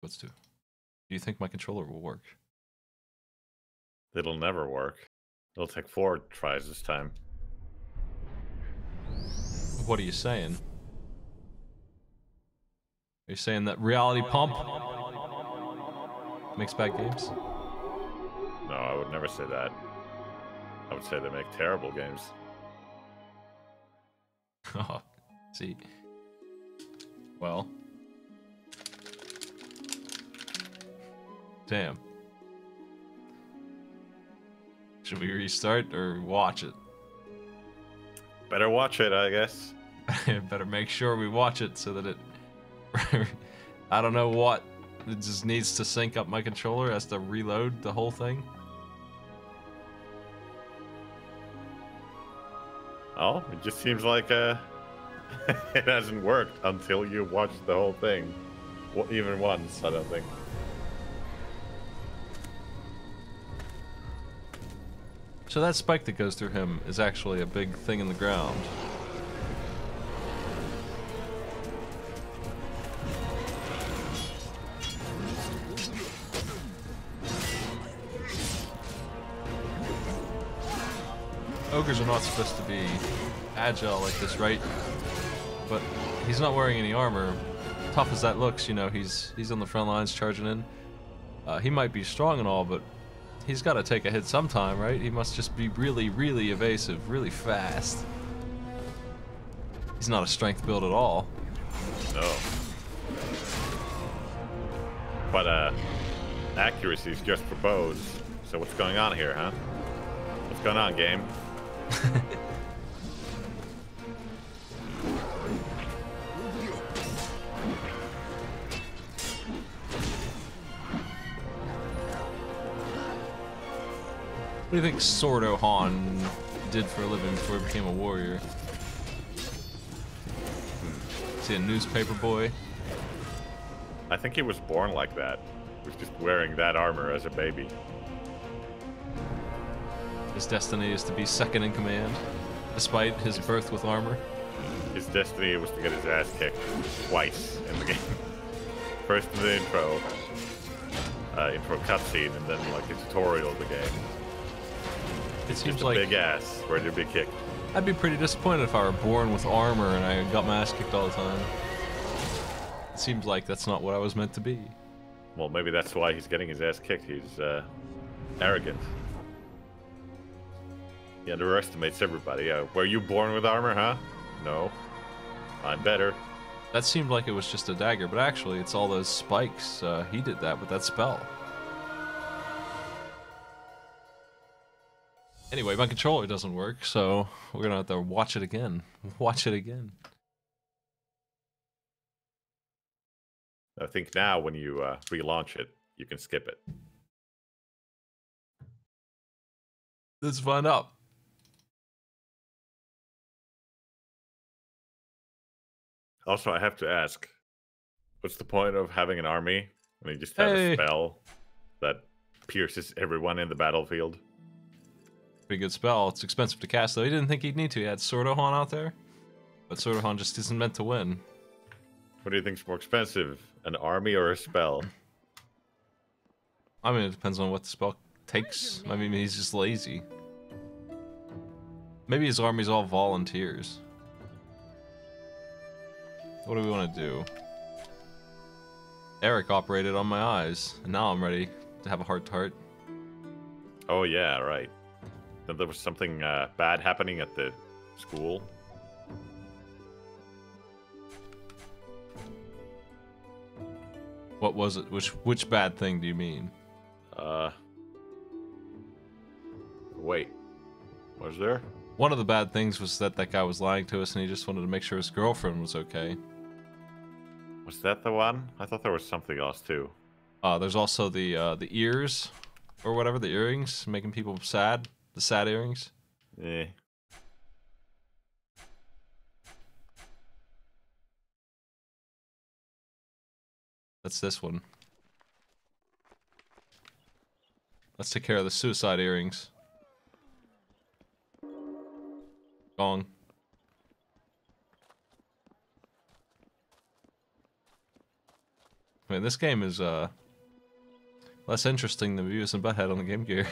What's 2? Do you think my controller will work? It'll never work. It'll take 4 tries this time. What are you saying? Are you saying that Reality Pump makes bad games? No, I would never say that. I would say they make terrible games. Oh, see. Well. Damn. Should we restart or watch it? Better watch it, I guess. Better make sure we watch it so that it... I don't know what. It just needs to sync up my controller. It has to reload the whole thing. Oh, it just seems like it hasn't worked until you watch the whole thing. Even once, I don't think. So that spike that goes through him is actually a big thing in the ground. Ogres are not supposed to be agile like this, right? But he's not wearing any armor. Tough as that looks, you know, he's on the front lines charging in. He might be strong and all, but he's got to take a hit sometime, right? He must just be really, really evasive, really fast. He's not a strength build at all. No. But accuracy is just for bows. So what's going on here, huh? What's going on, game? What do you think Sordo Han did for a living before he became a warrior? Is he a newspaper boy? I think he was born like that. He was just wearing that armor as a baby. His destiny is to be second in command, despite his birth with armor. His destiny was to get his ass kicked twice in the game. First in the intro cutscene, and then like a tutorial of the game. It seems just a like big ass ready to be kicked. I'd be pretty disappointed if I were born with armor and I got my ass kicked all the time. It seems like that's not what I was meant to be. Well, maybe that's why he's getting his ass kicked. He's arrogant. He underestimates everybody. Were you born with armor, huh? No. I'm better. That seemed like it was just a dagger, but actually it's all those spikes. He did that with that spell. Anyway, my controller doesn't work, so we're gonna have to watch it again. Watch it again. I think now when you relaunch it, you can skip it. Let's find out. Also, I have to ask, what's the point of having an army when you just have a spell that pierces everyone in the battlefield? Pretty good spell. It's expensive to cast, though. He didn't think he'd need to. He had Sordo Han out there. But Sordo Han just isn't meant to win. What do you think's more expensive, an army or a spell? I mean, it depends on what the spell takes. I mean, he's just lazy. Maybe his army's all volunteers. What do we want to do? Eric operated on my eyes, and now I'm ready to have a heart-to-heart. Oh yeah, right. Then there was something bad happening at the school. What was it? Which bad thing do you mean? Wait. Was there? One of the bad things was that guy was lying to us and he just wanted to make sure his girlfriend was okay. Was that the one? I thought there was something else too. There's also the ears, or whatever, the earrings, making people sad. The sad earrings. Eh. That's this one. Let's take care of the suicide earrings. Gong. I mean, this game is less interesting than Beavis and Butthead on the Game Gear.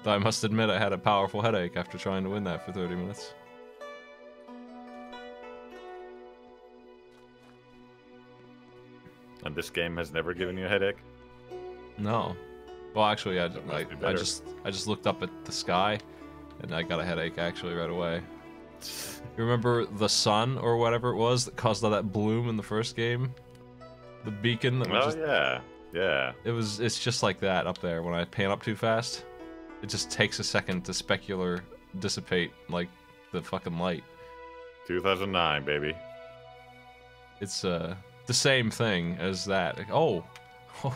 Though I must admit I had a powerful headache after trying to win that for 30 minutes. And this game has never given you a headache? No. Well, actually, I just looked up at the sky, and I got a headache actually right away. You remember the sun or whatever it was that caused all that bloom in the first game? The beacon. That was yeah. It's just like that up there. When I pan up too fast, it just takes a second to specular dissipate like the fucking light. 2009, baby. It's the same thing as that. Like, oh,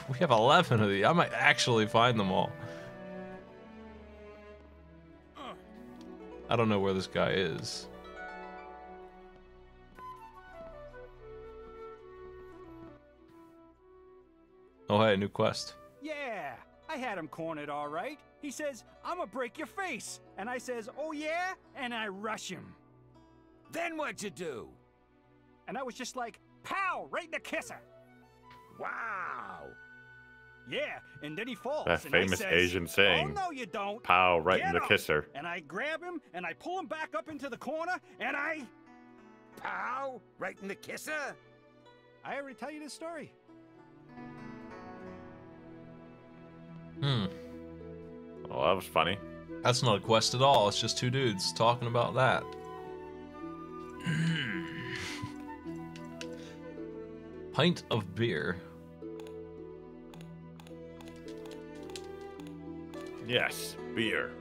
we have 11 of these. I might actually find them all. I don't know where this guy is. Oh, hey, new quest. Yeah, I had him cornered all right. He says, "I'm gonna break your face." And I says, "Oh yeah?" And I rush him. Then what'd you do? And I was just like, pow, right in the kisser. Wow. Yeah, and then he falls. That and famous I says, Asian saying. "Oh, no, you don't. Pow, right Get in the up." kisser. And I grab him, and I pull him back up into the corner, and I Pow, right in the kisser? I already tell you this story. Hmm. Well, that was funny. That's not a quest at all. It's just two dudes talking about that. Pint of beer. Yes, beer.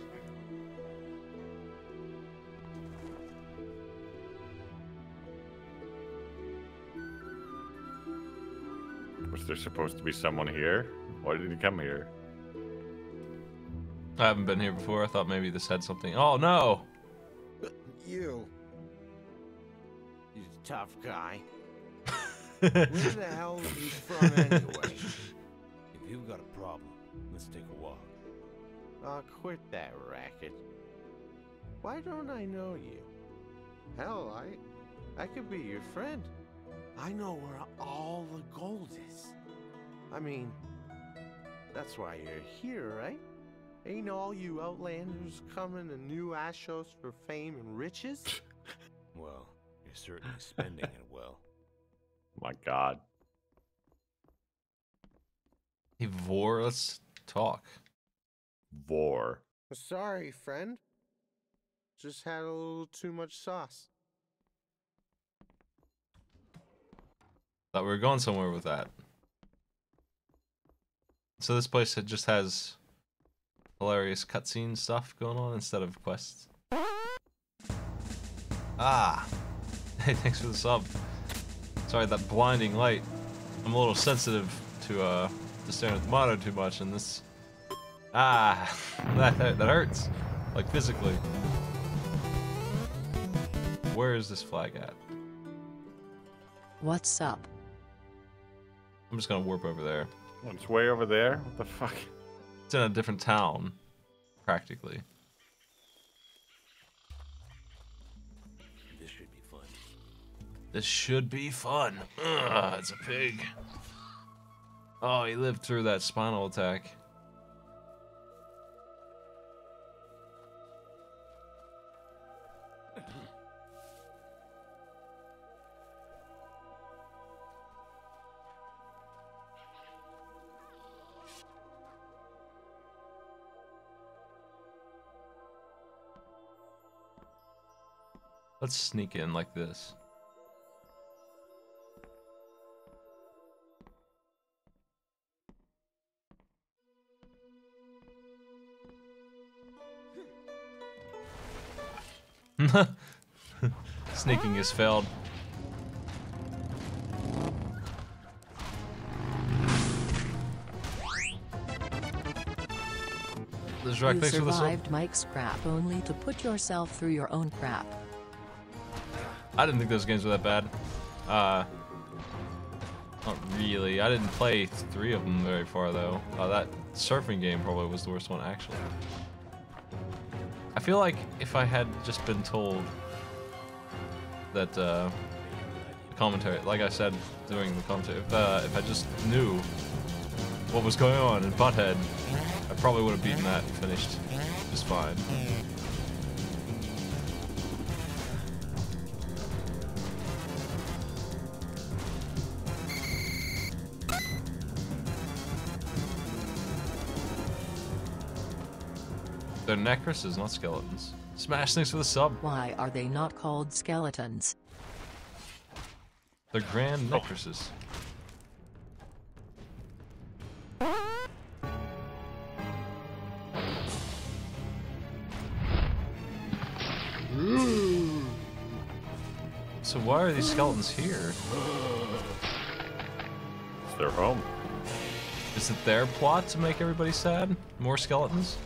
Was there supposed to be someone here? Why did he come here? I haven't been here before. I thought maybe this had something. Oh no! You. He's a tough guy. Where Where the hell is he from anyway? If you've got a problem, let's take a walk. I'll quit that racket. Why don't I know you? Hell, I could be your friend. I know where all the gold is. I mean, that's why you're here, right? Ain't all you outlanders coming to New Ashos for fame and riches? Well, you're certainly spending it well. My God. Hey, Vor, let's talk. Vor. Sorry, friend. Just had a little too much sauce. Thought we were going somewhere with that. So this place just has hilarious cutscene stuff going on instead of quests. Ah! Hey, thanks for the sub. Sorry, that blinding light. I'm a little sensitive to staring at the monitor too much, and this... Ah! That hurts. Like, physically. Where is this flag at? What's up? I'm just gonna warp over there. It's way over there? What the fuck? It's in a different town, practically. This should be fun. This should be fun. Ugh, it's a pig. Oh, he lived through that spinal attack. Let's sneak in like this. Sneaking has failed. You survived Mike's crap only to put yourself through your own crap. I didn't think those games were that bad. Not really. I didn't play 3 of them very far though. That surfing game probably was the worst one actually. I feel like if I had just been told that the commentary. Like I said during the commentary, if I just knew what was going on in Butthead, I probably would have beaten that and finished just fine. They're necroses, not skeletons. Smash, thanks for the sub. Why are they not called skeletons? They're grand necroses. So why are these skeletons here? It's their home. Is it their plot to make everybody sad? More skeletons?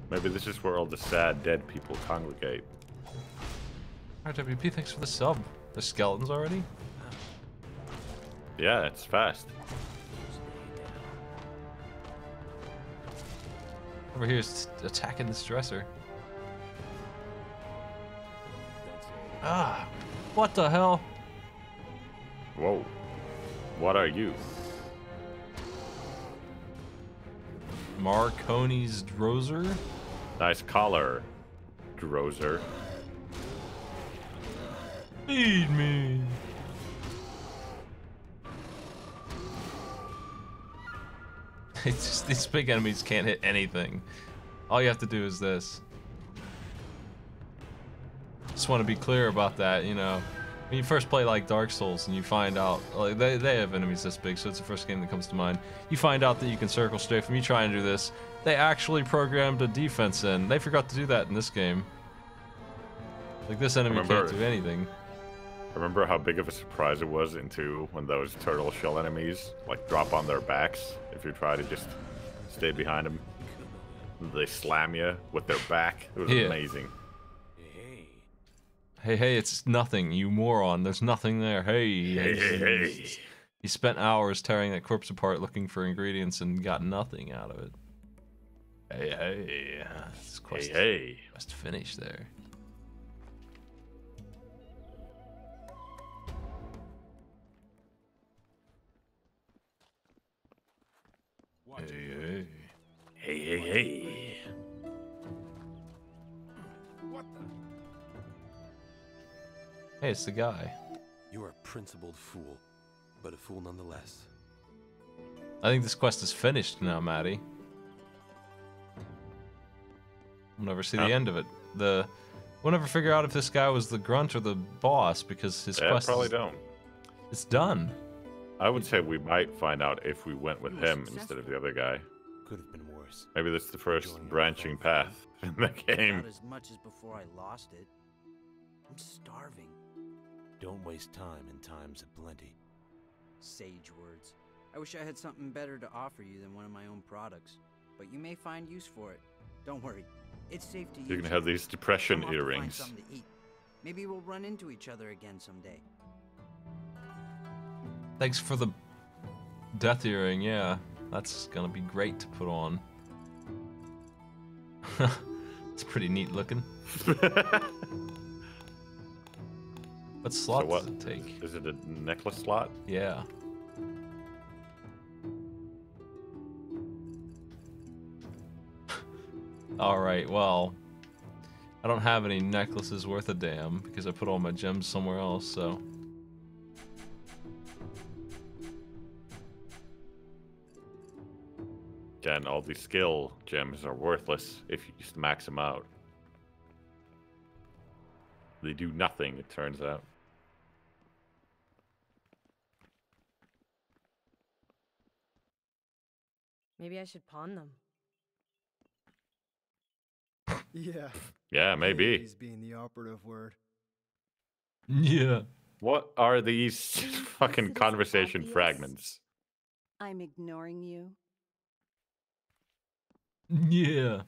Maybe this is where all the sad dead people congregate. RWP, thanks for the sub. There's skeletons already? Yeah, it's fast. Over here is attacking this dresser. Ah, what the hell? Whoa. What are you? Marconi's Drozer? Nice collar, Drozer. Feed me. It's just these big enemies can't hit anything. All you have to do is this. Just want to be clear about that, you know. When you first play like Dark Souls and you find out, like they have enemies this big, so it's the first game that comes to mind. You find out that you can circle strafe from you try and do this. They actually programmed a defense in. They forgot to do that in this game. Like this enemy can't do anything. Remember how big of a surprise it was into when those turtle shell enemies like drop on their backs if you try to just stay behind them. They slam you with their back. It was amazing. Hey, it's nothing, you moron. There's nothing there. Hey. He spent hours tearing that corpse apart looking for ingredients and got nothing out of it. Hey. This quest must finish there. Hey. What the? Hey, it's the guy. You are a principled fool, but a fool nonetheless. I think this quest is finished now, Maddie. We'll never see the end of it. We'll never figure out if this guy was the grunt or the boss because his quest probably don't. It's done. I would say we might find out if we went with him instead of the other guy. Could have been worse. Maybe that's the first branching path in the game. Not as much as before I lost it. I'm starving. Don't waste time in times of plenty. Sage words. I wish I had something better to offer you than one of my own products. But you may find use for it. Don't worry. It's safe to use. You can have these depression Come off to find earrings. something to eat. Maybe we'll run into each other again someday. Thanks for the death earring, yeah. That's gonna be great to put on. It's pretty neat looking. What slot does it take? Is it a necklace slot? Yeah. Alright, well. I don't have any necklaces worth a damn because I put all my gems somewhere else, so. Again, all these skill gems are worthless if you just max them out. They do nothing, it turns out. Maybe I should pawn them. Yeah. Yeah, maybe. He's being the operative word. Yeah. What are these fucking conversation obvious? fragments? I'm ignoring you. Yeah.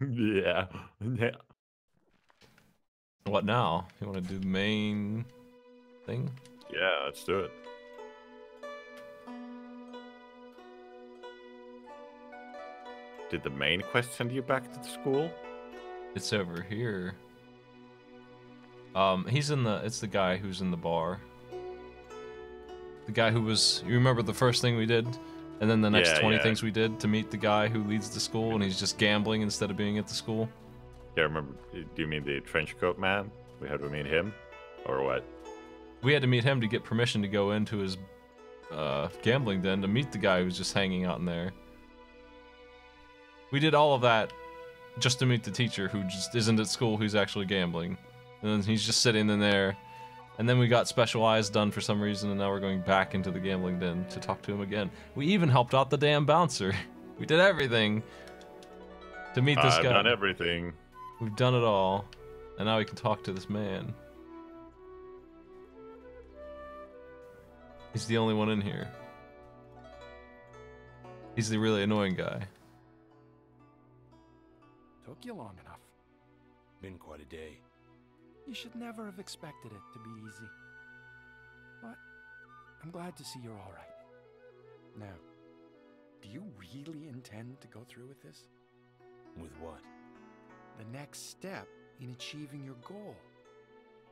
Yeah. What now? You want to do the main thing? Yeah, let's do it. Did the main quest send you back to the school? It's over here. He's in the. It's the guy who's in the bar. The guy who was. You remember the first thing we did, and then the next 20 things we did to meet the guy who leads the school, and he's just gambling instead of being at the school. Yeah, remember? Do you mean the trench coat man? We had to meet him, or what? We had to meet him to get permission to go into his gambling den to meet the guy who was just hanging out in there. We did all of that just to meet the teacher who just isn't at school, who's actually gambling. And then he's just sitting in there. And then we got special eyes done for some reason, and now we're going back into the gambling den to talk to him again. We even helped out the damn bouncer. We did everything to meet this guy. I've done everything. We've done it all. And now we can talk to this man. He's the only one in here. He's the really annoying guy. Took you long enough. Been quite a day. You should never have expected it to be easy. But I'm glad to see you're all right. Now, do you really intend to go through with this? With what? The next step in achieving your goal.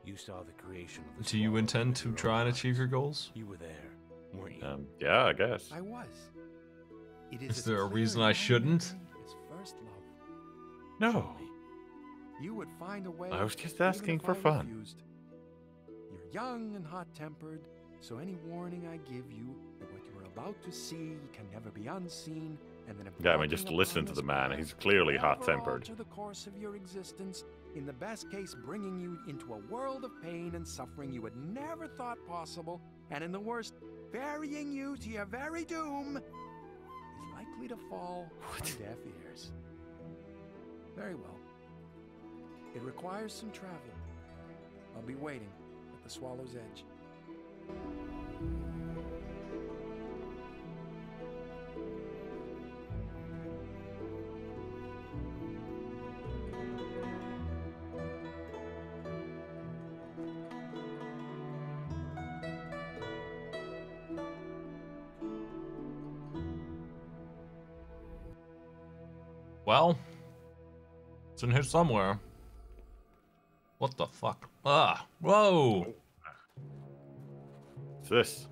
You saw the creation of the Do you intend to try and achieve your goals? You were there, weren't you? Yeah, I guess. I was. Is there a reason I shouldn't? His first love. No. You would find a way. I was just asking for fun. Refused. You're young and hot-tempered, so any warning I give you that what you are about to see can never be unseen, and then Yeah, I mean, just listen to the man. He's clearly hot-tempered. To the course of your existence, in the best case, bringing you into a world of pain and suffering you had never thought possible, and in the worst, burying you to your very doom, is likely to fall on deaf ears. Very well. It requires some travel. I'll be waiting at the Swallow's Edge. Well, it's in here somewhere. What the fuck? Ah, whoa! What's this?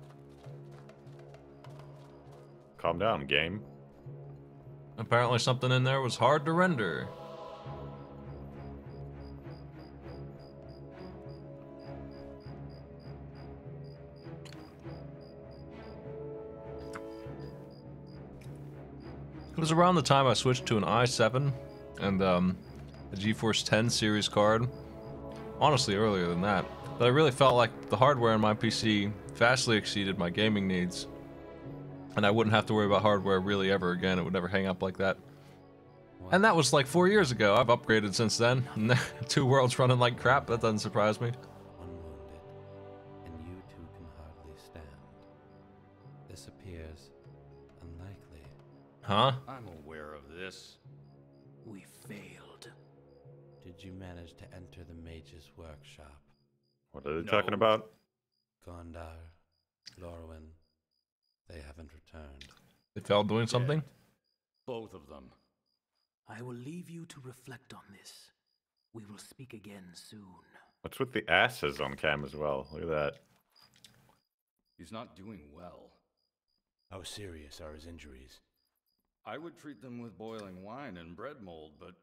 Calm down, game. Apparently something in there was hard to render. It was around the time I switched to an i7 and a GeForce 10 series card. Honestly, earlier than that. But I really felt like the hardware on my PC vastly exceeded my gaming needs. And I wouldn't have to worry about hardware really ever again. It would never hang up like that. And that was like 4 years ago. I've upgraded since then. 2 worlds running like crap. That doesn't surprise me. Unwounded, and you two can hardly stand. This appears unlikely. Huh? I'm aware of this. We failed. Did you manage to enter the mage's workshop? What are they talking about? Gondar, Lorwyn, they haven't returned. They failed doing something? Both of them. I will leave you to reflect on this. We will speak again soon. What's with the asses on cam as well? Look at that. He's not doing well. How serious are his injuries? I would treat them with boiling wine and bread mold, but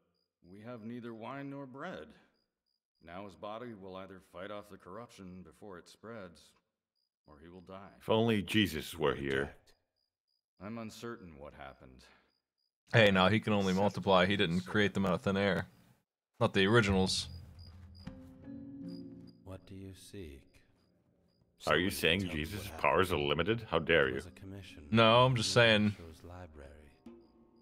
we have neither wine nor bread. Now his body will either fight off the corruption before it spreads, or he will die. If only Jesus were here. I'm uncertain what happened. Hey, now he can only multiply. He didn't create them out of thin air. Not the originals. What do you seek? Are you saying Jesus' powers are limited? How dare you? No, I'm just saying. Library.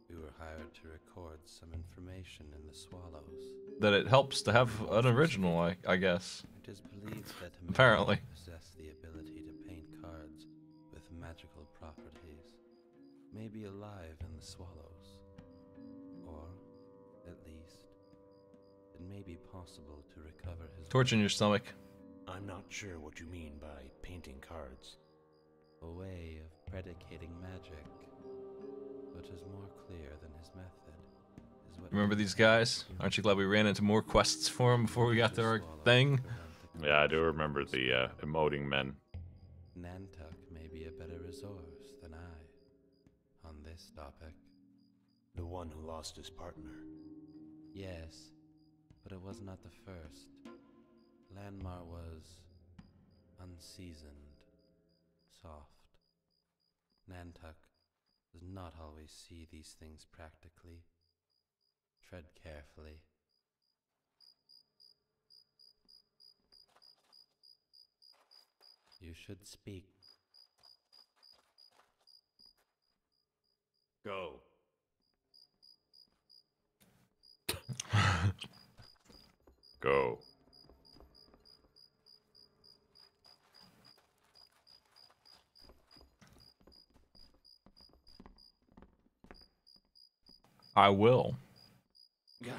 We were hired to record some information in the Swallows. That it helps to have an original, I guess. It is believed that apparently possess the ability to paint cards with magical properties. May be alive in the Swallows. Or, at least, it may be possible to recover his... Torch in your stomach. I'm not sure what you mean by painting cards. A way of predicating magic. What is more clear than his method is what... Remember these guys? Aren't you glad we ran into more quests for them before we got to our thing? Yeah, I do remember the emoting men. Nantuck may be a better resource than I on this topic. The one who lost his partner. Yes, but it was not the first. Landmar was unseasoned, soft. Nantuck does not always see these things practically. Tread carefully. You should speak. Go. Go. I will. Yeah.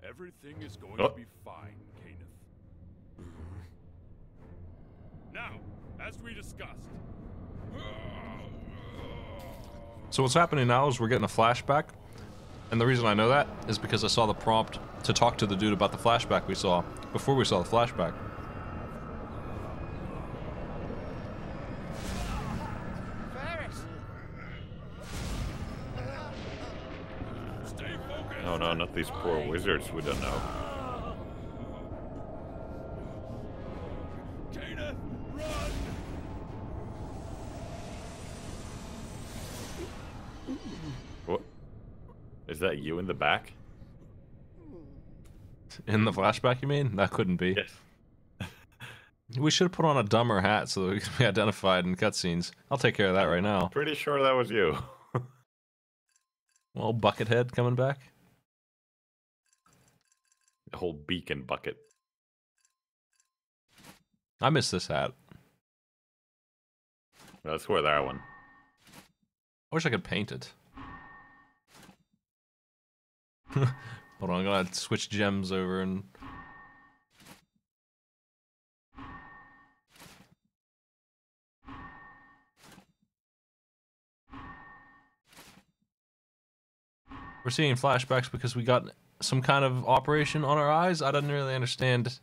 Everything is going to be fine, Kenneth. Now, as we discussed. So what's happening now is we're getting a flashback. And the reason I know that is because I saw the prompt to talk to the dude about the flashback we saw before we saw the flashback. Oh no, not these poor wizards we don't know. Kenneth, run! What? Is that you in the back? In the flashback, you mean? That couldn't be. Yes. We should have put on a dumber hat so that we could be identified in cutscenes. I'll take care of that right now. Pretty sure that was you. Well, Buckethead coming back. The whole beacon bucket. I miss this hat. Let's wear that one. I wish I could paint it. Hold on, I'm gonna switch gems over and... We're seeing flashbacks because we got some kind of operation on our eyes. I didn't really understand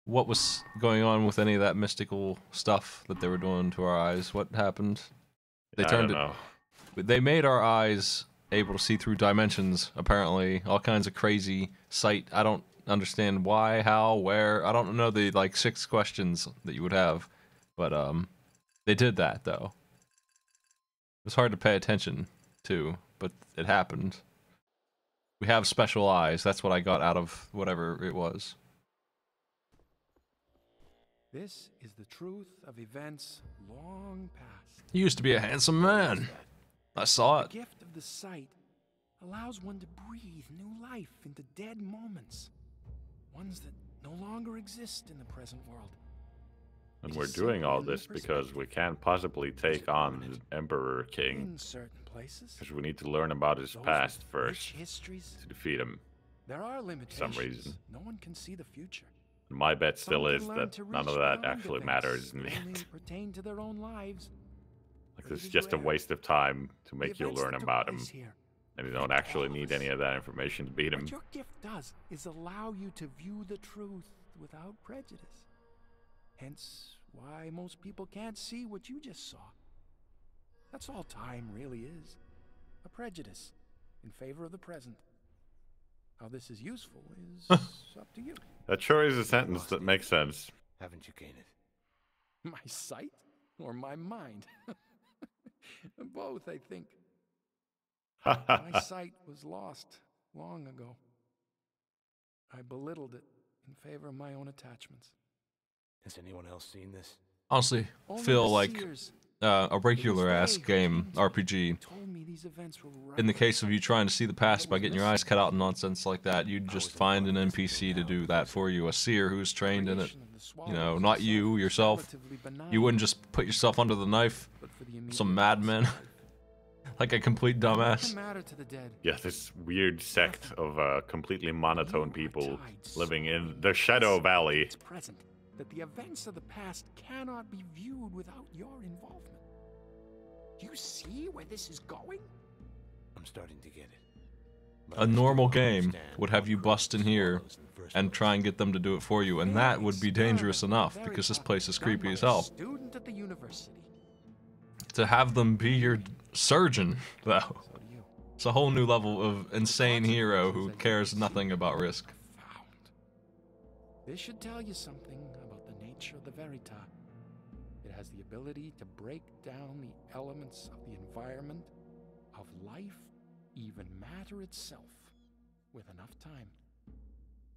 what was going on with any of that mystical stuff that they were doing to our eyes. What happened? They turned it. They made our eyes able to see through dimensions, apparently. All kinds of crazy sight. I don't understand why, how, where. I don't know the, like, 6 questions that you would have. But, they did that, though. It was hard to pay attention to, but it happened. We have special eyes. That's what I got out of whatever it was. This is the truth of events long past. He used to be a handsome man. I saw it. The gift of the sight allows one to breathe new life into dead moments. Ones that no longer exist in the present world. And we're doing all this because we can't possibly take on the Emperor King. In certain places. Because we need to learn about his past first to defeat him. There are limitations. For some reason. No one can see the future. My bet still is that none of that actually matters in the end. Pertain to their own lives. Like, this is just a waste of time to make you learn about him. And you don't actually need any of that information to beat him. What your gift does is allow you to view the truth without prejudice. Hence why most people can't see what you just saw. That's all time really is. A prejudice in favor of the present. How this is useful is up to you. That sure is a sentence that makes sense. Haven't you, Kenneth? My sight or my mind? Both, I think. My sight was lost long ago. I belittled it in favor of my own attachments. Has anyone else seen this? Honestly, feel like a regular-ass game, RPG. In the case of you trying to see the past by getting your eyes cut out and nonsense like that, you'd just find an NPC to do that for you, a seer who's trained in it. You know, not you, yourself. You wouldn't just put yourself under the knife. Some madmen. Like a complete dumbass. Yeah, this weird sect of completely monotone people living in the Shadow Valley. that the events of the past cannot be viewed without your involvement. Do you see where this is going? I'm starting to get it. A normal game would have you bust in here and try and get them to do it for you, and that would be dangerous enough because this place is creepy as hell. Student at the university. To have them be your surgeon, though, it's a whole new level of insane hero who cares nothing about risk. This should tell you something about the nature of the Verita. It has the ability to break down the elements of the environment, of life, even matter itself, with enough time.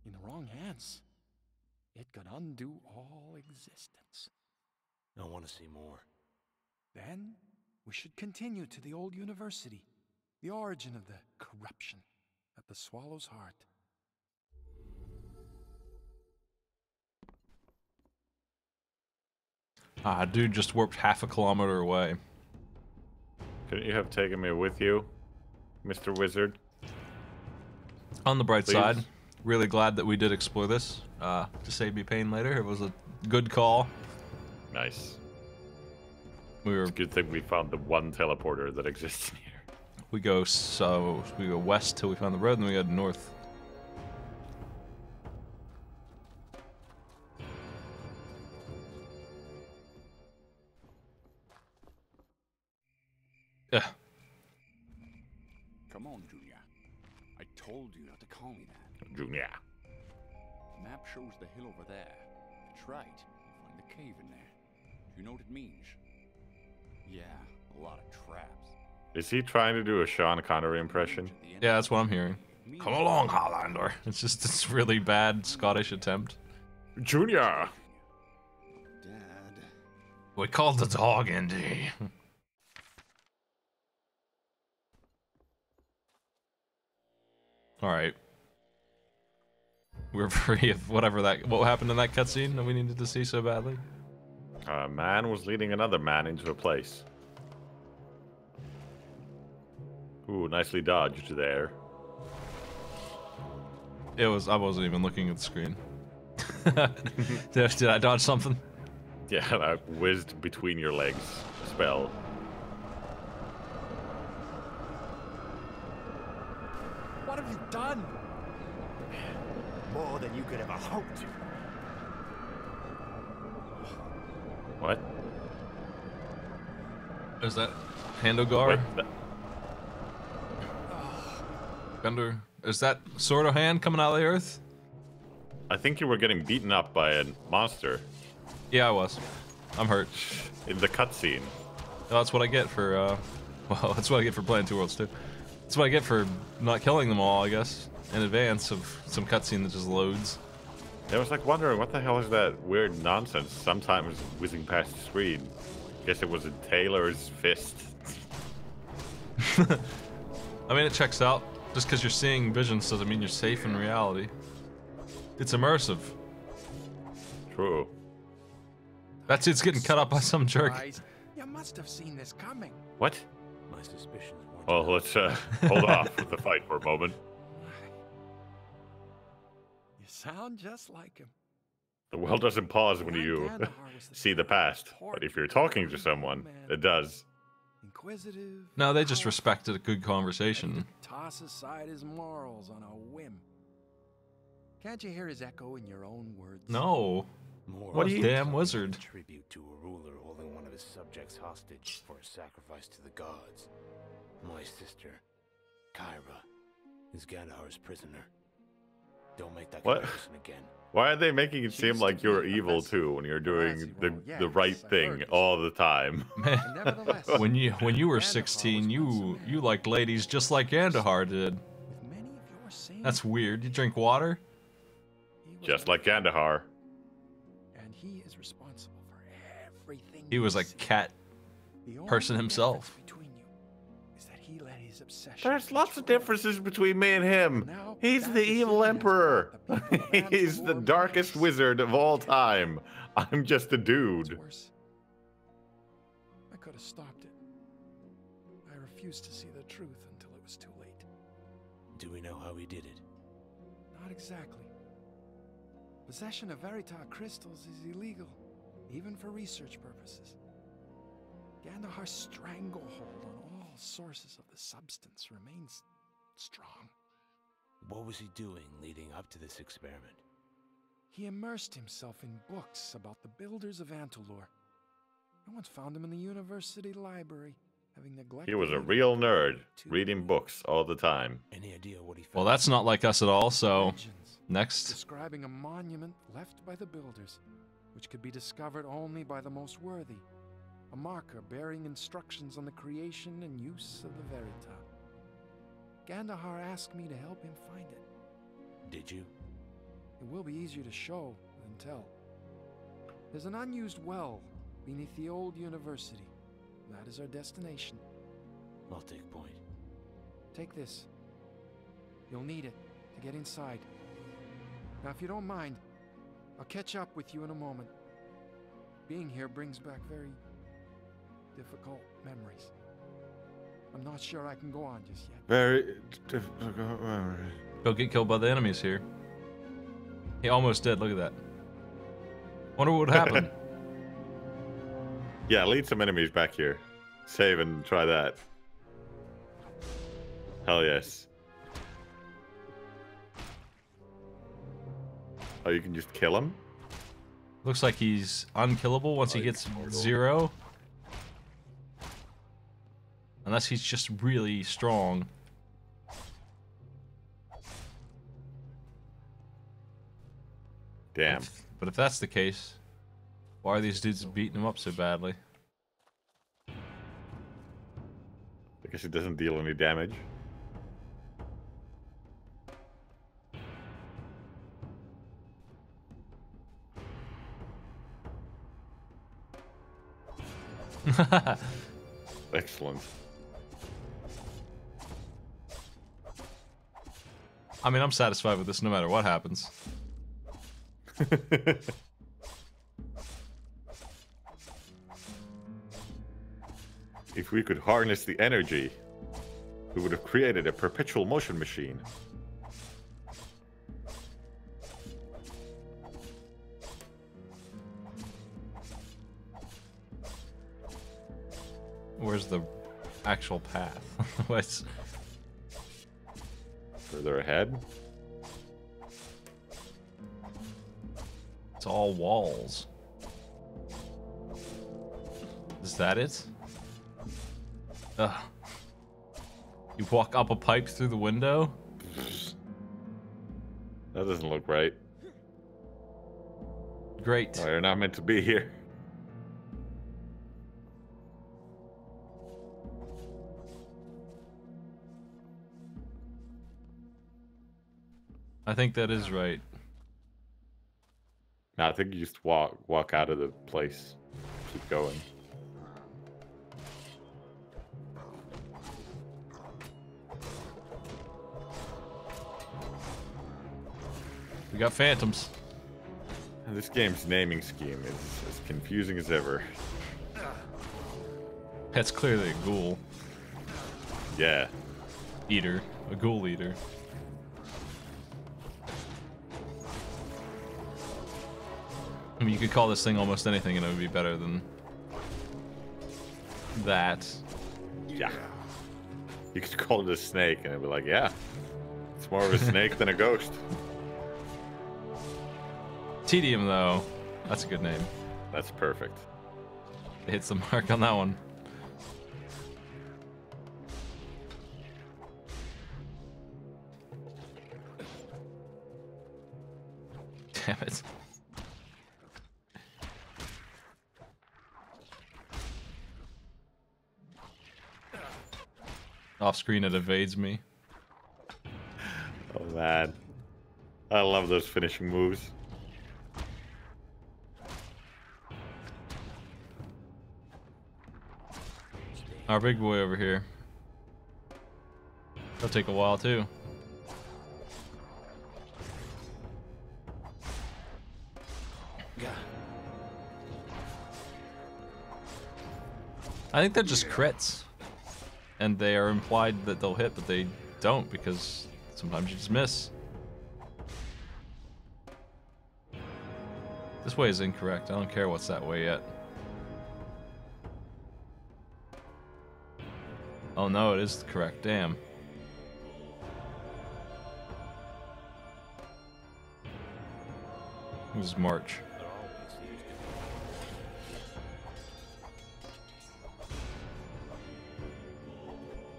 In the wrong hands, it could undo all existence. I want to see more. Then, we should continue to the old university, the origin of the corruption at the Swallow's heart. Ah, dude just warped half a kilometer away. Couldn't you have taken me with you, Mr. Wizard? On the bright Please? side, really glad that we did explore this to save me pain later. It was a good call. Nice. It's a good thing we found the one teleporter that exists here. We go west till we find the road, and then we go north. Yeah. Come on, Junior. I told you not to call me that. Junior. The map shows the hill over there. That's right. You'll find the cave in there. Do you know what it means? Yeah, a lot of traps. Is he trying to do a Sean Connery impression? Yeah, that's what I'm hearing. Come along, Highlander. It's just this really bad Scottish attempt. Junior! Dad. We called the dog, Indy. Alright. We're free of what happened in that cutscene that we needed to see so badly. A man was leading another man into a place. Ooh, nicely dodged there. I wasn't even looking at the screen. Did I dodge something? Yeah, that whizzed between your legs spell. What have you done? More than you could ever hope to. What? Is that Handogar? Wait, Bender? Is that sort of hand coming out of the earth? I think you were getting beaten up by a monster. Yeah, I was. I'm hurt. In the cutscene. Well, that's what I get for, well, that's what I get for playing Two Worlds 2. That's what I get for not killing them all, I guess, in advance of some cutscene that just loads. I was like wondering, what the hell is that weird nonsense sometimes whizzing past the screen? Guess it was a Taylor's fist. I mean, it checks out. Just because you're seeing visions doesn't mean you're safe in reality. It's immersive. True. It's getting cut up by some jerk. You must have seen this coming. What? My suspicions weren't. Well, let's hold off with the fight for a moment. You sound just like him. The world doesn't pause when you see the past, but if you're talking to someone, it does. Inquisitive. No, they just respected a good conversation. Toss aside his morals on a whim. Can't you hear his echo in your own words? No. What a damn wizard. Tribute to a ruler holding one of his subjects hostage for a sacrifice to the gods. My sister, Kyra, is Gandahar's prisoner. Don't make that comparison again. Why are they making it seem like you're evil too when you're doing the right thing all the time? Man, when you were 16, you liked ladies just like Gandahar did. That's weird. You drink water? Just like Gandahar. And he is responsible for everything. He was a cat person himself. There's lots of differences between me and him. He's the evil emperor. He's the darkest wizard of all time. I'm just a dude. I could have stopped it. I refused to see the truth until it was too late. Do we know how he did it? Not exactly. Possession of Veritar crystals is illegal, even for research purposes. Gandahar's stranglehold on all sources of the substance remains strong. What was he doing leading up to this experiment? He immersed himself in books about the builders of Antulor. I once found him in the university library, having neglected... He was a real nerd, reading books all the time. Any idea what he found? Well, that's not like us at all, so... Next. Describing a monument left by the builders, which could be discovered only by the most worthy. A marker bearing instructions on the creation and use of the Veritar. Gandahar asked me to help him find it. Did you? It will be easier to show than tell. There's an unused well beneath the old university. That is our destination. I'll take point. Take this. You'll need it to get inside. Now, if you don't mind, I'll catch up with you in a moment. Being here brings back very difficult memories. I'm not sure I can go on just yet. Very difficult memories. Go get killed by the enemies here. He almost did. Look at that. Wonder what would happen. Yeah, lead some enemies back here. Save and try that. Hell yes. Oh, you can just kill him? Looks like he's unkillable once he gets 0. Unless he's just really strong. Damn. But if that's the case, why are these dudes beating him up so badly? I guess it doesn't deal any damage. Excellent. I mean, I'm satisfied with this no matter what happens. If we could harness the energy, we would have created a perpetual motion machine. Where's the actual path? What's further ahead? It's all walls. Is that it? Ugh. You walk up a pipe through the window? That doesn't look right. Great. Oh, you're not meant to be here. I think that is right. No, I think you just walk out of the place. Keep going. We got phantoms. This game's naming scheme is as confusing as ever. That's clearly a ghoul. Yeah. Eater. A ghoul eater. I mean, you could call this thing almost anything and it would be better than that. Yeah. You could call it a snake and it'd be like, yeah. It's more of a snake than a ghost. Tedium, though. That's a good name. That's perfect. It hits the mark on that one. Damn it. Off screen, it evades me. Oh, man. I love those finishing moves. Our big boy over here. That'll take a while, too. I think they're just crits. And they are implied that they'll hit, but they don't because sometimes you just miss. This way is incorrect. I don't care what's that way yet. Oh no, it is correct. Damn. It was March.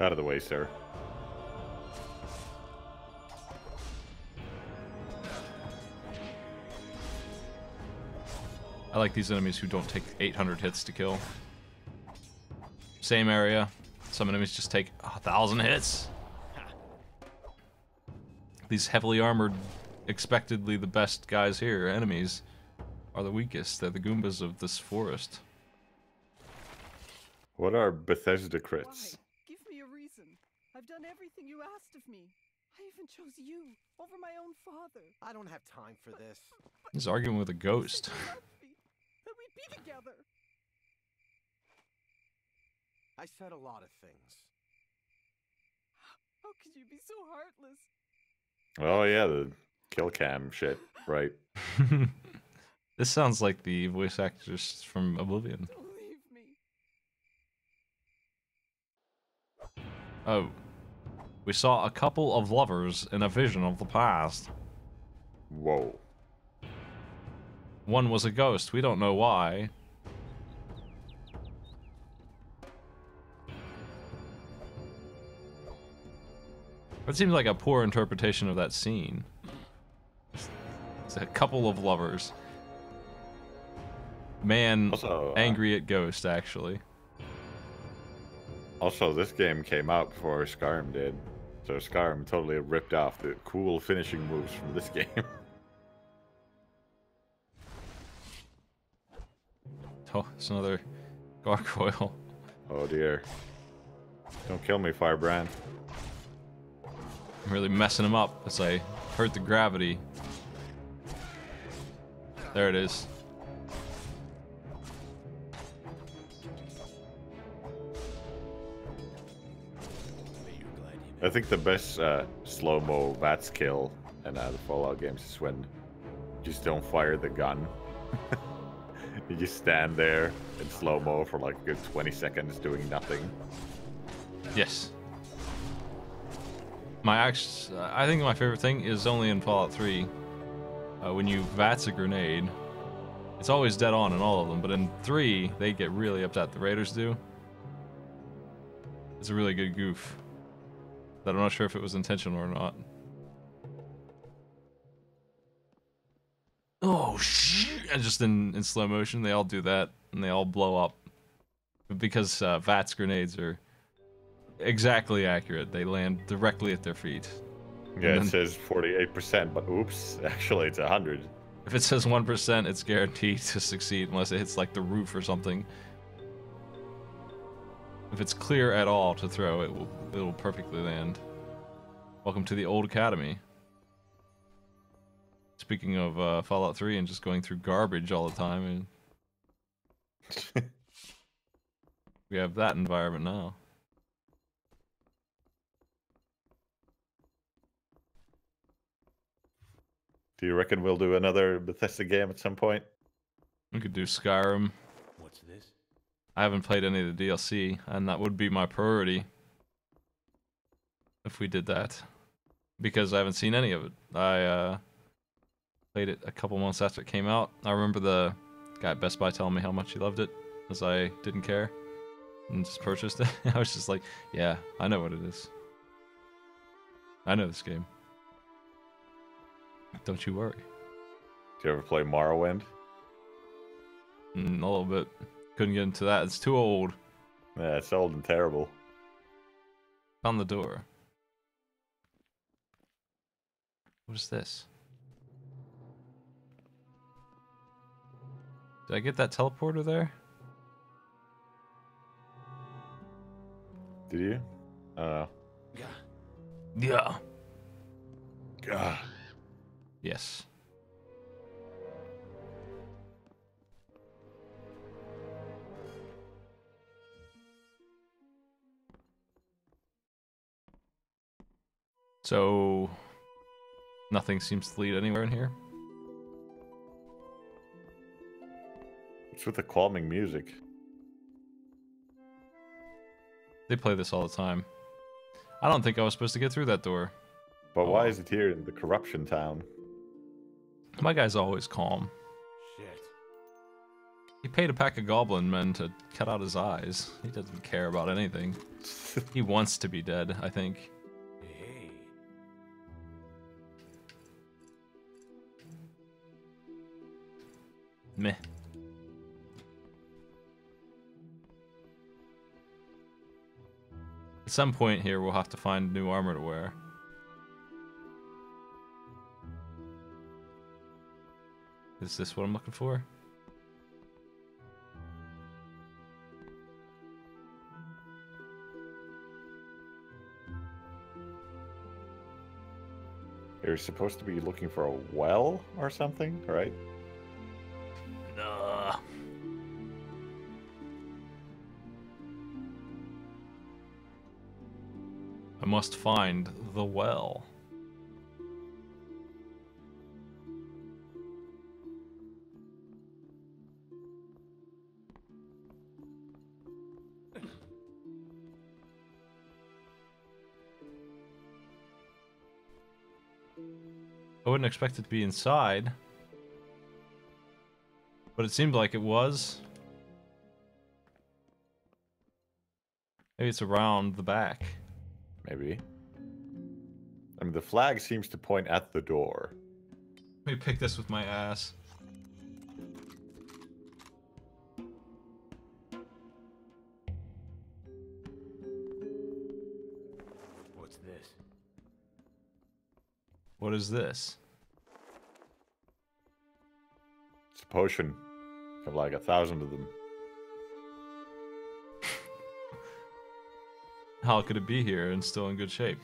Out of the way, sir. I like these enemies who don't take 800 hits to kill. Same area. Some enemies just take 1,000 hits. These heavily armored, expectedly the best guys here, enemies, are the weakest. They're the Goombas of this forest. What are Bethesda crits? Why? Give me a reason. I've done everything you asked of me. I even chose you over my own father. I don't have time for this. He's arguing with a ghost. That we'd be together. I said a lot of things. How could you be so heartless? Oh yeah, the kill cam shit, right? This sounds like the voice actress from Oblivion. Don't leave me. Oh. We saw a couple of lovers in a vision of the past. Whoa. One was a ghost. We don't know why. That seems like a poor interpretation of that scene. It's a couple of lovers. Man Also, angry at ghost, actually. Also, this game came out before Skyrim did. So Skyrim totally ripped off the cool finishing moves from this game. Oh, it's another gargoyle. Oh dear. Don't kill me, Firebrand. I'm really messing him up as I hurt the gravity. There it is. I think the best slow-mo VATS kill in the Fallout games is when you just don't fire the gun. You just stand there in slow-mo for like a good 20 seconds doing nothing. Yes. I think my favorite thing is only in Fallout 3. When you VATS a grenade, it's always dead on in all of them, but in 3, they get really upset. The Raiders do. It's a really good goof. But I'm not sure if it was intentional or not. Oh, shit! And just in slow motion, they all do that, and they all blow up. Because VATS grenades are exactly accurate. They land directly at their feet. Yeah, it says 48%, but oops, actually it's 100. If it says 1%, it's guaranteed to succeed unless it hits like the roof or something. If it's clear at all to throw, it will perfectly land. Welcome to the old academy. Speaking of Fallout 3 and just going through garbage all the time, and we have that environment now. Do you reckon we'll do another Bethesda game at some point? We could do Skyrim. What's this? I haven't played any of the DLC, and that would be my priority if we did that, because I haven't seen any of it. I played it a couple months after it came out. I remember the guy at Best Buy telling me how much he loved it, as I didn't care, and just purchased it. I was just like, yeah, I know what it is. I know this game. Don't you worry. Do you ever play Morrowind? A little bit. Couldn't get into that. It's too old. Yeah, it's old and terrible. On the door. What is this? Did I get that teleporter there? Did you? Yeah. God. Yes. So, nothing seems to lead anywhere in here. What's with the calming music? They play this all the time. I don't think I was supposed to get through that door. But why is it here in the corruption town? My guy's always calm. Shit. He paid a pack of goblin men to cut out his eyes. He doesn't care about anything. He wants to be dead, I think. Hey. Meh. At some point here, we'll have to find new armor to wear. Is this what I'm looking for? You're supposed to be looking for a well or something, right? Nah. I must find the well. I wouldn't expect it to be inside, but it seemed like it was. Maybe it's around the back. Maybe. I mean, the flag seems to point at the door. Let me pick this with my ass. What's this? What is this? It's a potion. Have like 1,000 of them. How could it be here and still in good shape?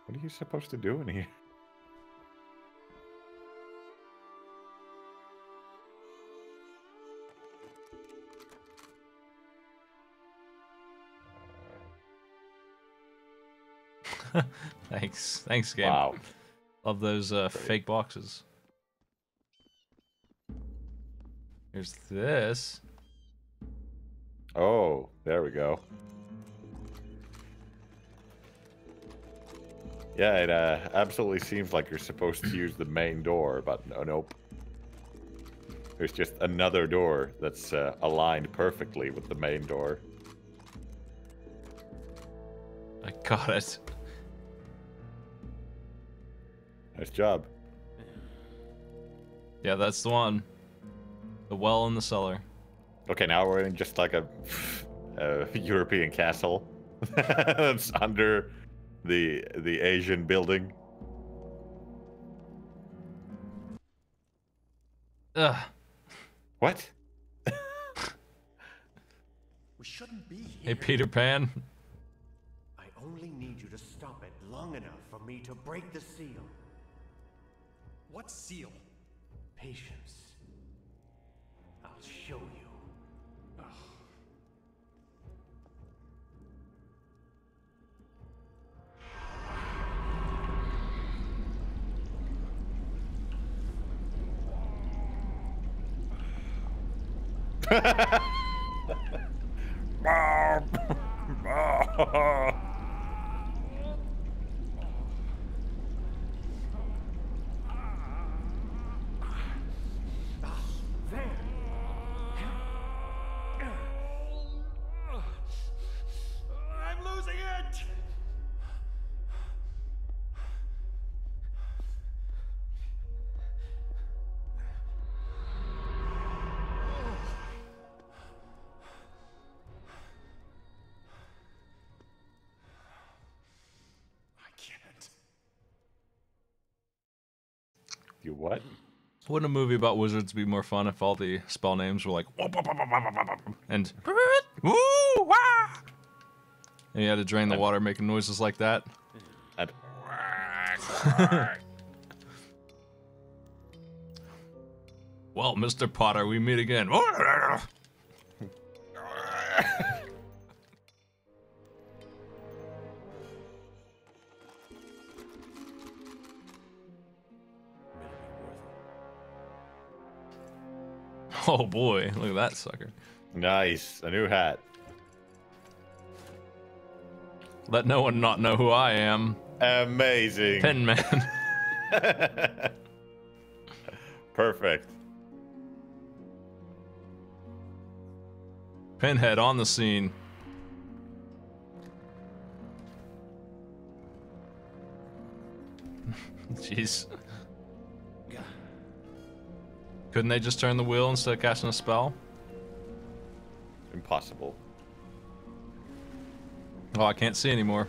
What are you supposed to do in here? Thanks, game. Wow. Love those fake boxes. Here's this. Oh, there we go. Yeah, it absolutely seems like you're supposed to use the main door, but nope. There's just another door that's aligned perfectly with the main door. I got it. Nice job. Yeah, that's the one. The well in the cellar. Okay, now we're in just like a European castle that's under the Asian building. Ugh. What? We shouldn't be here. Hey, Peter Pan. I only need you to stop it long enough for me to break the seal. What seal? Patience. I'll show you. I'm losing it! I can't. You what? Wouldn't a movie about wizards be more fun if all the spell names were like and woo wah, and you had to drain the water making noises like that? Well, Mr. Potter, we meet again. Oh boy, look at that sucker. Nice, a new hat. Let no one not know who I am. Amazing. Pin Man. Perfect. Pinhead on the scene. Jeez. Couldn't they just turn the wheel instead of casting a spell? Impossible. Oh, I can't see anymore.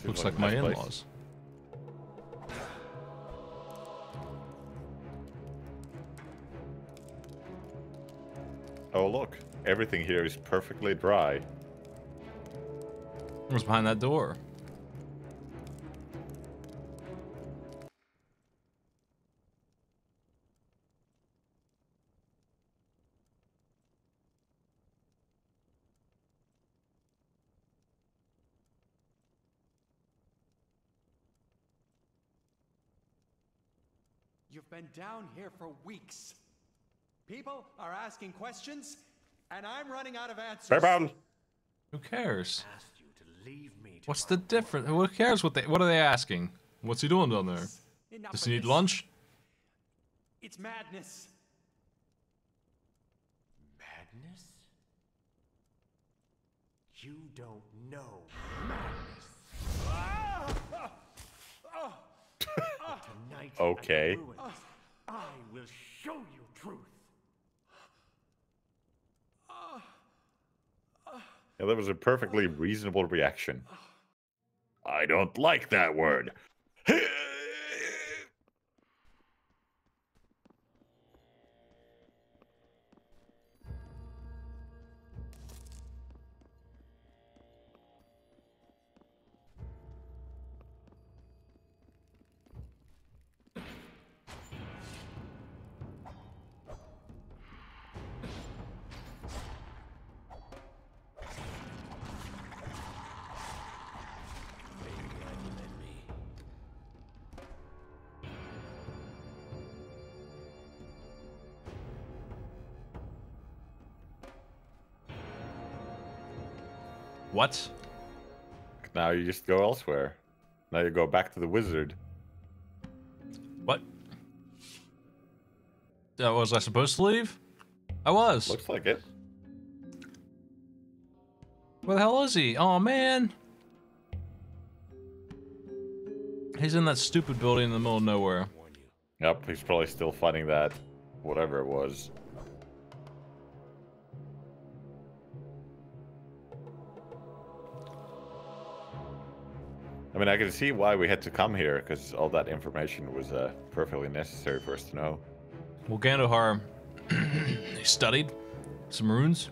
Looks like my in-laws. Oh look, everything here is perfectly dry. What's behind that door? You've been down here for weeks. People are asking questions, and I'm running out of answers. Who cares? What's the difference? Who cares what are they asking? What's he doing down there? Does he need lunch? It's madness. Madness? You don't know madness. Tonight, Okay. at the ruins, I will show you truth. Yeah, that was a perfectly reasonable reaction. I don't like that word. What? Now you just go elsewhere. Now you go back to the wizard. What? Was I supposed to leave? I was. Looks like it. Where the hell is he? Oh man. He's in that stupid building in the middle of nowhere. Yep, he's probably still fighting that, whatever it was. I mean, I can see why we had to come here, because all that information was perfectly necessary for us to know. Well, Gandohar, he studied some runes.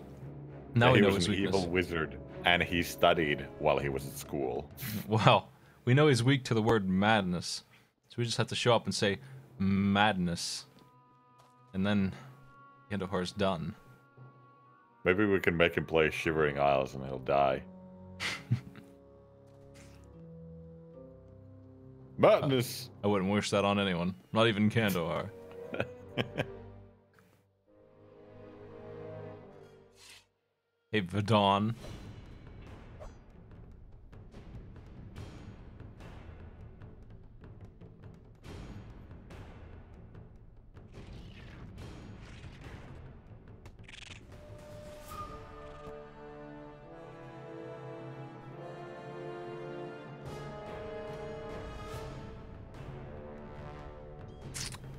Now we know his weakness. He was an evil wizard, and he studied while he was at school. Well, we know he's weak to the word madness, so we just have to show up and say madness, and then Gandohar's done. Maybe we can make him play Shivering Isles, and he'll die. Madness! I wouldn't wish that on anyone, not even Gandohar. Hey, Vadon.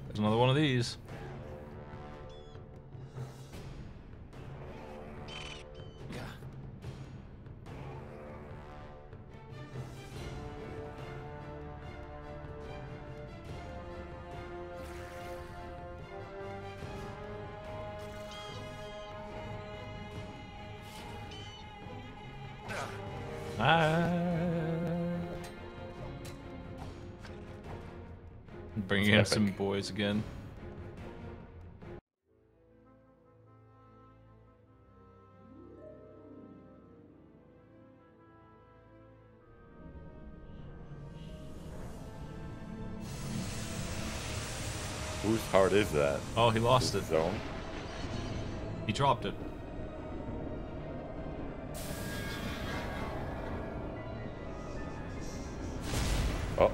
There's another one of these. Bringing in some boys again. Whose heart is that? Oh, he lost it. His own? He dropped it. Oh,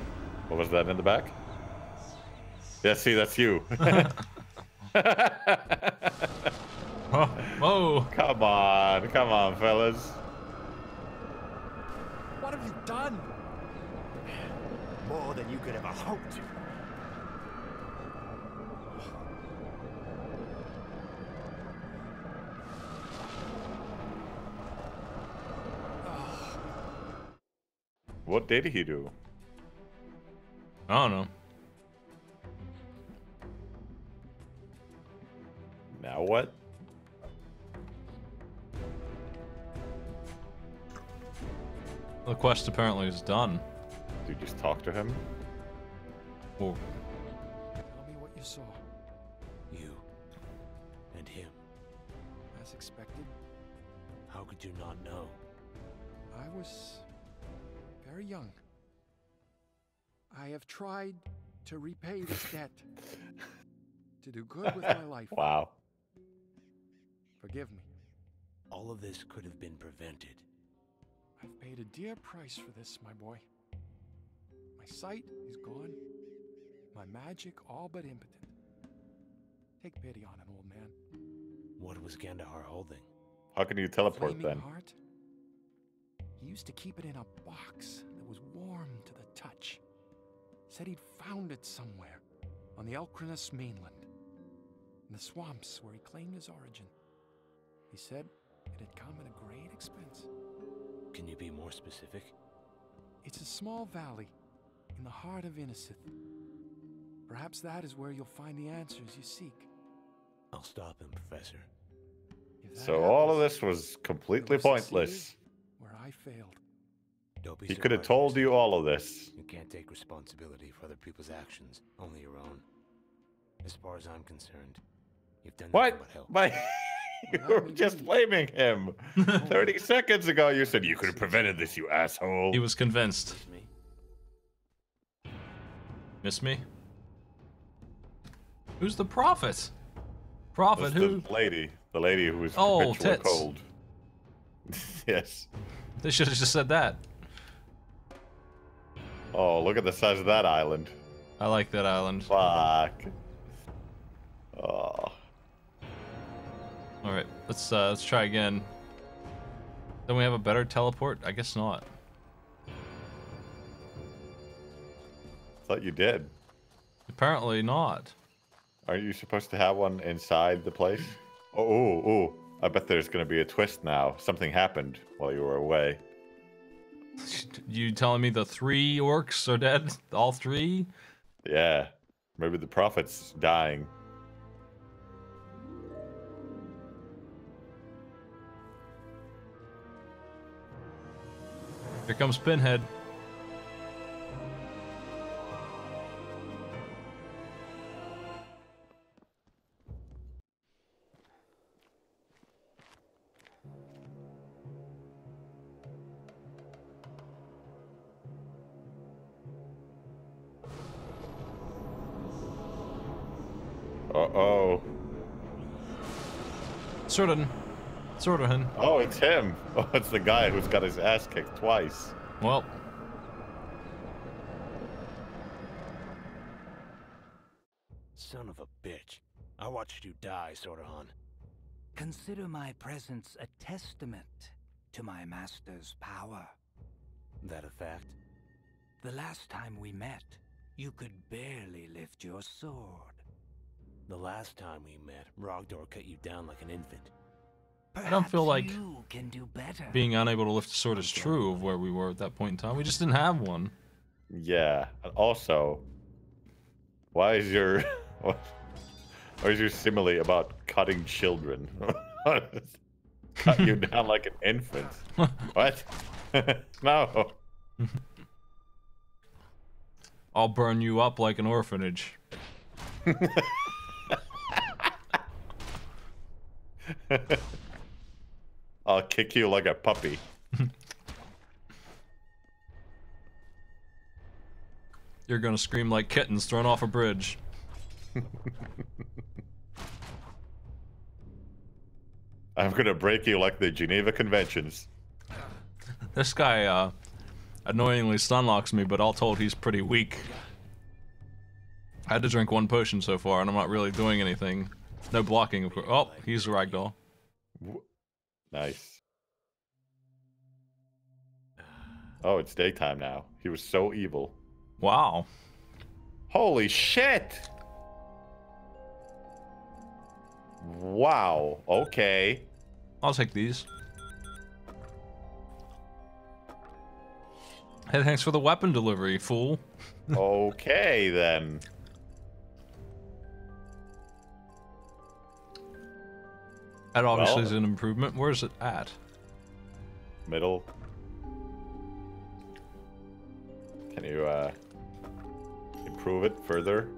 what was that in the back? Yeah, see, that's you. Oh, whoa. Come on, fellas. What have you done? More than you could ever hope to. What did he do? I don't know. Now what? The quest apparently is done. Did you just talk to him? Oh. Tell me what you saw. You. And him. As expected. How could you not know? I was very young. I have tried to repay this debt. To do good with my life. Wow. Forgive me. All of this could have been prevented. I've paid a dear price for this, my boy. My sight is gone. My magic all but impotent. Take pity on him, old man. What was Gandahar holding? How can you teleport Flaming then? heart? He used to keep it in a box that was warm to the touch. Said he'd found it somewhere on the Elkrinus mainland, in the swamps where he claimed his origin. He said it had come at a great expense. Can you be more specific? It's a small valley in the heart of Innisith. Perhaps that is where you'll find the answers you seek. I'll stop him, Professor. So all of this was completely pointless. Where I failed. Don't be He so could have hard told on you yourself. all of this. You can't take responsibility for other people's actions, only your own. As far as I'm concerned, you've done nothing What? but help. But you were just blaming him. 30 seconds ago you said you could have prevented this, you asshole. He was convinced. Miss me? Who's the prophet? Prophet What's who? The lady who was Oh, perpetually tits. cold. Yes. They should have just said that. Oh, look at the size of that island. I like that island. Fuck. Oh. All right, let's try again. Then we have a better teleport? I guess not. Thought you did. Apparently not. Are you supposed to have one inside the place? Oh. I bet there's gonna be a twist now. Something happened while you were away. You telling me the 3 orcs are dead? All 3? Yeah. Maybe the prophet's dying. Here comes Pinhead. Uh-oh. Sorta. Oh, it's him. Oh, it's the guy who's got his ass kicked twice. Well. Son of a bitch. I watched you die, Sordahan. Consider my presence a testament to my master's power. That a fact? The last time we met, you could barely lift your sword. The last time we met, Rogdor cut you down like an infant. I don't feel like you can do better. being unable to lift a sword is true of where we were at that point in time. We just didn't have one. Yeah. And also, why is your simile about cutting children? Cut you down like an infant. What? No. I'll burn you up like an orphanage. I'll kick you like a puppy. You're gonna scream like kittens thrown off a bridge. I'm gonna break you like the Geneva Conventions. This guy, annoyingly stunlocks me, but all told, he's pretty weak. I had to drink 1 potion so far, and I'm not really doing anything. No blocking, of course. Oh, he's a ragdoll. Nice. Oh, it's daytime now. He was so evil. Wow. Holy shit! Wow. Okay. I'll take these. Hey, thanks for the weapon delivery, fool. Okay, then. That obviously is an improvement. Where's it at? Middle. Can you, improve it further?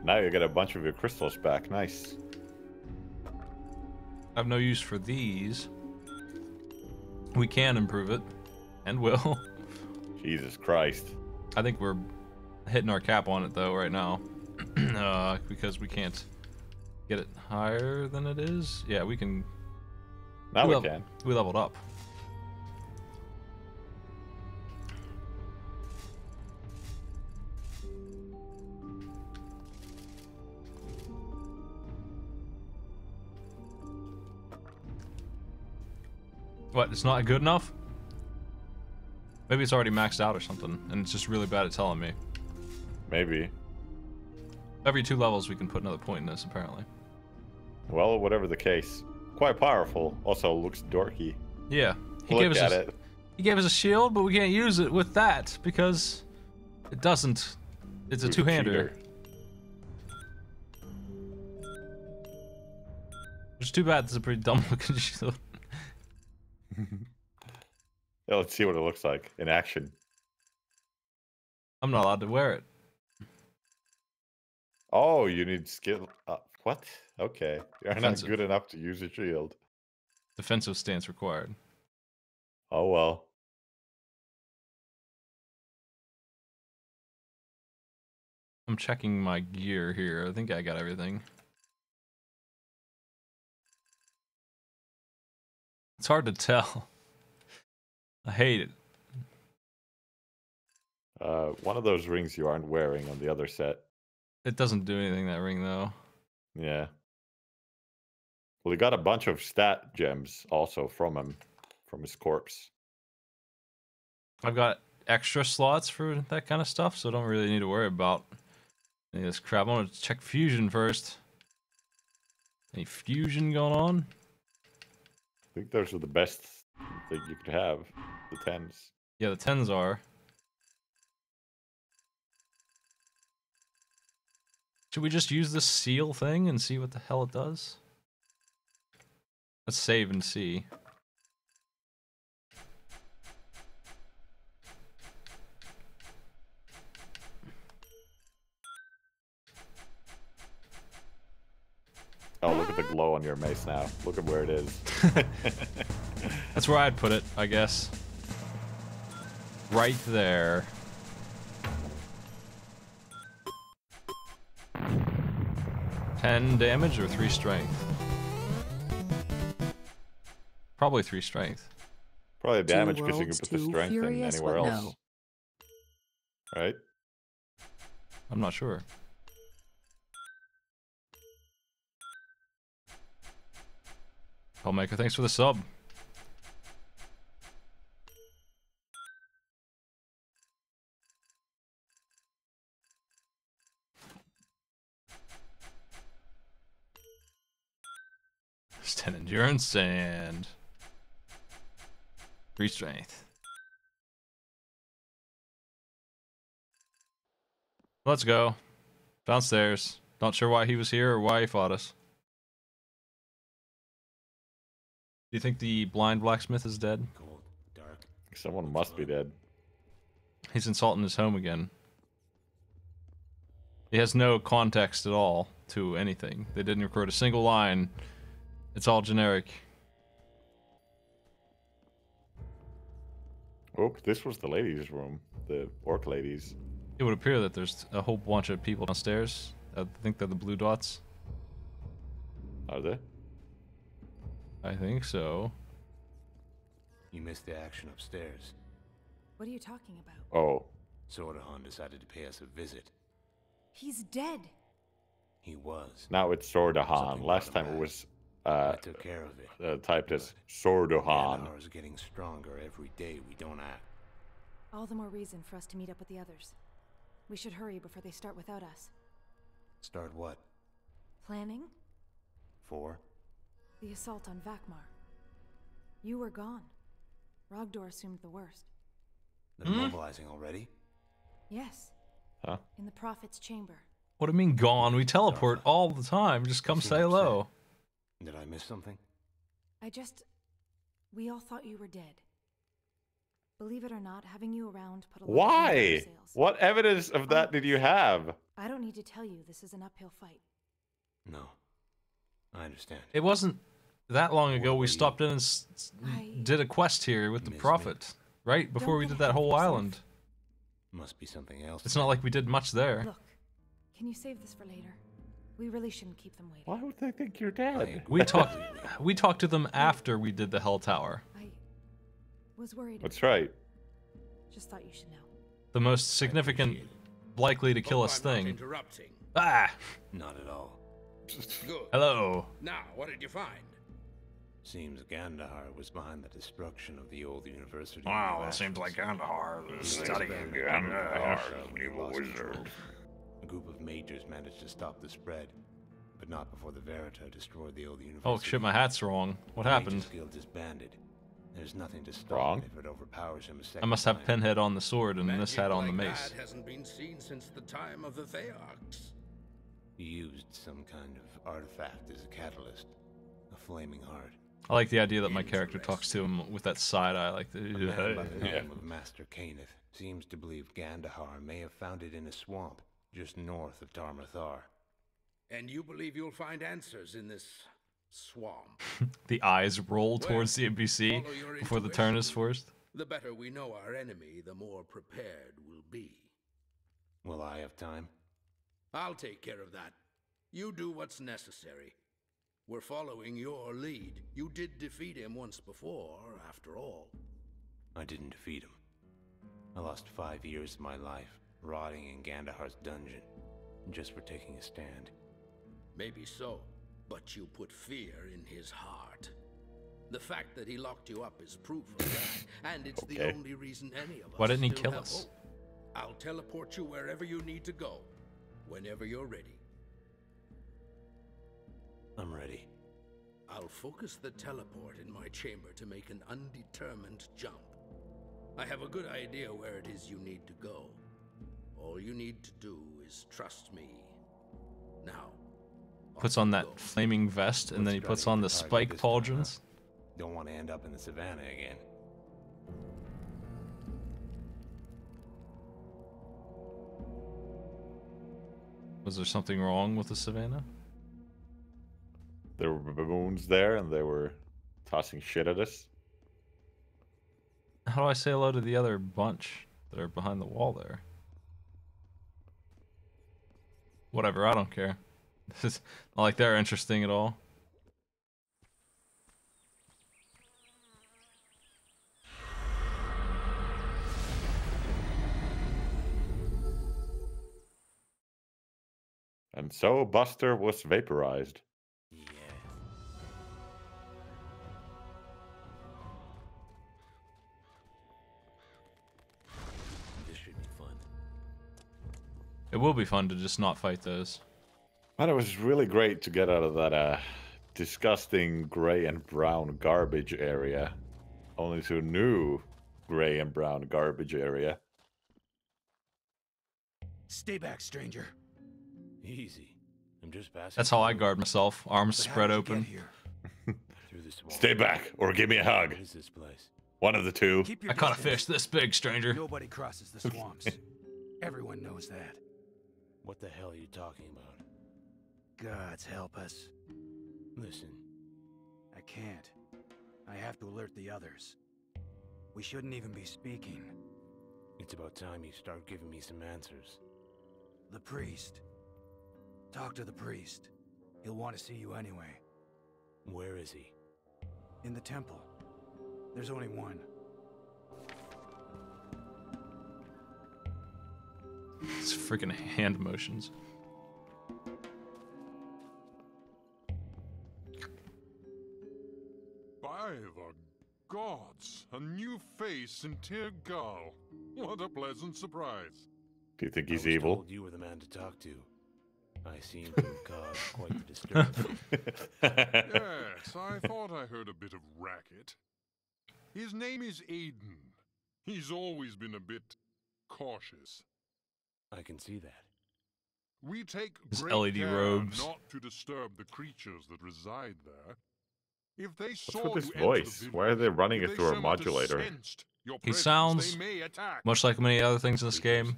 Now you get a bunch of your crystals back. Nice. I have no use for these. We can improve it. And will. Jesus Christ. I think we're hitting our cap on it, though, right now. Because we can't get it higher than it is. Yeah, we can... Now we can. We leveled up. What, it's not good enough? Maybe it's already maxed out or something, and it's just really bad at telling me. Maybe. Every 2 levels we can put another point in this, apparently. Well, whatever the case. Quite powerful. Also looks dorky. Yeah. He Look at it. He gave us a shield, but we can't use it with that, because it doesn't. It's a two-hander. It's too bad it's a pretty dumb looking shield. Yeah, let's see what it looks like in action. I'm not allowed to wear it. Oh, you need skill. What? Okay. You're Defensive. not good enough to use a shield. Defensive stance required. Oh, well. I'm checking my gear here. I think I got everything. It's hard to tell. I hate it. One of those rings you aren't wearing on the other set. It doesn't do anything, that ring, though. Yeah. Well, he got a bunch of stat gems also from him, from his corpse. I've got extra slots for that kind of stuff, so I don't really need to worry about any of this crap. I want to check fusion first. Any fusion going on? I think those are the best that you could have. The 10s. Yeah, the 10s are. Should we just use this seal thing and see what the hell it does? Let's save and see. Oh, look at the glow on your mace now. Look at where it is. That's where I'd put it, I guess. Right there. $10 damage or 3 strength? Probably 3 strength. Probably damage because you can put the strength in anywhere else. No. Right? I'm not sure. Homemaker, thanks for the sub. There's 10 endurance and 3 strength. Let's go. Downstairs. Not sure why he was here or why he fought us. Do you think the blind blacksmith is dead? Cold, dark. Someone must be dead. He's insulting his home again. He has no context at all to anything. They didn't record a single line. It's all generic. Oh, this was the ladies' room. The orc ladies. It would appear that there's a whole bunch of people downstairs. I think they're the blue dots. Are they? I think so. You missed the action upstairs. What are you talking about? Oh. Sordahan decided to pay us a visit. He's dead. He was. Now it's Sordahan. Last time it was I took care of it. Typed as Sordahan. Gandahar is getting stronger every day we don't act. All the more reason for us to meet up with the others. We should hurry before they start without us. Start what? Planning? For? The assault on Vakmar. You were gone. Rogdor assumed the worst. They're mobilizing already? Yes. Huh? In the Prophet's chamber. What do you mean gone? We teleport all the time. Just come say hello. Did I miss something? We all thought you were dead. Believe it or not, having you around put a lot Why? of wind in our sails. What evidence of that did you have? I don't need to tell you this is an uphill fight. No. I understand. It wasn't that long ago we stopped in and did a quest here with the Prophet, right? Before we did that whole island. Must be something else. It's not like we did much there. Look, can you save this for later? We really shouldn't keep them waiting. Why would they think you're dead? We talked to them after we did the Hell Tower. I was worried. That's right. Just thought you should know. The most significant, likely to kill us thing. Ah! Not at all. Good. Hello. Now, what did you find? Seems Gandahar was behind the destruction of the old university. Wow, it seems like Gandahar was studying Gandahar, evil wizard. A group of mages managed to stop the spread, but not before the Verita destroyed the old university. Oh shit, my hat's wrong. What happened? The Guild disbanded. There's nothing to stop if it overpowers him a second I must have time. Pinhead on the sword and this hat on the Magic mace. like that hasn't been seen since the time of the Thearchs. He used some kind of artifact as a catalyst, a flaming heart. I like the idea that my character talks to him with that side eye, like the. A man by the name of Master Caneth seems to believe Gandahar may have found it in a swamp just north of Darmathar. And you believe you'll find answers in this swamp? The eyes roll towards the NPC follow your before the turn is forced. The better we know our enemy, the more prepared we'll be. Will I have time? I'll take care of that. You do what's necessary. We're following your lead. You did defeat him once before, after all. I didn't defeat him. I lost 5 years of my life, rotting in Gandahar's dungeon, just for taking a stand. Maybe so, but you put fear in his heart. The fact that he locked you up is proof of that, and it's the only reason any of us Why didn't he still kill have us? hope. I'll teleport you wherever you need to go, whenever you're ready. I'm ready. I'll focus the teleport in my chamber to make an undetermined jump. I have a good idea where it is you need to go. All you need to do is trust me. Now. Puts on that flaming vest and then he puts on the spike pauldrons. Don't want to end up in the savannah again. Was there something wrong with the savannah? There were baboons there and they were tossing shit at us. How do I say hello to the other bunch that are behind the wall there? Whatever, I don't care. This is not like they're interesting at all. And so Buster was vaporized. This should be fun. It will be fun to just not fight those. But it was really great to get out of that disgusting gray and brown garbage area. Only to a new gray and brown garbage area. Stay back, stranger. Easy. I'm just passing. That's how I guard myself, arms spread open. Through the swamp. Stay back, or give me a hug. What is this place? One of the two. I caught a fish this big, stranger. Nobody crosses the swamps. Everyone knows that. What the hell are you talking about? Gods help us. Listen. I can't. I have to alert the others. We shouldn't even be speaking. It's about time you start giving me some answers. The priest. Talk to the priest. He'll want to see you anyway. Where is he? In the temple. There's only one. It's freaking hand motions. By the gods, a new face in Tyr Gal. What a pleasant surprise. Do you think he's I was evil? told you were the man to talk to. I seem to have caused quite the disturbance. Yes, I thought I heard a bit of racket. His name is Aiden. He's always been a bit cautious. I can see that. We take His great LED care robes. not to disturb the creatures that reside there. If they saw What's with his you enter the voice? village, Why are they running if it they through a so much as modulator? sensed your He presence, sounds they may attack. much like many other things in this game,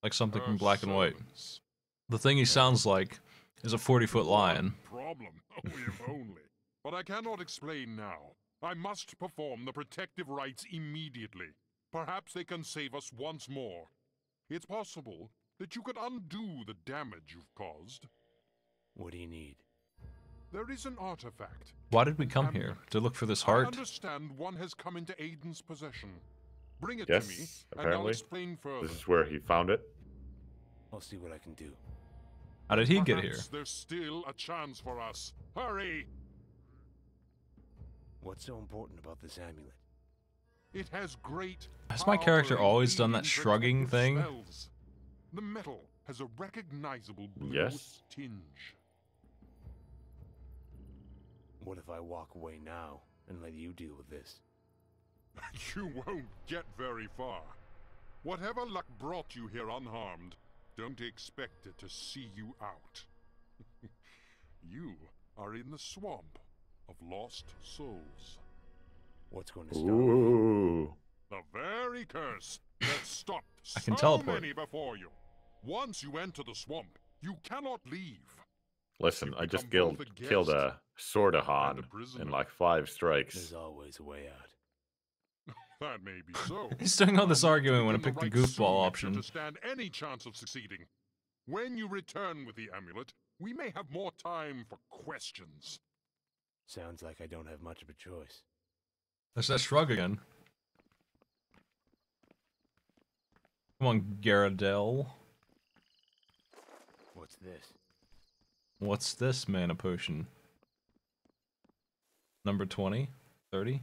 like something from Black and White. The thing he sounds like is a 40-foot lion. Problem. Oh, if only. But I cannot explain now. I must perform the protective rites immediately. Perhaps they can save us once more. It's possible that you could undo the damage you've caused. What do you need? There is an artifact. Why did we come here? To look for this I heart? understand one has come into Aiden's possession. Bring it Yes, to me, and I'll apparently. explain further. This is where he found it. I'll see what I can do. How did he get here? Perhaps there's still a chance for us. Hurry! What's so important about this amulet? It has great Has my character power always done that in shrugging protective thing? spells. The metal has a recognizable blue Yes. tinge. What if I walk away now and let you deal with this? You won't get very far. Whatever luck brought you here unharmed, don't expect it to see you out. You are in the swamp of lost souls. What's going to stop Ooh. The very curse that stopped I can so teleport. many before you. Once you enter the swamp, you cannot leave. Listen, I just become killed both a killed guest a Sordahan prisoner. in like 5 strikes. There's always a way out. That may be so. He's doing all this arguing when I Begin picked the right goofball soon option. To stand any chance of succeeding. When you return with the amulet, we may have more time for questions. Sounds like I don't have much of a choice. There's that shrug again. Come on, Garadel. What's this? What's this mana potion? Number 20? 30?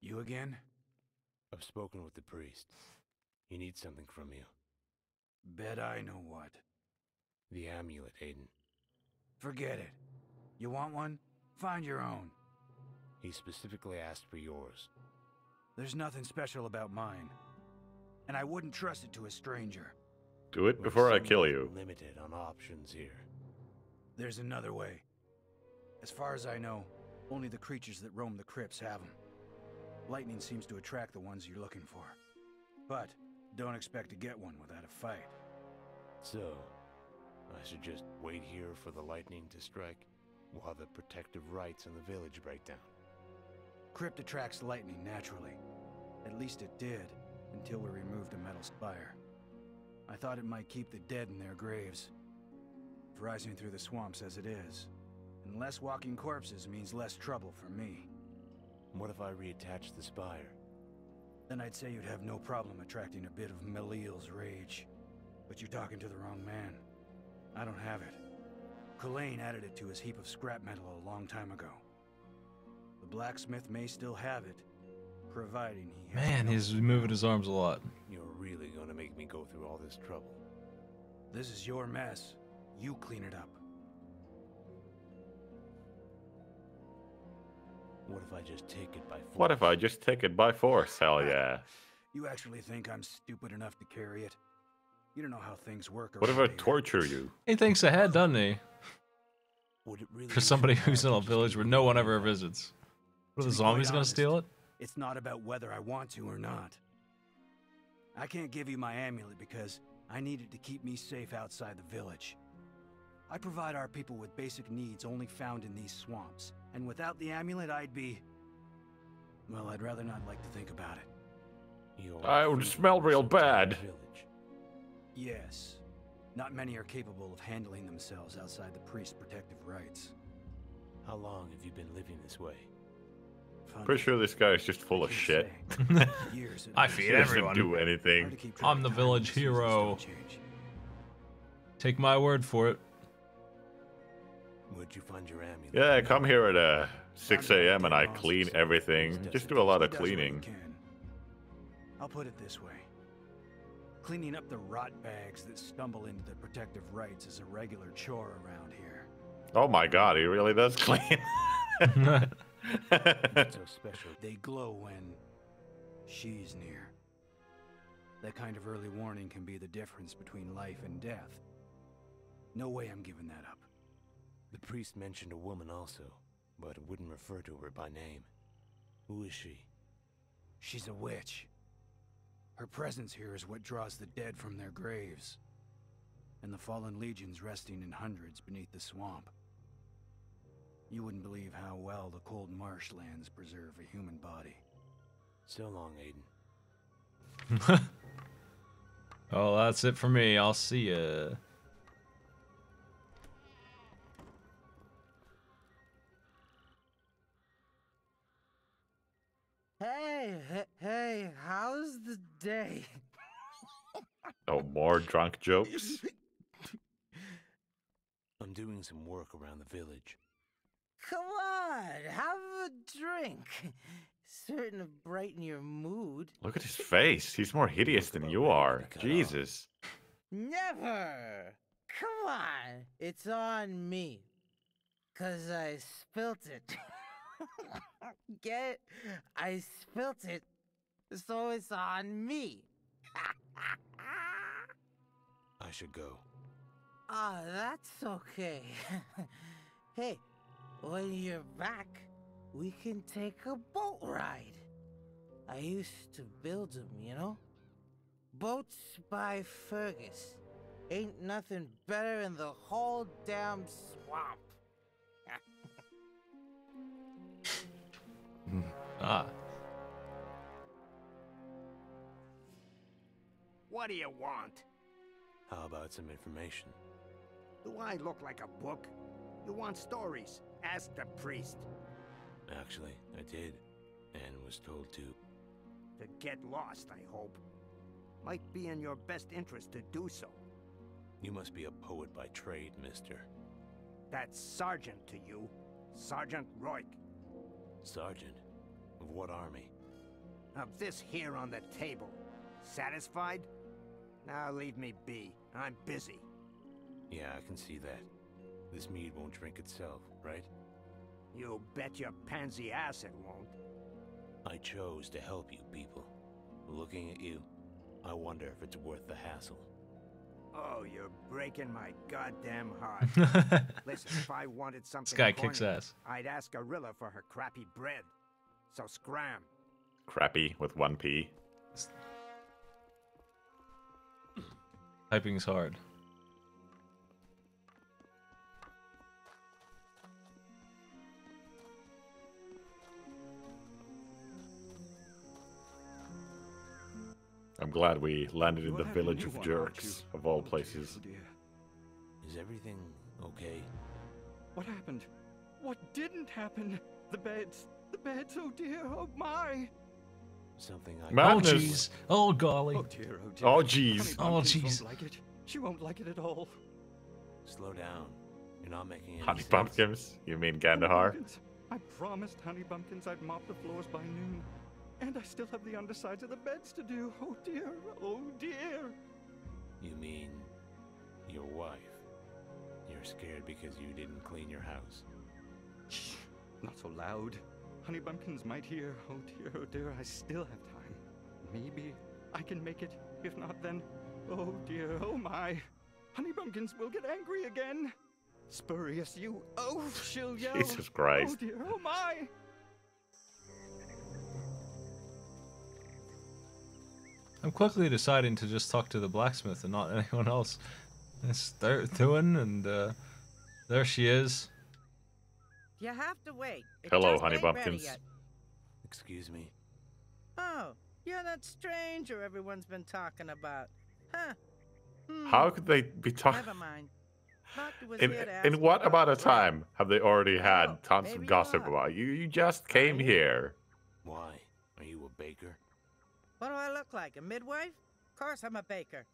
You again? I've spoken with the priest. He needs something from you. Bet I know what. The amulet, Aiden. Forget it. You want one? Find your own. He specifically asked for yours. There's nothing special about mine. And I wouldn't trust it to a stranger. Do it We're before I kill somewhat you. Limited on options here. There's another way. As far as I know, only the creatures that roam the crypts have them. Lightning seems to attract the ones you're looking for. But don't expect to get one without a fight. So, I should just wait here for the lightning to strike while the protective rites in the village break down. Crypt attracts lightning naturally. At least it did, until we removed a metal spire. I thought it might keep the dead in their graves. Rising through the swamps as it is. And less walking corpses means less trouble for me. What if I reattach the spire? Then I'd say you'd have no problem attracting a bit of Meliel's rage. But you're talking to the wrong man. I don't have it. Kulain added it to his heap of scrap metal a long time ago. The blacksmith may still have it, providing he has Man, he's moving his arms a lot. You're really gonna make me go through all this trouble. This is your mess. You clean it up. What if I just take it by force? What if I just take it by force? Hell yeah. You actually think I'm stupid enough to carry it? You don't know how things work. What if I around here. torture you? He thinks ahead, doesn't he? Would it really For somebody who's in a village where no one ever visits. What, are the To be quite zombies gonna honest, steal it? It's not about whether I want to or not. I can't give you my amulet because I need it to keep me safe outside the village. I provide our people with basic needs only found in these swamps, and without the amulet I'd be... Well, I'd rather not like to think about it. I would smell real bad. Yes. Not many are capable of handling themselves outside the priest's protective rites. How long have you been living this way? Pretty sure this guy is just full of shit. I feed He doesn't everyone. do anything. I'm the village hero. Take my word for it. Where'd you find your amulet? Yeah, I come here at 6 a.m. and I clean everything. Just do a lot of cleaning. I'll put it this way. Cleaning up the rot bags that stumble into the protective rites is a regular chore around here. Oh my god, he really does clean. So special. They glow when she's near. That kind of early warning can be the difference between life and death. No way I'm giving that up. The priest mentioned a woman also, but wouldn't refer to her by name. Who is she? She's a witch. Her presence here is what draws the dead from their graves, and the fallen legions resting in hundreds beneath the swamp. You wouldn't believe how well the cold marshlands preserve a human body. So long, Aiden. Oh, that's it for me. I'll see ya. Hey, how's the day? Oh, more drunk jokes? I'm doing some work around the village. Come on, have a drink. Certain to brighten your mood. Look at his face. He's more hideous than you are. Jesus. Never! Come on, it's on me. 'Cause I spilt it. Get it? I spilt it, so it's on me. I should go. Ah, that's okay. Hey, when you're back, we can take a boat ride. I used to build them, you know? Boats by Fergus. Ain't nothing better in the whole damn swamp. Ah. What do you want? How about some information? Do I look like a book? You want stories? Ask the priest. Actually, I did, and was told to. To get lost, I hope. Might be in your best interest to do so. You must be a poet by trade, mister. That's Sergeant to you. Sergeant Roig. Sergeant? Of what army? Of this here on the table. Satisfied? Now leave me be. I'm busy. Yeah, I can see that. This mead won't drink itself, right? You bet your pansy ass it won't. I chose to help you people. Looking at you, I wonder if it's worth the hassle. Oh, you're breaking my goddamn heart. Listen, if I wanted something This guy corny, kicks ass. I'd ask Gorilla for her crappy bread. So scram. Crappy with one P. Typing's hard. I'm glad we landed in the village of jerks, of all places. Is everything okay? What happened? What didn't happen? The beds, oh dear, oh my! Something I... Madness. Oh jeez. Oh golly. Oh dear, oh dear. Oh jeez. Oh jeez. Won't like it. She won't like it at all. Slow down. You're not making any Honey sense. Pumpkins? You mean Honey Gandahar? Bumpkins. I promised Honey Bumpkins I'd mop the floors by noon. And I still have the undersides of the beds to do. Oh dear, oh dear. You mean your wife? You're scared because you didn't clean your house. Shh, not so loud. Honey Bumpkins might hear. Oh dear, I still have time. Maybe I can make it. If not, then, oh dear, oh my. Honey Bumpkins will get angry again. Spurious, you. Oh, she'll yell. Jesus Christ. Oh dear, oh my. I'm quickly deciding to just talk to the blacksmith and not anyone else. It's Thuin, and there she is. You have to wait. It Hello, just Honey ain't ready Bumpkins. yet. Excuse me? Oh, you're that stranger everyone's been talking about. Huh? How could they be talking? Never mind. In what amount of time have they already had tons of gossip about you? You just came here. Why? Are you a baker? What do I look like? A midwife? Of course I'm a baker.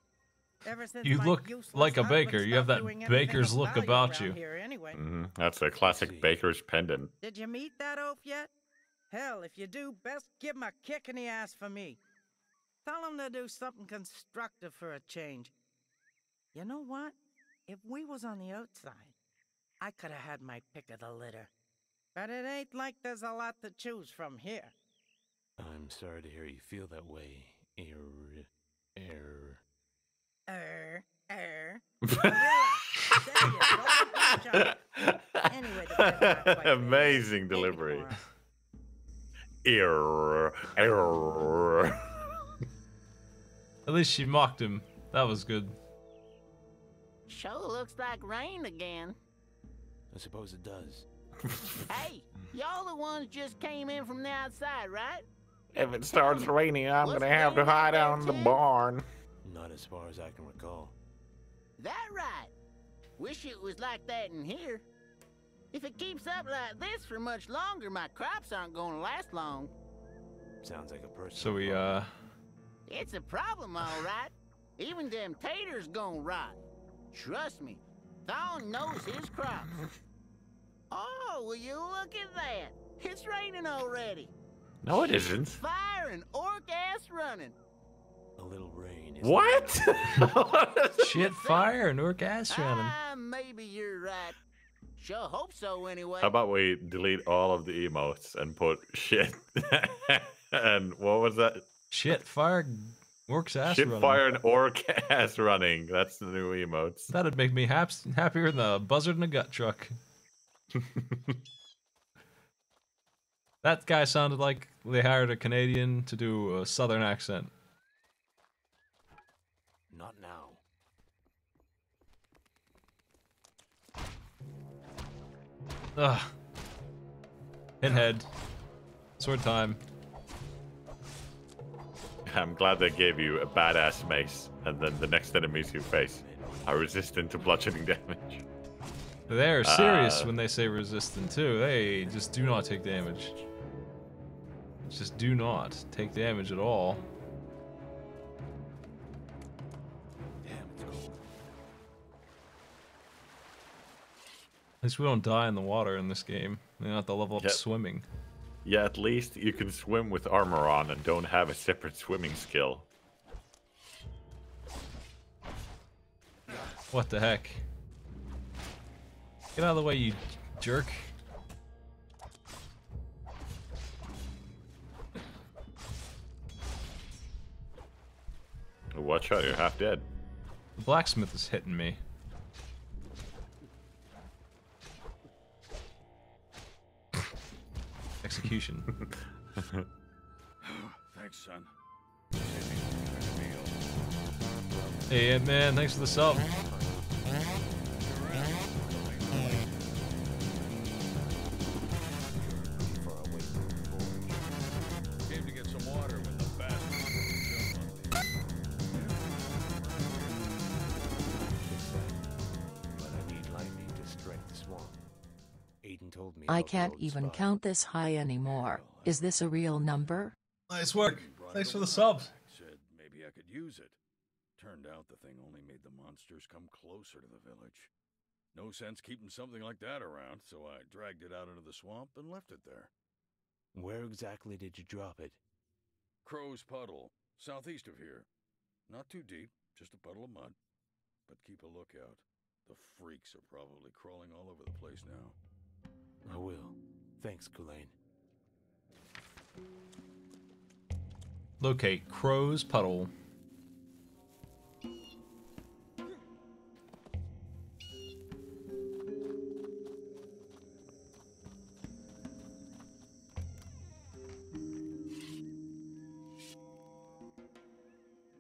Ever since You my look useless like a husband baker. You have stopped that doing anything baker's of look value about around you. here anyway. That's a classic baker's pendant. Did you meet that oaf yet? Hell, if you do, best give him a kick in the ass for me. Tell him to do something constructive for a change. You know what? If we was on the outside, I could have had my pick of the litter. But it ain't like there's a lot to choose from here. I'm sorry to hear you feel that way, Amazing delivery. At least she mocked him. That was good. Sure looks like rain again. I suppose it does. Hey, y'all the ones just came in from the outside, right? If it starts raining, I'm gonna have to hide out in the barn. Not as far as I can recall. That right. Wish it was like that in here. If it keeps up like this for much longer, my crops aren't gonna last long. Sounds like a person. So we, It's a problem, all right. Even them taters gonna rot. Trust me, Thorn knows his crops. Oh, will you look at that? It's raining already. No, it isn't. Fire and orc ass running. A little rain. What? Shit, fire and orc ass running. Maybe you're right. Sure hope so anyway. How about we delete all of the emotes and put shit and what was that? Shit, fire, orc's ass shit, running. fire, and orc ass running. That's the new emotes. That'd make me happier than the buzzard in a gut truck. That guy sounded like they hired a Canadian to do a southern accent. Not now. Ugh. Pinhead. Sword time. I'm glad they gave you a badass mace, and then the next enemies you face are resistant to bludgeoning damage. They're serious when they say resistant too. They just do not take damage. Just do not take damage at all. At least we don't die in the water in this game. They don't have to level up swimming. Yeah, at least you can swim with armor on and don't have a separate swimming skill. What the heck? Get out of the way, you jerk. Watch out, you're half dead. The blacksmith is hitting me. Execution. Thanks, son. Hey, Ant-Man, thanks for the sub. Came to get some water when the bastard But I need lightning to strike the swamp. Aiden told me. I can't even count this high anymore. Is this a real number? Nice work. Thanks for the subs. said maybe I could use it. Turned out the thing only made the monsters come closer to the village. No sense keeping something like that around, so I dragged it out into the swamp and left it there. Where exactly did you drop it? Crow's Puddle, southeast of here. Not too deep, just a puddle of mud. But keep a lookout. The freaks are probably crawling all over the place now. I will. Thanks, Kulain. Locate Crow's Puddle.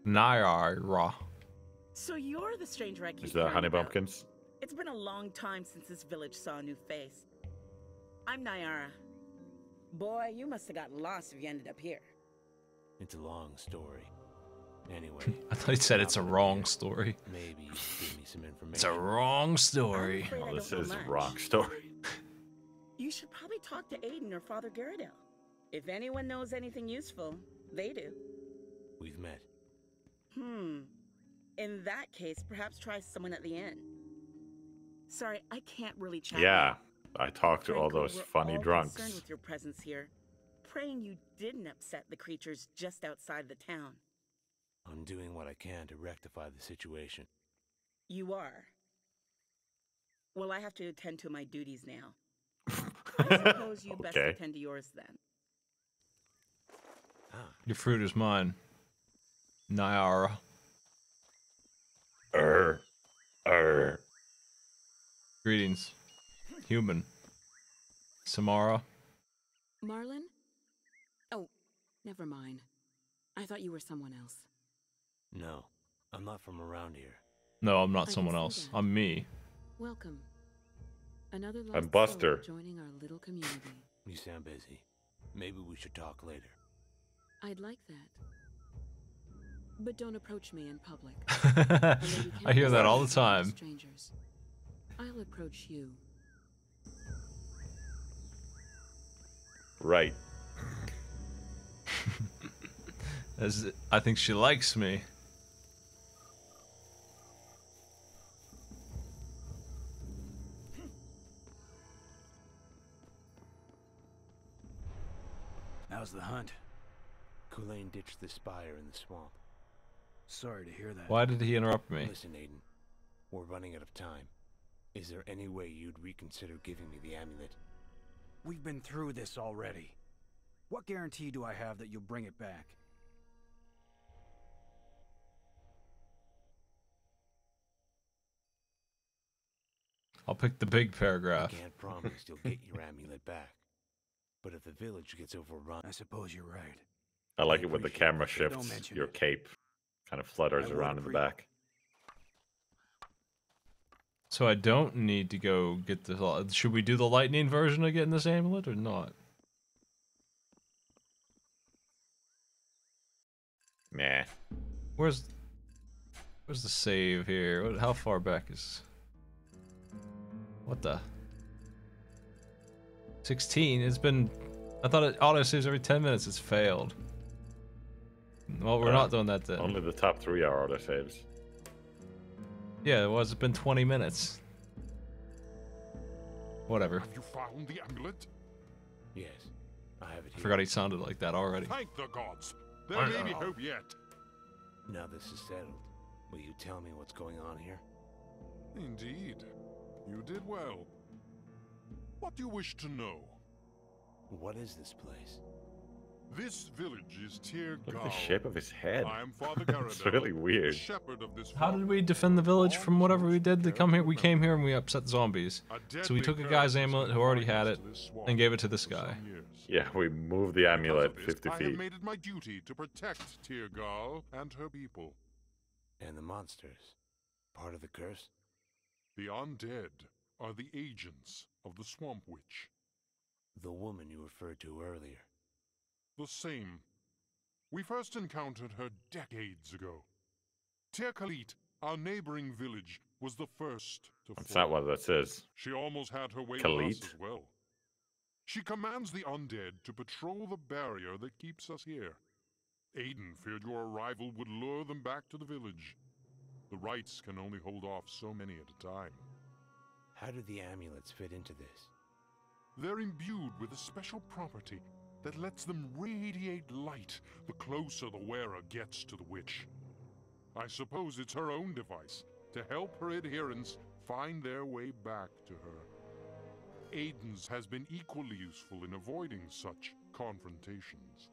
Nyara. So you're the stranger I keep Is that hearing honey about. bumpkins? It's been a long time since this village saw a new face. I'm Nyara. Boy, you must have gotten lost if you ended up here. It's a long story. Anyway. I thought he said it's a wrong story. Maybe you should give me some information. It's a wrong story. Well, this is a wrong story. You should probably talk to Aiden or Father Garridel. If anyone knows anything useful, they do. We've met. In that case, perhaps try someone at the inn. Sorry, I can't really chat. Yeah, I talked to all Frankly, those we're funny all drunks. concerned with your presence here, praying you didn't upset the creatures just outside the town. I'm doing what I can to rectify the situation. You are. Well, I have to attend to my duties now. I suppose you best attend to yours then. Your fruit is mine. Nyara. Greetings, human. Samara. Marlon? Oh, never mind. I thought you were someone else. No, I'm not from around here. No, I'm not someone else. I'm me. Welcome. Another I'm lost Buster. soul joining our little community. You sound busy. Maybe we should talk later. I'd like that. But don't approach me in public. I hear that all the time. Strangers. I'll approach you. Right. As I think she likes me. How's the hunt? Kulain ditched the spire in the swamp. Sorry to hear that. Why did he interrupt me? Listen, Aiden. We're running out of time. Is there any way you'd reconsider giving me the amulet? We've been through this already. What guarantee do I have that you'll bring it back? I'll pick the big paragraph. I can't promise you'll get your amulet back. But if the village gets overrun... I suppose you're right. I like it when the camera shifts. Your cape kind of flutters around in the back. So I don't need to go get the... Should we do the lightning version of getting this amulet or not? Nah. Where's the save here? How far back is... What the... 16? It's been... I thought it auto-saves every 10 minutes. It's failed. Well, we're not doing that then. Only the top 3 are auto-saves. Yeah, it was. It's been 20 minutes. Whatever. Have you found the amulet? Yes, I have it here. Forgot he sounded like that already. Thank the gods. There may be hope yet. Now this is settled. Will you tell me what's going on here? Indeed. You did well. What do you wish to know? What is this place? This village is Tir Look Gal. at the shape of his head. I am Father Garridel, It's really weird. the shepherd of this How did we defend the village from whatever we did to come here? We came here and we upset zombies. So we took a guy's amulet who already had it and gave it to this guy. Yeah, we moved the amulet 50 I have feet. made it my duty to protect Tir Gal and her people. And the monsters? Part of the curse? The undead are the agents of the Swamp Witch. The woman you referred to earlier. The same. We first encountered her decades ago. Tir Khalit, our neighboring village, was the first to That's fall. not what that says. She almost had her way with Khalit? us as well. She commands the undead to patrol the barrier that keeps us here. Aiden feared your arrival would lure them back to the village. The rites can only hold off so many at a time. How do the amulets fit into this? They're imbued with a special property that lets them radiate light the closer the wearer gets to the witch. I suppose it's her own device to help her adherents find their way back to her. Aiden's has been equally useful in avoiding such confrontations.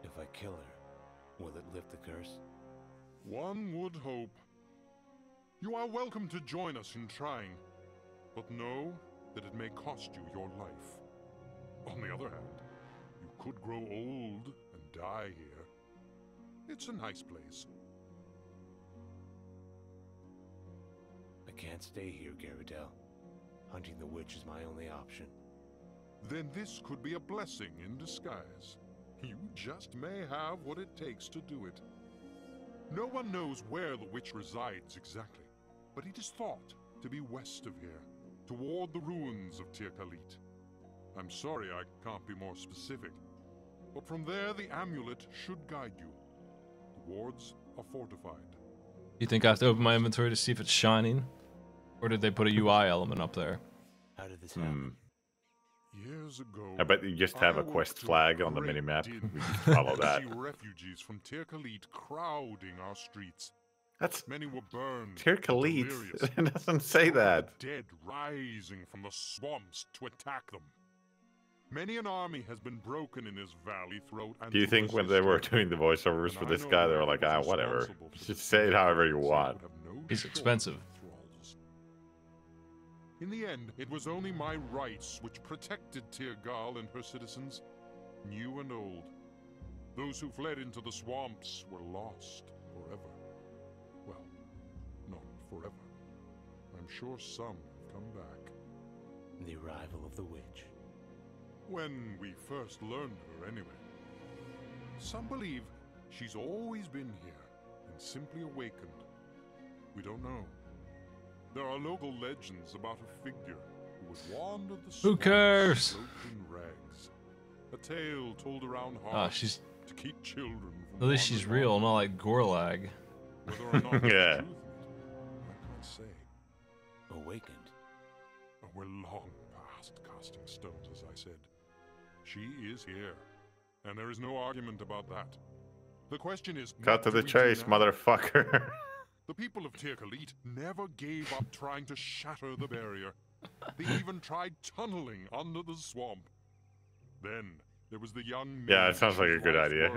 If I kill her, will it lift the curse? One would hope. You are welcome to join us in trying, but know that it may cost you your life. On the other hand, you could grow old and die here. It's a nice place. I can't stay here, Garridel. Hunting the witch is my only option. then this could be a blessing in disguise. You just may have what it takes to do it. No one knows where the witch resides exactly, but it is thought to be west of here, toward the ruins of Tir Khalit. I'm sorry I can't be more specific, but from there the amulet should guide you. The wards are fortified. You think I have to open my inventory to see if it's shining? Or did they put a UI element up there? How did this happen? Years ago, I bet you just have a quest flag on the minimap. We just follow that. See refugees from Tir Khalit crowding our streets. That's many were burned. Tir Khalit. It doesn't say that. Dead rising from the swamps to attack them. Many an army has been broken in this valley throughout. Do you think when they were doing the voiceovers for this guy, they were like, ah, whatever. Just say it however you want. He's expensive. In the end, it was only my rights which protected Tir Gal and her citizens, new and old. Those who fled into the swamps were lost forever. Well, not forever. I'm sure some have come back. The arrival of the witch. When we first learned her, anyway. Some believe she's always been here and simply awakened. We don't know. There are local legends about a figure who would wander the swamps. Who cares? Cloaked in rags. A tale told around she's to keep children from at least she's real, not like Gorlag. Whether or not yeah. I can't say. Awakened. We're long past casting stones, as I said. She is here, and there is no argument about that. The question is, cut to the chase, motherfucker. The people of Tir Khalit never gave up trying to shatter the barrier. They even tried tunneling under the swamp. Then there was the young yeah, it sounds like a good idea.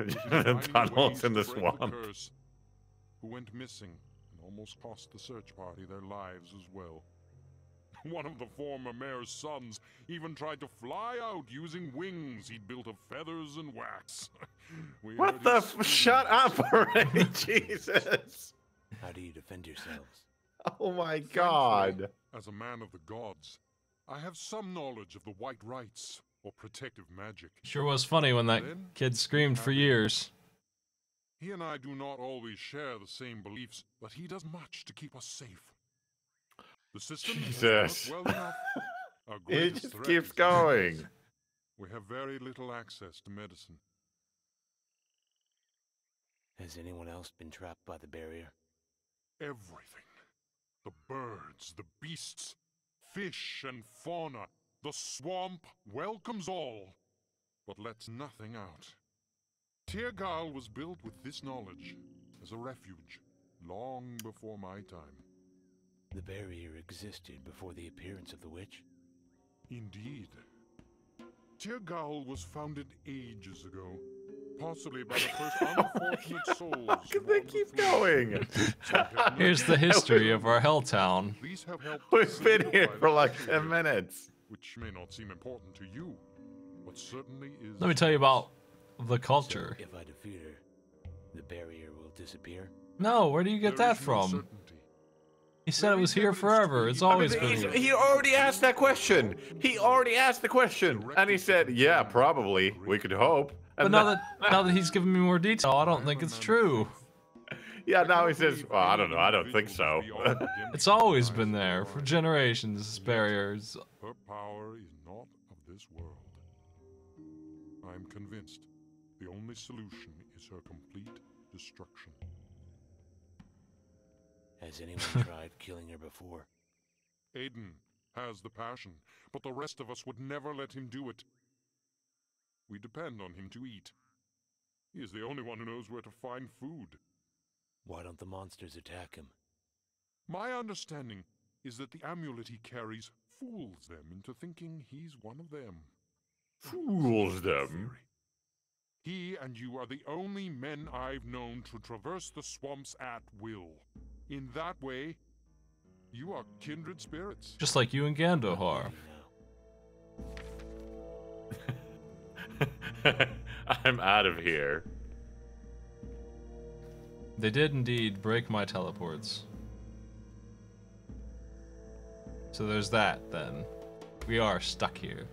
Tunnels in the swamp. Who went missing and almost cost the search party their lives as well. One of the former mayor's sons even tried to fly out using wings he'd built of feathers and wax. What the shut up already, Jesus! How do you defend yourselves? Oh my god. As a man of the gods, I have some knowledge of the white rites or protective magic. Sure was funny when that kid screamed for years. He and I do not always share the same beliefs, but he does much to keep us safe. The system Jesus. Well enough. It just keeps going. We have very little access to medicine. Has anyone else been trapped by the barrier? Everything. The birds, the beasts, fish and fauna. The swamp welcomes all, but lets nothing out. Tir Gal was built with this knowledge as a refuge long before my time. The barrier existed before the appearance of the witch? Indeed. Tir Gal was founded ages ago. Possibly by the first unfortunate souls. How can they keep going? Here's the history of our Helltown. We've been here for like 10 minutes. Which may not seem important to you, but certainly is. Let me tell you about the culture. So if I defeat her, the barrier will disappear? No, where do you get that from? He said it was here forever. It's always been here. He already asked that question. He already asked the question. And he said, yeah, probably. We could hope. But now that he's giving me more detail, I don't think it's true. Yeah, now he says, well, I don't know. I don't think so. It's always been there for generations, this barriers. Her power is not of this world. I am convinced the only solution is her complete destruction. Has anyone tried killing her before? Aiden has the passion, but the rest of us would never let him do it. We depend on him to eat. He is the only one who knows where to find food. Why don't the monsters attack him? My understanding is that the amulet he carries fools them into thinking he's one of them. Fools them? He and you are the only men I've known to traverse the swamps at will. In that way, you are kindred spirits. Just like you and Gandalf. I'm out of here. They did indeed break my teleports. So there's that, then. We are stuck here.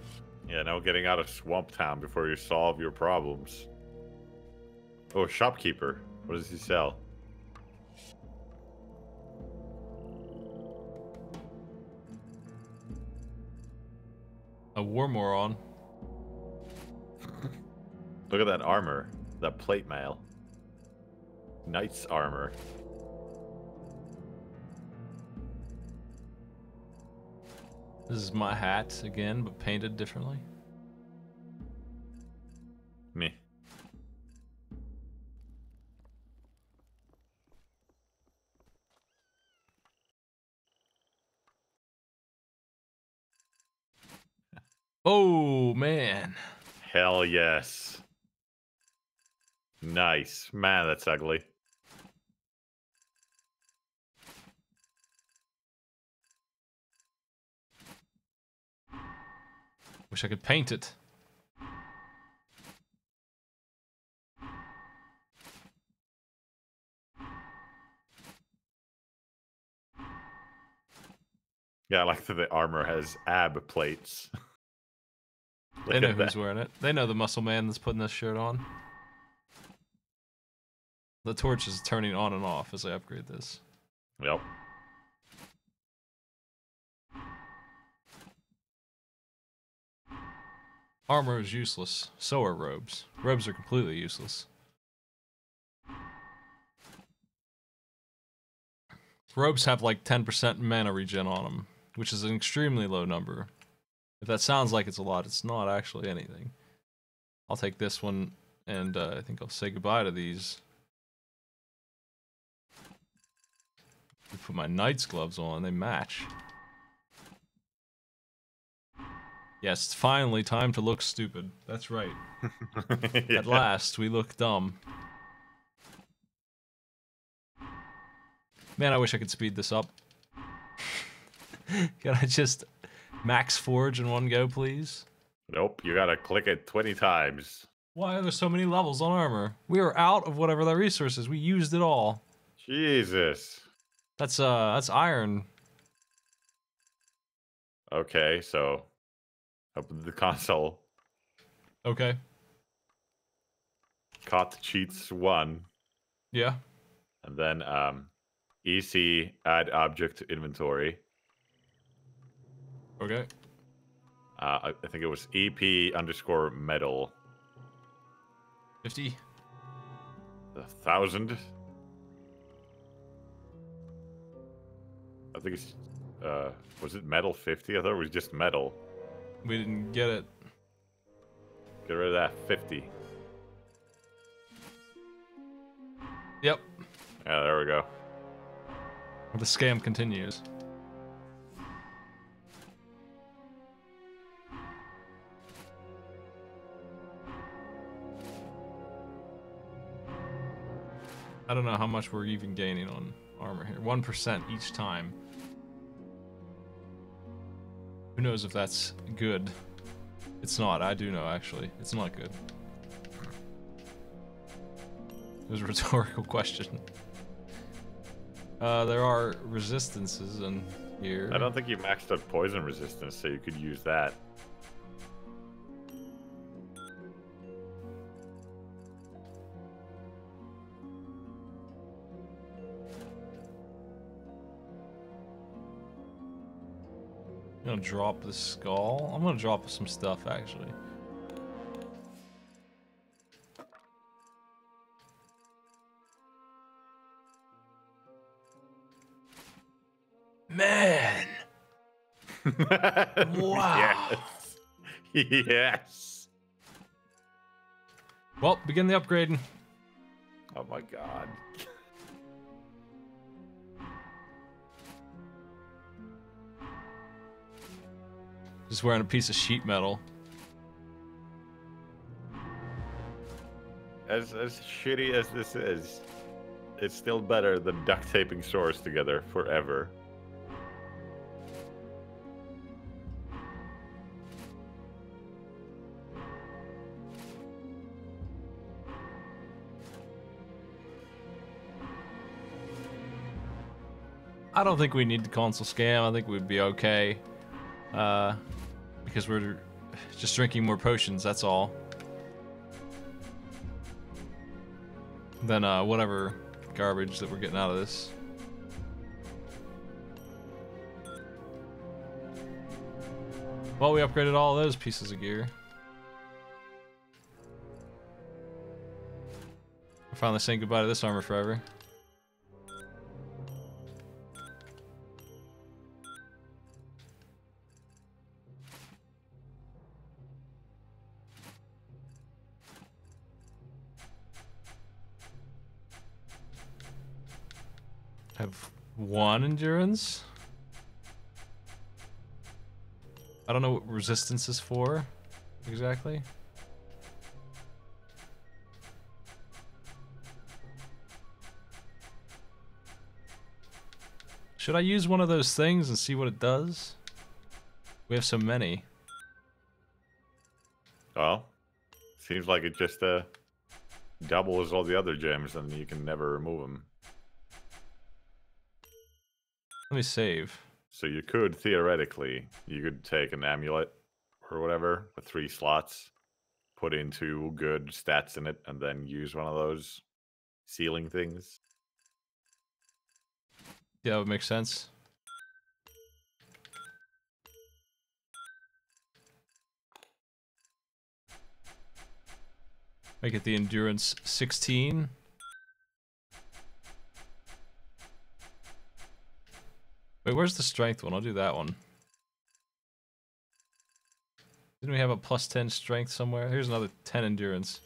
Yeah, no getting out of Swamp Town before you solve your problems. Oh, shopkeeper. What does he sell? A war moron. Look at that armor. That plate mail. Knight's armor. This is my hat again, but painted differently. Me. Oh, man. Hell yes. Nice. Man, that's ugly. Wish I could paint it. Yeah, I like that the armor has ab plates. They know who's wearing it. They know the muscle man that's putting this shirt on. The torch is turning on and off as I upgrade this. Yep. Armor is useless. So are robes. Robes are completely useless. Robes have like 10% mana regen on them, which is an extremely low number. If that sounds like it's a lot, it's not actually anything. I'll take this one, and I think I'll say goodbye to these. Put my knight's gloves on, they match. Yes, it's finally time to look stupid. That's right. Yeah. At last, we look dumb. Man, I wish I could speed this up. Can I just max forge in one go, please? Nope, you gotta click it 20 times. Why are there so many levels on armor? We are out of whatever that resource is. We used it all. Jesus. That's iron. Okay, so open the console. Okay. Caught cheats 1. Yeah. And then EC add object to inventory. Okay. I think it was EP_metal. 50. 1,000. I think it's was it metal 50? I thought it was just metal. We didn't get it. Get rid of that 50. Yep. Yeah, there we go. The scam continues. I don't know how much we're even gaining on armor here. 1% each time. Who knows if that's good? It's not. I do know, actually. It's not good. It was a rhetorical question. There are resistances in here. I don't think you maxed out poison resistance, so you could use that. I'm gonna drop the skull. I'm gonna drop some stuff, actually. Man! Wow! Yes! Yes! Well, begin the upgrading. Oh my god. Just wearing a piece of sheet metal. As shitty as this is, it's still better than duct taping swords together forever. I don't think we need the console scam. I think we'd be okay. Because we're just drinking more potions, that's all. Than whatever garbage that we're getting out of this. Well, we upgraded all those pieces of gear. We're finally saying goodbye to this armor forever. Have 1 endurance. I don't know what resistance is for exactly. Should I use one of those things and see what it does? We have so many. Well, seems like it just doubles all the other gems and you can never remove them. Let me save. So you could, theoretically, you could take an amulet or whatever with 3 slots, put in 2 good stats in it, and then use one of those sealing things. Yeah, that would make sense. Make it the endurance 16. Wait, where's the strength one? I'll do that one. Didn't we have a plus 10 strength somewhere? Here's another 10 endurance.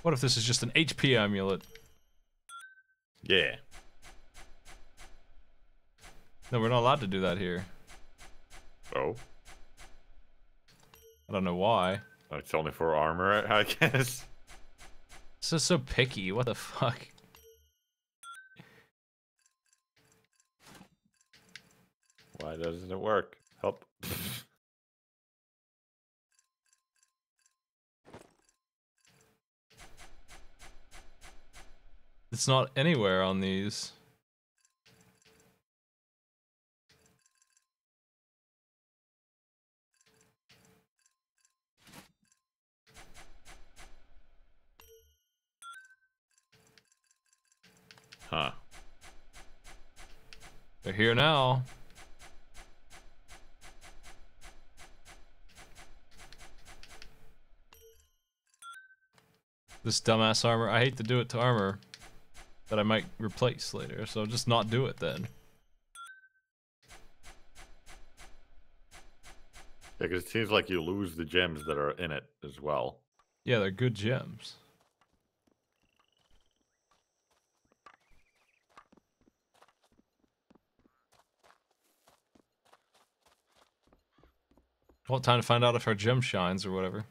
What if this is just an HP amulet? Yeah. No, we're not allowed to do that here. Oh. I don't know why. It's only for armor, I guess. This is so picky. What the fuck? Why doesn't it work? Help. It's not anywhere on these. Huh. They're here now. This dumbass armor. I hate to do it to armor that I might replace later, so just not do it then. Yeah, because it seems like you lose the gems that are in it as well. Yeah, they're good gems. Well, time to find out if our gem shines or whatever.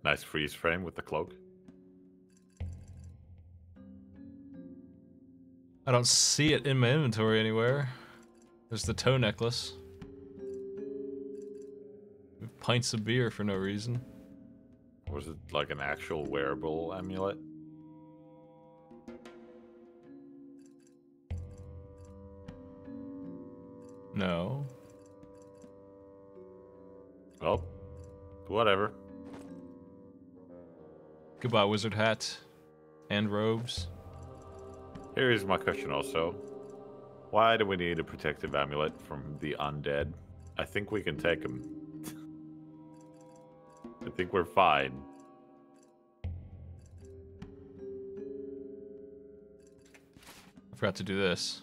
Nice freeze frame with the cloak. I don't see it in my inventory anywhere. There's the toe necklace. Pints of beer for no reason. Was it like an actual wearable amulet? No. Well, whatever. Goodbye, wizard hat and robes. Here is my question also. Why do we need a protective amulet from the undead? I think we can take them. I think we're fine. I forgot to do this.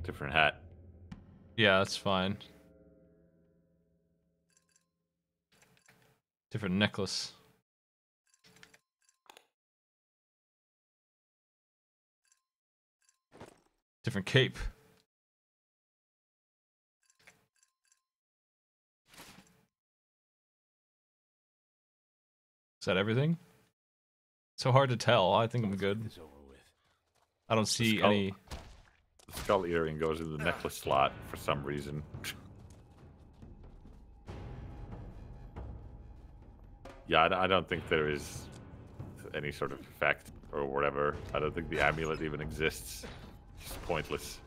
Different hat. Yeah, that's fine. Different necklace. Different cape. Is that everything? So hard to tell. I think I'm good. I don't see any. The skull earring goes in the necklace slot for some reason. Yeah, I don't think there is any sort of effect or whatever. I don't think the amulet even exists. It's pointless.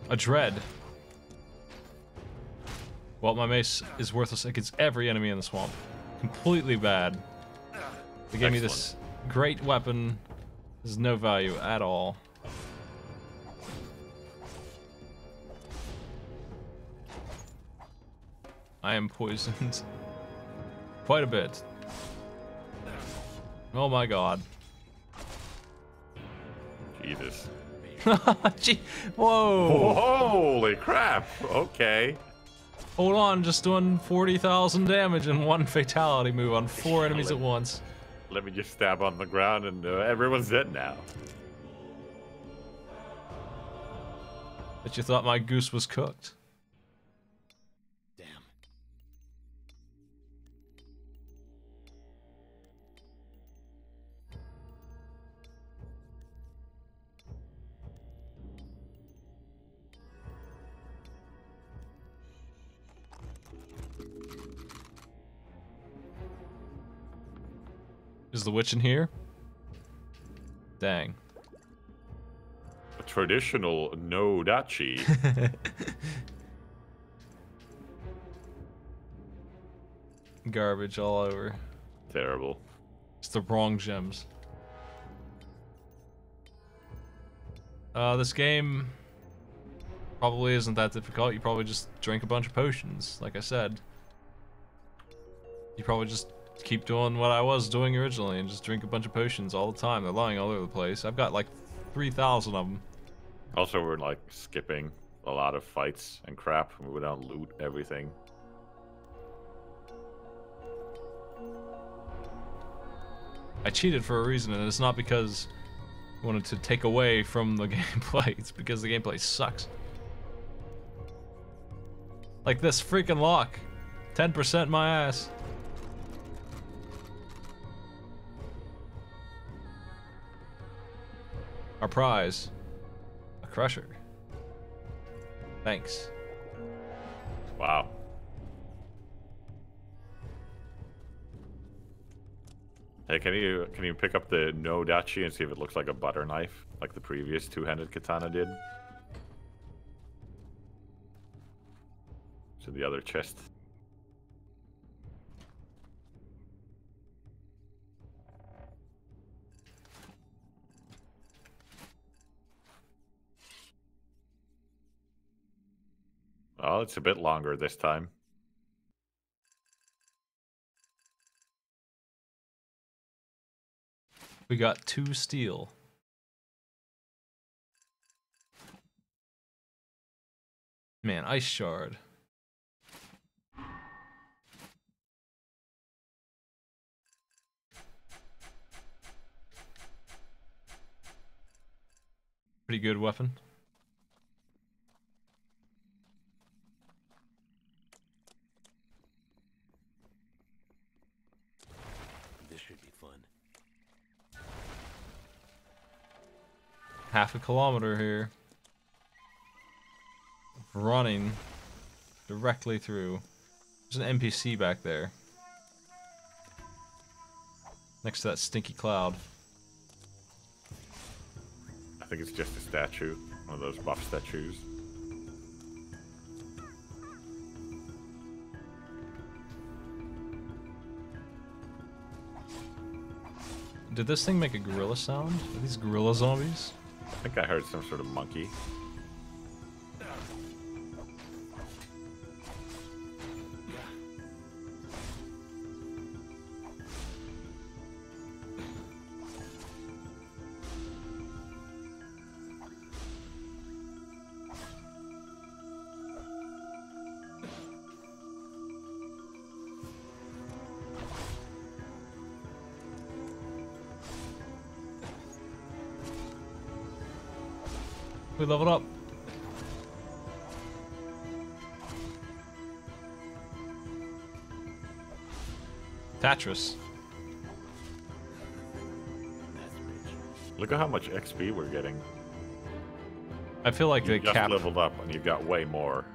A dread. Well, my mace is worthless against every enemy in the swamp. Completely bad. They gave me this great weapon. There's no value at all. I am poisoned. Quite a bit. Oh my god. Jesus. Gee, whoa! Holy crap! Okay. Hold on, just doing 40,000 damage in one fatality move on 4 enemies at once. Let me just stab on the ground and everyone's dead now. Bet you thought my goose was cooked. Is the witch in here? Dang. A traditional no dachi. Garbage all over. Terrible. It's the wrong gems. This game probably isn't that difficult. You probably just drink a bunch of potions, like I said. You probably just keep doing what I was doing originally and just drink a bunch of potions all the time. They're lying all over the place. I've got like 3,000 of them. Also, we're like skipping a lot of fights and crap. We don't loot everything. I cheated for a reason, and it's not because I wanted to take away from the gameplay. It's because the gameplay sucks. Like this freaking lock. 10% my ass. Our prize. A crusher. Thanks. Wow. Hey, can you pick up the no dachi and see if it looks like a butter knife, like the previous two-handed katana did? To the other chest. Oh, it's a bit longer this time. We got 2 steel. Man, ice shard. Pretty good weapon. This should be fun. Half a kilometer here. Running directly through. There's an NPC back there. Next to that stinky cloud. I think it's just a statue. One of those buff statues. Did this thing make a gorilla sound? Are these gorilla zombies? I think I heard some sort of monkey. We leveled up. Tatris. Look at how much XP we're getting. I feel like they just capped. leveled up and you've got way more.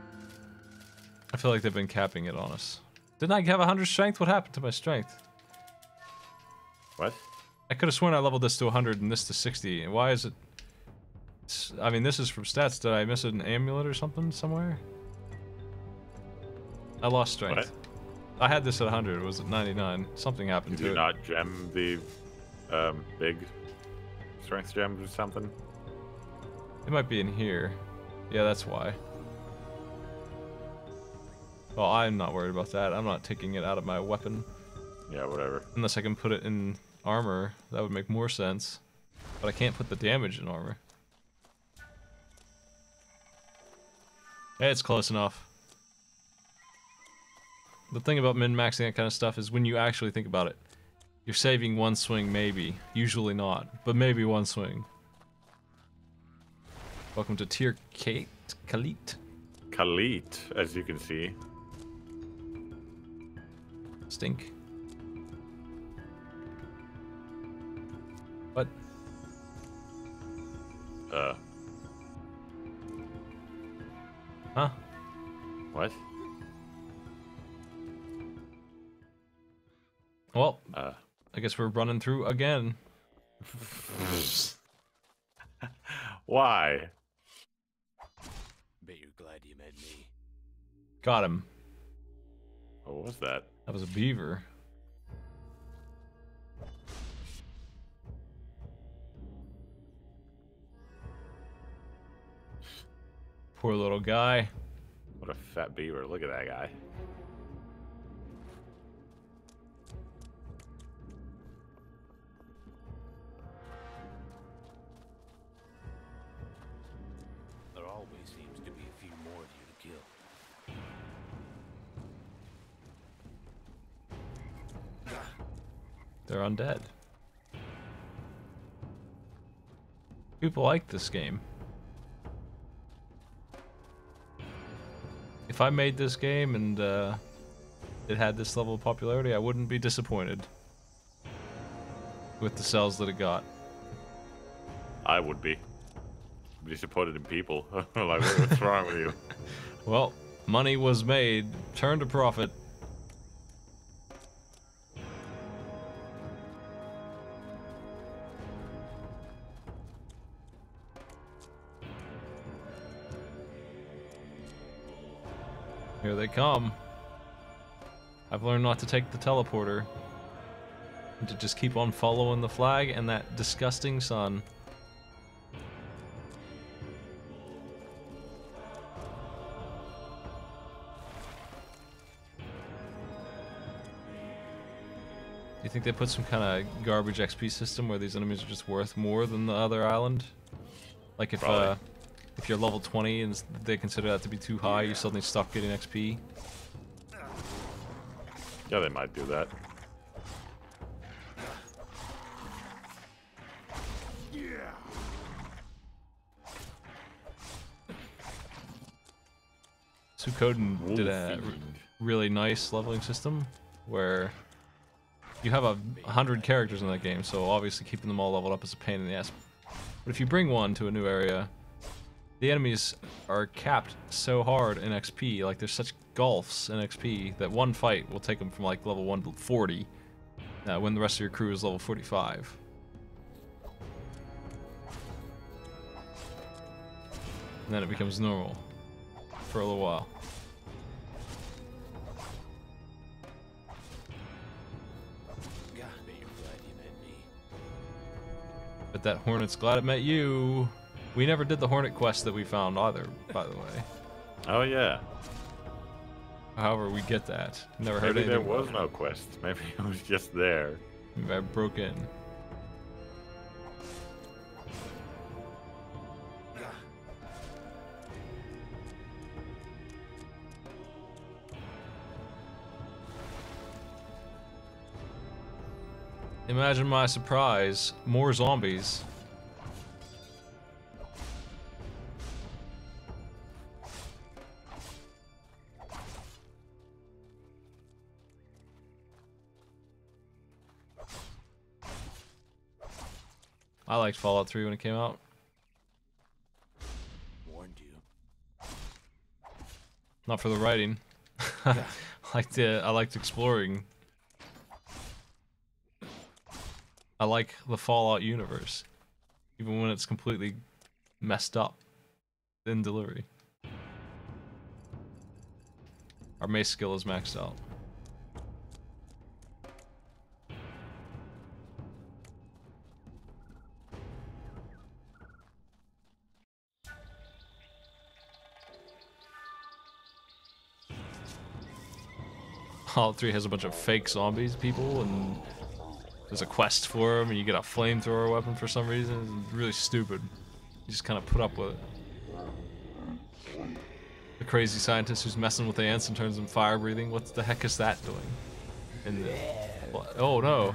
I feel like they've been capping it on us. Didn't I have 100 strength? What happened to my strength? What? I could have sworn I leveled this to 100 and this to 60. Why is it... I mean, this is from stats. Did I miss an amulet or something somewhere? I lost strength. What? I had this at 100. It was at 99. Something happened to it. Did you not gem the big strength gem or something? It might be in here. Yeah, that's why. Well, I'm not worried about that. I'm not taking it out of my weapon. Yeah, whatever. Unless I can put it in armor. That would make more sense. But I can't put the damage in armor. Hey, it's close enough. The thing about min-maxing that kind of stuff is when you actually think about it, you're saving one swing, maybe. Usually not, but maybe one swing. Welcome to Tier Kate Khalit. Khalit, as you can see. Stink. What? Huh? What? Well, I guess we're running through again. Why? Bet you're glad you met me. Got him. What was that? That was a beaver. Poor little guy. What a fat beaver. Look at that guy. There always seems to be a few more of you to kill. They're undead. People like this game. If I made this game and it had this level of popularity, I wouldn't be disappointed with the sales that it got. I would be. Disappointed in people. Like, what's wrong with you? Well, money was made. Turn to profit. Here they come. I've learned not to take the teleporter. And to just keep on following the flag and that disgusting sun. Do you think they put some kind of garbage XP system where these enemies are just worth more than the other island? Like if you're level 20 and they consider that to be too high, you suddenly stop getting XP? Yeah, they might do that. Suikoden did a really nice leveling system where you have 100 characters in that game, so obviously keeping them all leveled up is a pain in the ass. But if you bring one to a new area, the enemies are capped so hard in XP, like there's such gulfs in XP that one fight will take them from like level 1 to 40, when the rest of your crew is level 45. And then it becomes normal for a little while. But that Hornet's glad it met you. We never did the Hornet quest that we found either, by the way. Oh yeah. However, we get that. Never heard Maybe anything. there was no quest. Maybe it was just there. Maybe I broke in. Imagine my surprise. More zombies. I liked Fallout 3 when it came out. Warned you. Not for the writing. I liked exploring. I like the Fallout universe, even when it's completely messed up in delivery. Our mace skill is maxed out. Fallout 3 has a bunch of fake zombies people, and there's a quest for them, and you get a flamethrower weapon for some reason. It's really stupid. You just kind of put up with it. The crazy scientist who's messing with the ants and turns them fire breathing. What the heck is that doing? In the... Oh no.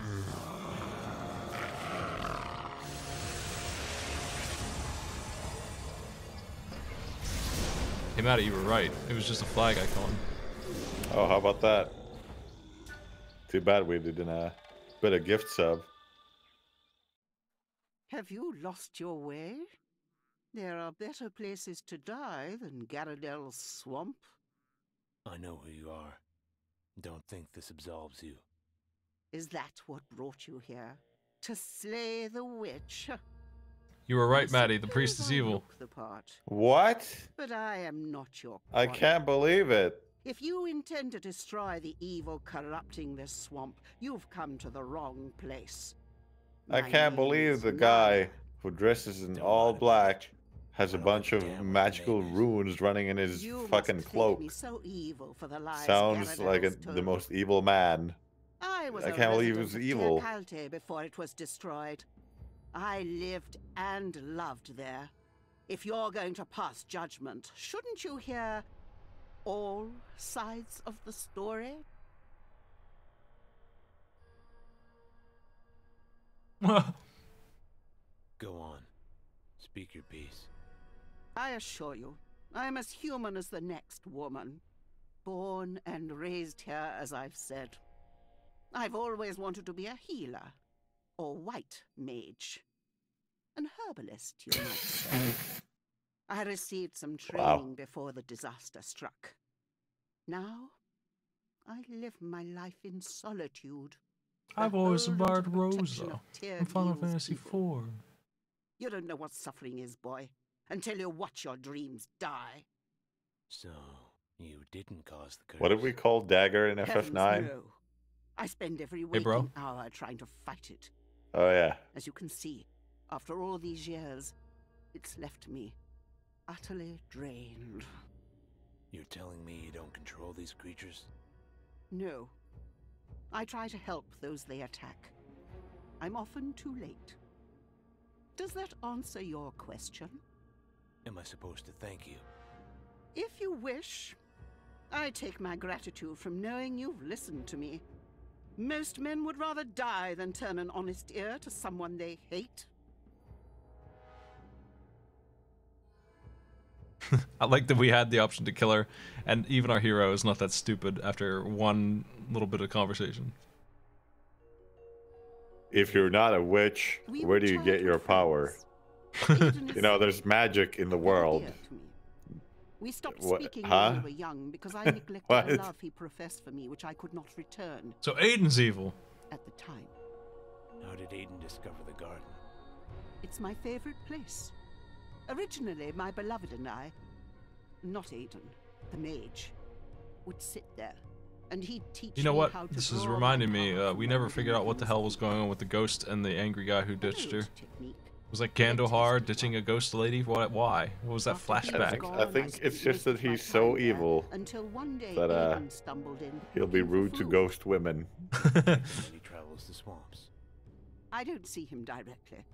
Hey Matty, you were right. It was just a flag icon. Oh, how about that? Too bad we didn't bit a gift sub. Have you lost your way? There are better places to die than Garradel's swamp. I know who you are. Don't think this absolves you. Is that what brought you here? To slay the witch? You were right, Maddie. The priest is evil. The part. What? But I am not your I can't believe it. If you intend to destroy the evil corrupting this swamp, you've come to the wrong place. I can't believe the guy who dresses in all black has a bunch of magical runes running in his fucking cloak. So evil for the lies Sounds like the most evil man. I can't believe he was evil. Calte before it was destroyed. I lived and loved there. If you're going to pass judgment, shouldn't you hear all sides of the story? Go on. Speak your piece. I assure you, I am as human as the next woman. Born and raised here, as I've said. I've always wanted to be a healer. Or white mage. An herbalist, you might say. I received some training before the disaster struck. Now, I live my life in solitude. I've always admired Rosa in Final Fantasy IV. You don't know what suffering is, boy, until you watch your dreams die. So, you didn't cause the curse. What did we call Dagger in Heavens, FF9? no. I spend every waking hour trying to fight it. Oh, yeah. As you can see, after all these years, it's left me utterly drained. You're telling me you don't control these creatures? No. I try to help those they attack. I'm often too late. Does that answer your question? Am I supposed to thank you? If you wish. I take my gratitude from knowing you've listened to me. Most men would rather die than turn an honest ear to someone they hate. I like that we had the option to kill her, and even our hero is not that stupid after one little bit of conversation. If you're not a witch, where do you get your power? You know, there's magic in the world. We stopped speaking when we were young because I neglected the love he professed for me, which I could not return. So Aiden's evil. At the time. How did Aiden discover the garden? It's my favorite place. Originally, my beloved and I, not Aiden, the mage, would sit there, and he'd teach me. You know what? How to This is draw reminding me. We never figured out what the hell was going on with the ghost and the angry guy who ditched her. It was like Gandohar ditching a ghost lady. What? Why? What was that flashback? I think it's just that he's so evil that he'll be rude to ghost women. He travels the swamps. I don't see him directly.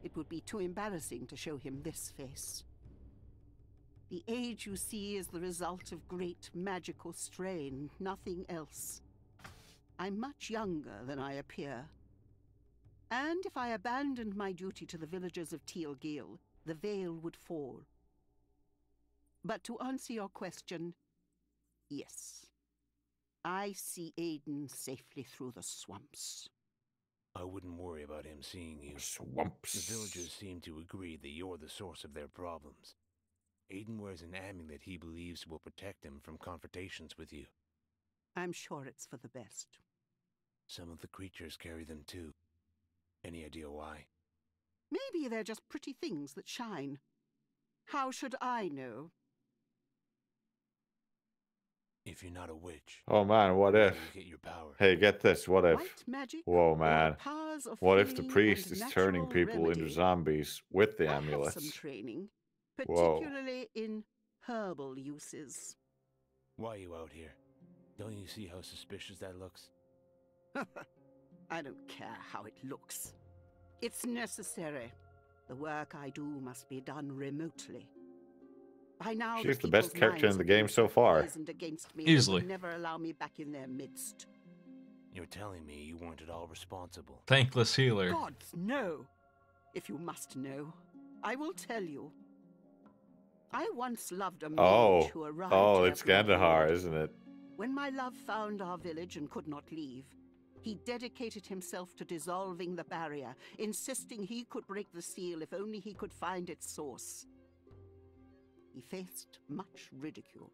It would be too embarrassing to show him this face. The age you see is the result of great magical strain, nothing else. I'm much younger than I appear. And if I abandoned my duty to the villagers of Teal Gil, the veil would fall. But to answer your question, yes. I see Aiden safely through the swamps. I wouldn't worry about him seeing you. Swamps. The villagers seem to agree that you're the source of their problems. Aiden wears an amulet he believes will protect him from confrontations with you. I'm sure it's for the best. Some of the creatures carry them too. Any idea why? Maybe they're just pretty things that shine. How should I know? If you're not a witch, Oh man, what where if? do you get your power? Hey, get this. What if? White magic Whoa, or man. powers of What if the healing priest and is turning natural people into remedy? zombies with the I have some amulets? training, Whoa. particularly in herbal uses. Why are you out here? Don't you see how suspicious that looks? I don't care how it looks. It's necessary. The work I do must be done remotely. By now, She's the people's best character in minds the have game been so far. poisoned against me, Easily. They would never allow me back in their midst. You're telling me you weren't at all responsible. Thankless healer. Gods, no. If you must know, I will tell you. I once loved a mage who arrived Oh, here it's from abroad. Gandahar, isn't it? When my love found our village and could not leave, he dedicated himself to dissolving the barrier, insisting he could break the seal if only he could find its source. He faced much ridicule,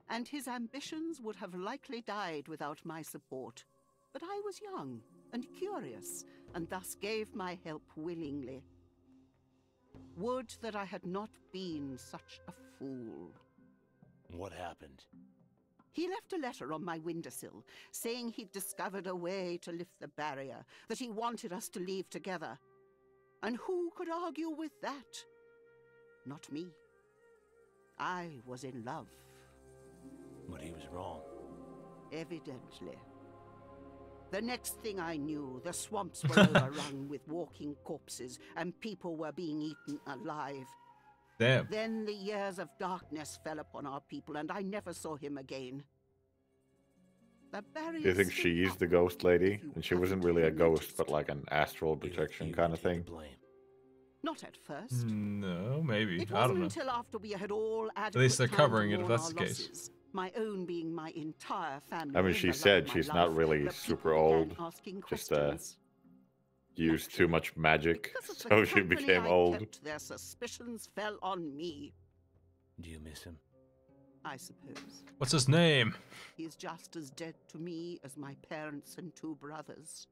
and his ambitions would have likely died without my support. But I was young and curious, and thus gave my help willingly. Would that I had not been such a fool. What happened? He left a letter on my windowsill, saying he'd discovered a way to lift the barrier, that he wanted us to leave together. And who could argue with that? Not me. I was in love. But he was wrong. Evidently. The next thing I knew, the swamps were overrun with walking corpses, and people were being eaten alive. Damn. Then the years of darkness fell upon our people, and I never saw him again. The barrier Do you think stood she's up the ghost lady? you And she wasn't really a haven't ghost, noticed. but like an astral projection kind of thing? Not at first. No, maybe. It I wasn't don't know. until after we had all At least they're adequate time to covering it if mourn that's our the case. losses, my own being my entire family. I mean, and she the love said of my she's life, not really the super people began old, asking just questions. used too much magic, Because of the so she company became I old. kept, their suspicions fell on me, Do you miss him? I suppose. What's his name? He's just as dead to me as my parents and two brothers.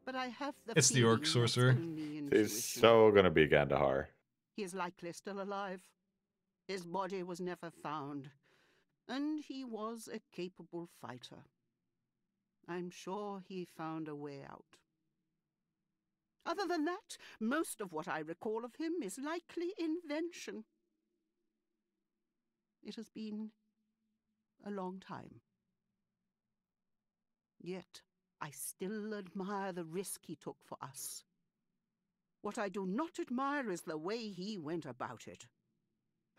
But I have the It's the orc feeling that's sorcerer. only It's intuition. so gonna be Gandahar. He is likely still alive. His body was never found, and he was a capable fighter. I'm sure he found a way out. Other than that, most of what I recall of him is likely invention. It has been a long time. Yet, I still admire the risk he took for us. What I do not admire is the way he went about it.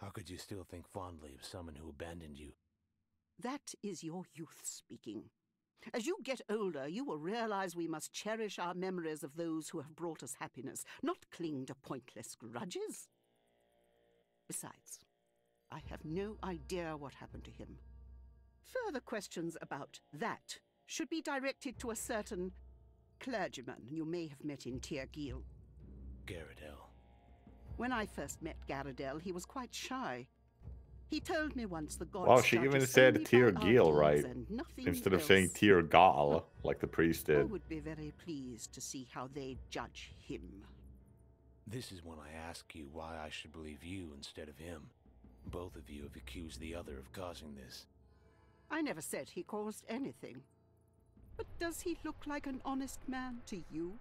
How could you still think fondly of someone who abandoned you? That is your youth speaking. As you get older, you will realize we must cherish our memories of those who have brought us happiness, not cling to pointless grudges. Besides, I have no idea what happened to him. Further questions about that should be directed to a certain clergyman you may have met in Tir Gil. Garradell. When I first met Garradell, he was quite shy. He told me once the gods Wow, she judge even us said only by Tir our Gil, deeds right? and nothing Instead of saying else. Tir Gal, like the priest I did. would be very pleased to see how they judge him. This is when I ask you why I should believe you instead of him. Both of you have accused the other of causing this. I never said he caused anything. But does he look like an honest man to you?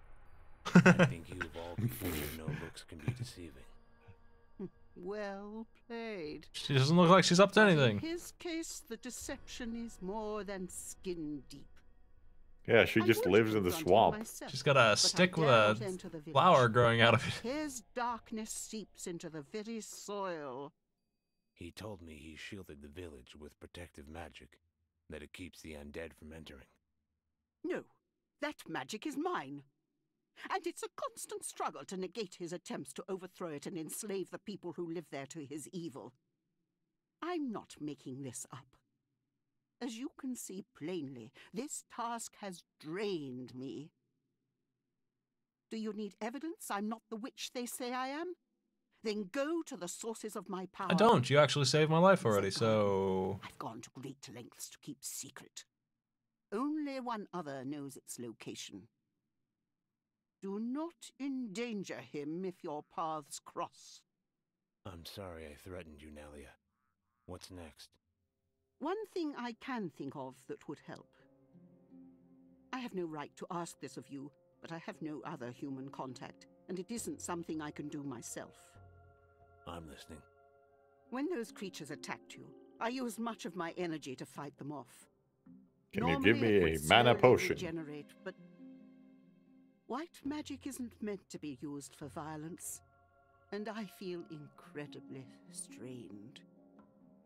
I think you of all people should know looks can be deceiving. Well played. She doesn't look like she's up to But in anything. his case, the deception is more than skin deep. Yeah, she I just would lives in the confront him swamp. myself, She's got but a I stick with dare a not enter the village. flower growing out of it. His darkness seeps into the very soil. He told me he shielded the village with protective magic, that it keeps the undead from entering. No, that magic is mine. And it's a constant struggle to negate his attempts to overthrow it and enslave the people who live there to his evil. I'm not making this up. As you can see plainly, this task has drained me. Do you need evidence I'm not the witch they say I am? Then go to the sources of my power. I don't. You actually saved my life already, so... I've gone to great lengths to keep secret. Only one other knows its location. Do not endanger him if your paths cross. I'm sorry I threatened you, Nelia. What's next? One thing I can think of that would help. I have no right to ask this of you, but I have no other human contact, and it isn't something I can do myself. I'm listening. When those creatures attacked you, I used much of my energy to fight them off. Can you give me a mana potion? Regenerate, but white magic isn't meant to be used for violence, and I feel incredibly strained.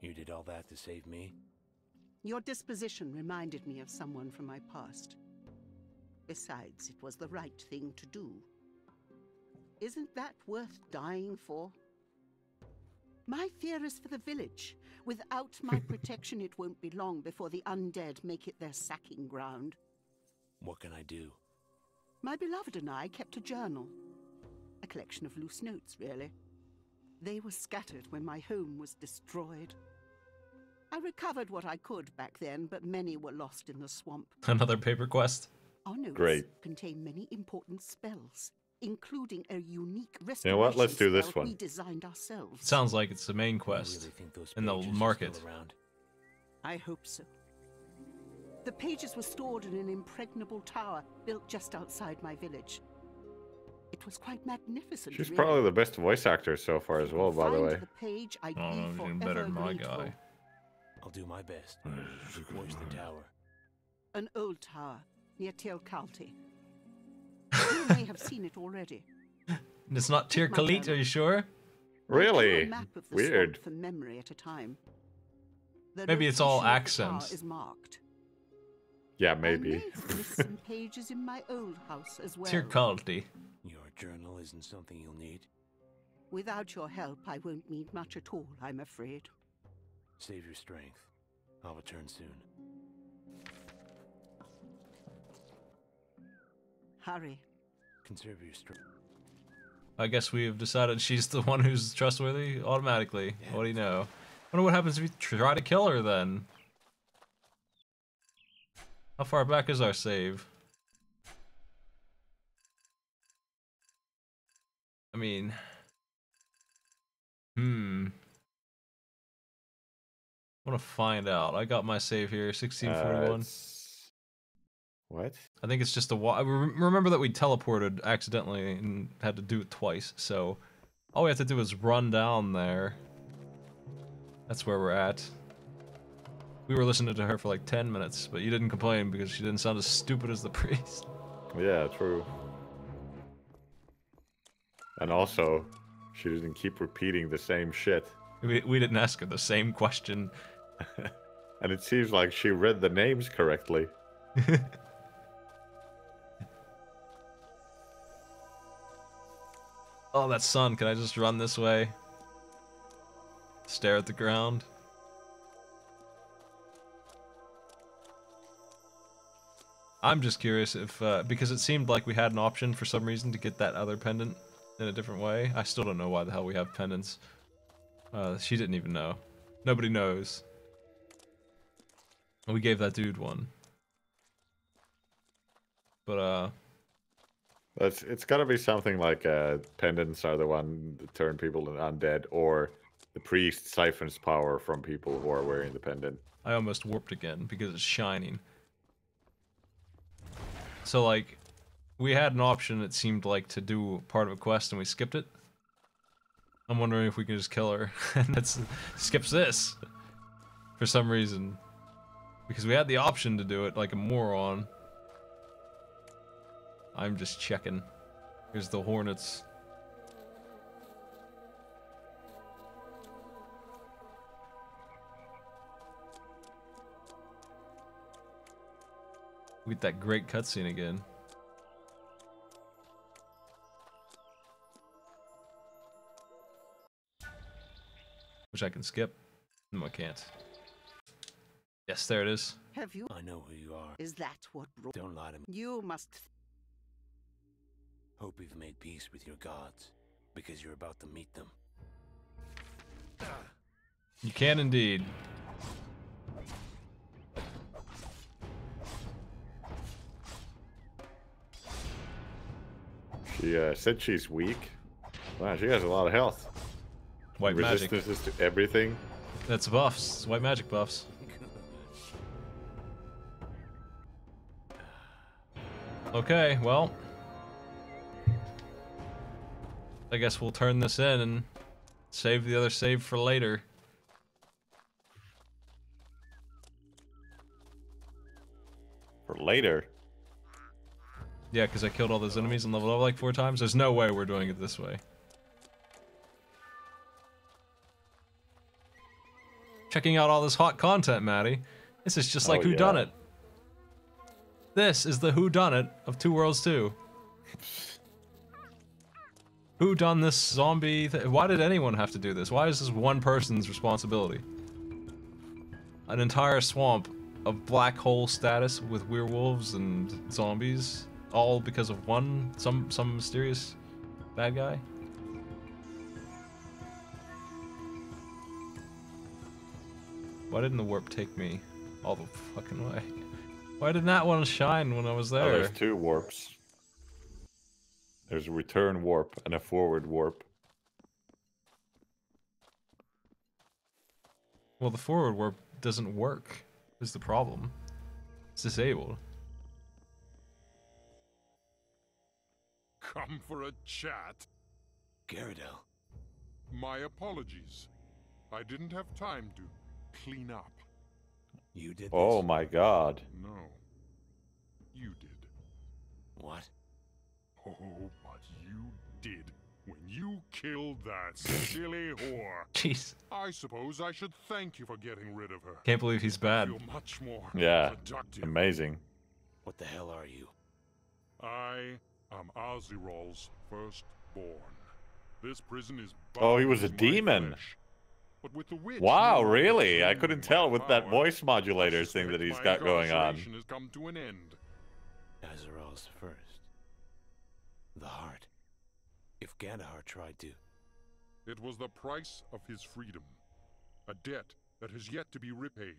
You did all that to save me? Your disposition reminded me of someone from my past. Besides, it was the right thing to do. Isn't that worth dying for? My fear is for the village. Without my protection, it won't be long before the undead make it their sacking ground. What can I do? My beloved and I kept a journal. A collection of loose notes, really. They were scattered when my home was destroyed. I recovered what I could back then, but many were lost in the swamp. Another paper quest. Our notes Great. contain many important spells, including a unique restoration You know what? Let's do this spell one. we designed ourselves. Sounds like it's the main quest in the market. I hope so. The pages were stored in an impregnable tower built just outside my village. It was quite magnificent. She's really. probably the best voice actor so far as well, by the Find way. the page, I'd Oh, be no, forever better than my grateful. guy. I'll do my best. Where's the tower? An old tower near Tir Kalti. You may have seen it already. It's not Tir Khalit, are you sure? Really? A map of the Weird. swamp from memory at a time. The Maybe it's all location of the tower accents. is marked. Yeah, I maybe. may have missed some pages in my old house as well. Tir Khalti. Your journal isn't something you'll need. Without your help, I won't need much at all, I'm afraid. Save your strength. I'll return soon. Hurry. Conserve your strength. I guess we have decided she's the one who's trustworthy automatically. What do you know? Wonder what happens if you try to kill her then. How far back is our save? I mean... I want to find out. I got my save here, 1641. What? I think it's just a I remember that we teleported accidentally and had to do it twice, so all we have to do is run down there. That's where we're at. We were listening to her for like 10 minutes, but you didn't complain because she didn't sound as stupid as the priest. Yeah, true. And also, she didn't keep repeating the same shit. We didn't ask her the same question. And it seems like she read the names correctly. Oh, that sun. Can I just run this way? Stare at the ground? I'm just curious if, because it seemed like we had an option for some reason to get that other pendant in a different way. I still don't know why the hell we have pendants. She didn't even know. Nobody knows. We gave that dude one. But, It's gotta be something like pendants are the one that turn people undead, or the priest siphons power from people who are wearing the pendant. I almost warped again because it's shining. So, like, we had an option, it seemed like, to do part of a quest and we skipped it. I'm wondering if we can just kill her and that skips this for some reason. Because we had the option to do it like a moron. I'm just checking. Here's the hornets. We get that great cutscene again. Which I can skip. No, I can't. Yes, there it is. Have you? I know who you are. Is that what brought? Don't lie to me. You must. Hope you've made peace with your gods, because you're about to meet them. You can indeed. She said she's weak. Wow, she has a lot of health. White magic. Resistances to everything. That's buffs. It's white magic buffs. Okay, well. I guess we'll turn this in and save the other save for later. For later? Yeah, because I killed all those enemies and leveled up like 4 times. There's no way we're doing it this way. Checking out all this hot content, Maddie. This is just like Whodunit. This is the Whodunit of Two Worlds 2. Who done this zombie Why did anyone have to do this? Why is this one person's responsibility? An entire swamp of black hole status with werewolves and zombies, all because of some mysterious bad guy? Why didn't the warp take me all the fucking way? Why didn't that one shine when I was there? Oh, there's 2 warps. There's a return warp and a forward warp. Well, the forward warp doesn't work, is the problem. It's disabled. Come for a chat? Garridel. My apologies. I didn't have time to clean up. You did this? Oh my god. No. You did. What? Oh, but you did. When you killed that silly whore. Jeez. I suppose I should thank you for getting rid of her. Can't believe he's bad. I feel much more Yeah. productive. Amazing. What the hell are you? I am Aziral's firstborn. This prison is Oh, he was a bound with my demon. flesh. But with the witch, Wow, no really? I longer couldn't my tell with that power. voice modulator I thing that suspect he's my got going on. incarceration has come to an end. Azaral's first. The heart. If Gandahar tried to... It was the price of his freedom. A debt that has yet to be repaid.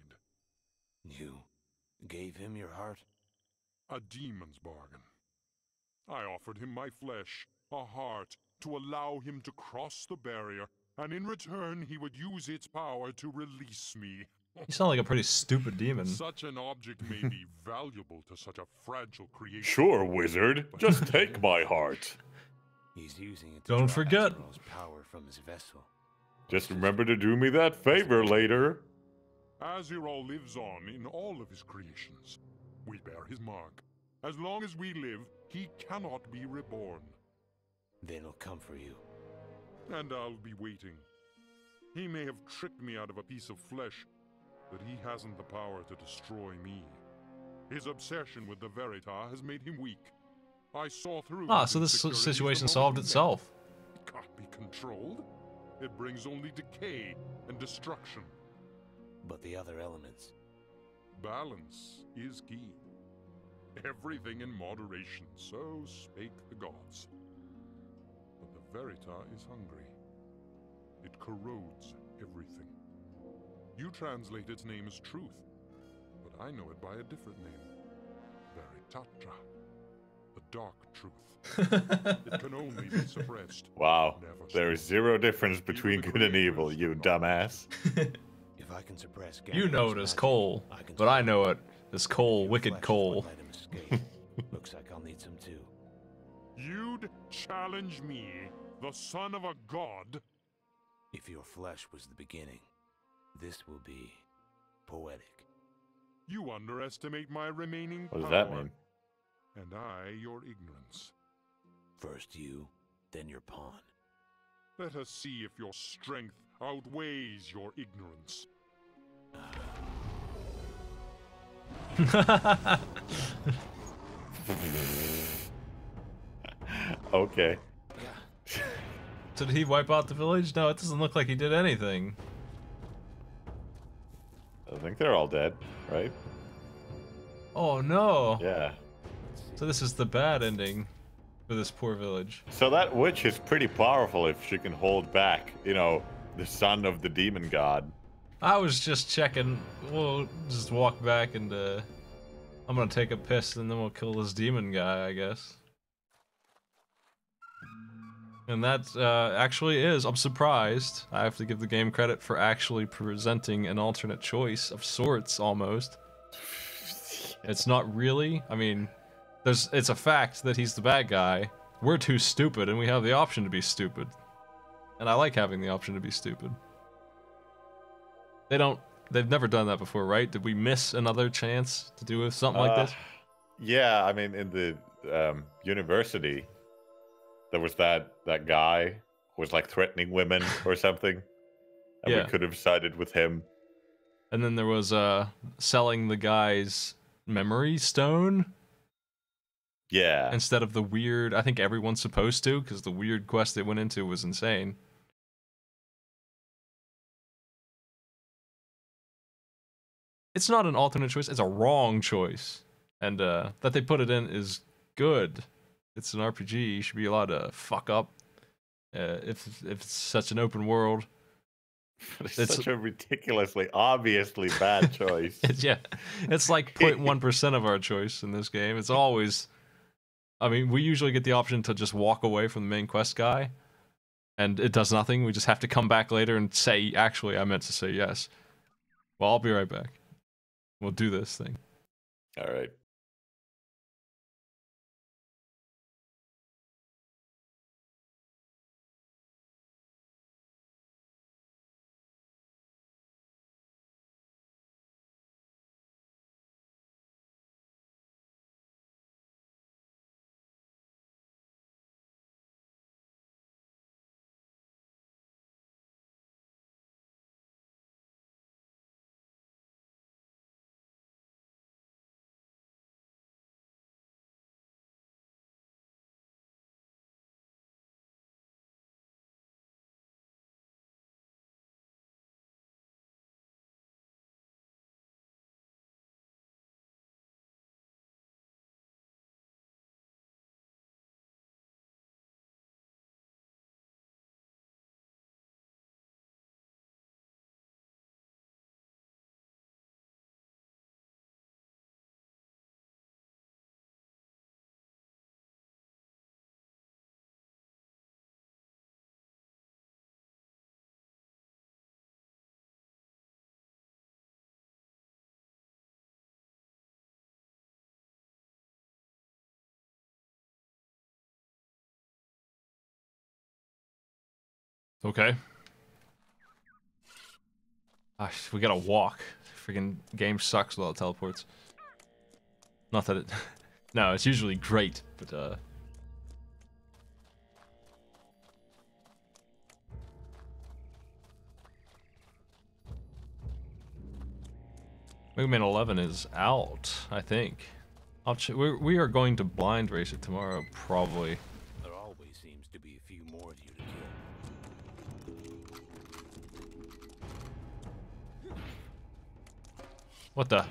You gave him your heart? A demon's bargain. I offered him my flesh, a heart, to allow him to cross the barrier, and in return he would use its power to release me. You sound like a pretty stupid demon. Such an object may be valuable to such a fragile creation. Sure, wizard. Just take my heart. He's using it to Don't draw forget. Azaral's power from his vessel. Just remember to do me that favor later. Aziral lives on in all of his creations. We bear his mark. As long as we live, he cannot be reborn. Then he'll come for you. And I'll be waiting. He may have tricked me out of a piece of flesh, but he hasn't the power to destroy me. His obsession with the Veritas has made him weak. I saw through Ah, his so this insecurities situation the solved moment we met. itself. It can't be controlled. It brings only decay and destruction. But the other elements... Balance is key. Everything in moderation, so spake the gods. But the Verita is hungry. It corrodes everything. You translate its name as truth, but I know it by a different name. Veritatra. The dark truth. It can only be suppressed. Wow. Never There is zero difference between good and evil, you dumbass. If I can suppress You know it Gandahar's as magic, Cole, but I know it as Cole, Wicked Cole. let him escape. Looks like I'll need some too. You'd challenge me, the son of a god? If your flesh was the beginning, this will be poetic. You underestimate my remaining What does power. that mean? And I your ignorance. First you, then your pawn. Let us see if your strength outweighs your ignorance. Okay. So did he wipe out the village? No, it doesn't look like he did anything. I think they're all dead, right? Oh no. Yeah. So this is the bad ending for this poor village. So that witch is pretty powerful if she can hold back, you know, the son of the demon god. I was just checking. We'll just walk back and I'm gonna take a piss and then we'll kill this demon guy, I guess. And that actually is. I'm surprised. I have to give the game credit for actually presenting an alternate choice of sorts, almost. It's not really. I mean, it's a fact that he's the bad guy. We're too stupid, and we have the option to be stupid. And I like having the option to be stupid. They've never done that before, right? Did we miss another chance to do something like this? Yeah, I mean, in the university, there was that guy who was like threatening women or something. And Yeah. we could have sided with him. And then there was selling the guy's memory stone. Yeah. Instead of the weird, I think everyone's supposed to, because the weird quest they went into was insane. It's not an alternate choice, it's a wrong choice. And that they put it in is good. It's an RPG, you should be allowed to fuck up. If it's such an open world. It's such a ridiculously, obviously bad choice. Yeah, it's like 0.1% of our choice in this game. It's always... I mean, we usually get the option to just walk away from the main quest guy. And it does nothing, we just have to come back later and say, actually, I meant to say yes. Well, I'll be right back. We'll do this thing. Alright. Okay. Gosh, we gotta walk. Freaking game sucks without teleports. Not that it... No, it's usually great, but Mega Man 11 is out, I think. We are going to blind race it tomorrow, probably. There always seems to be a few more of you to kill. What the?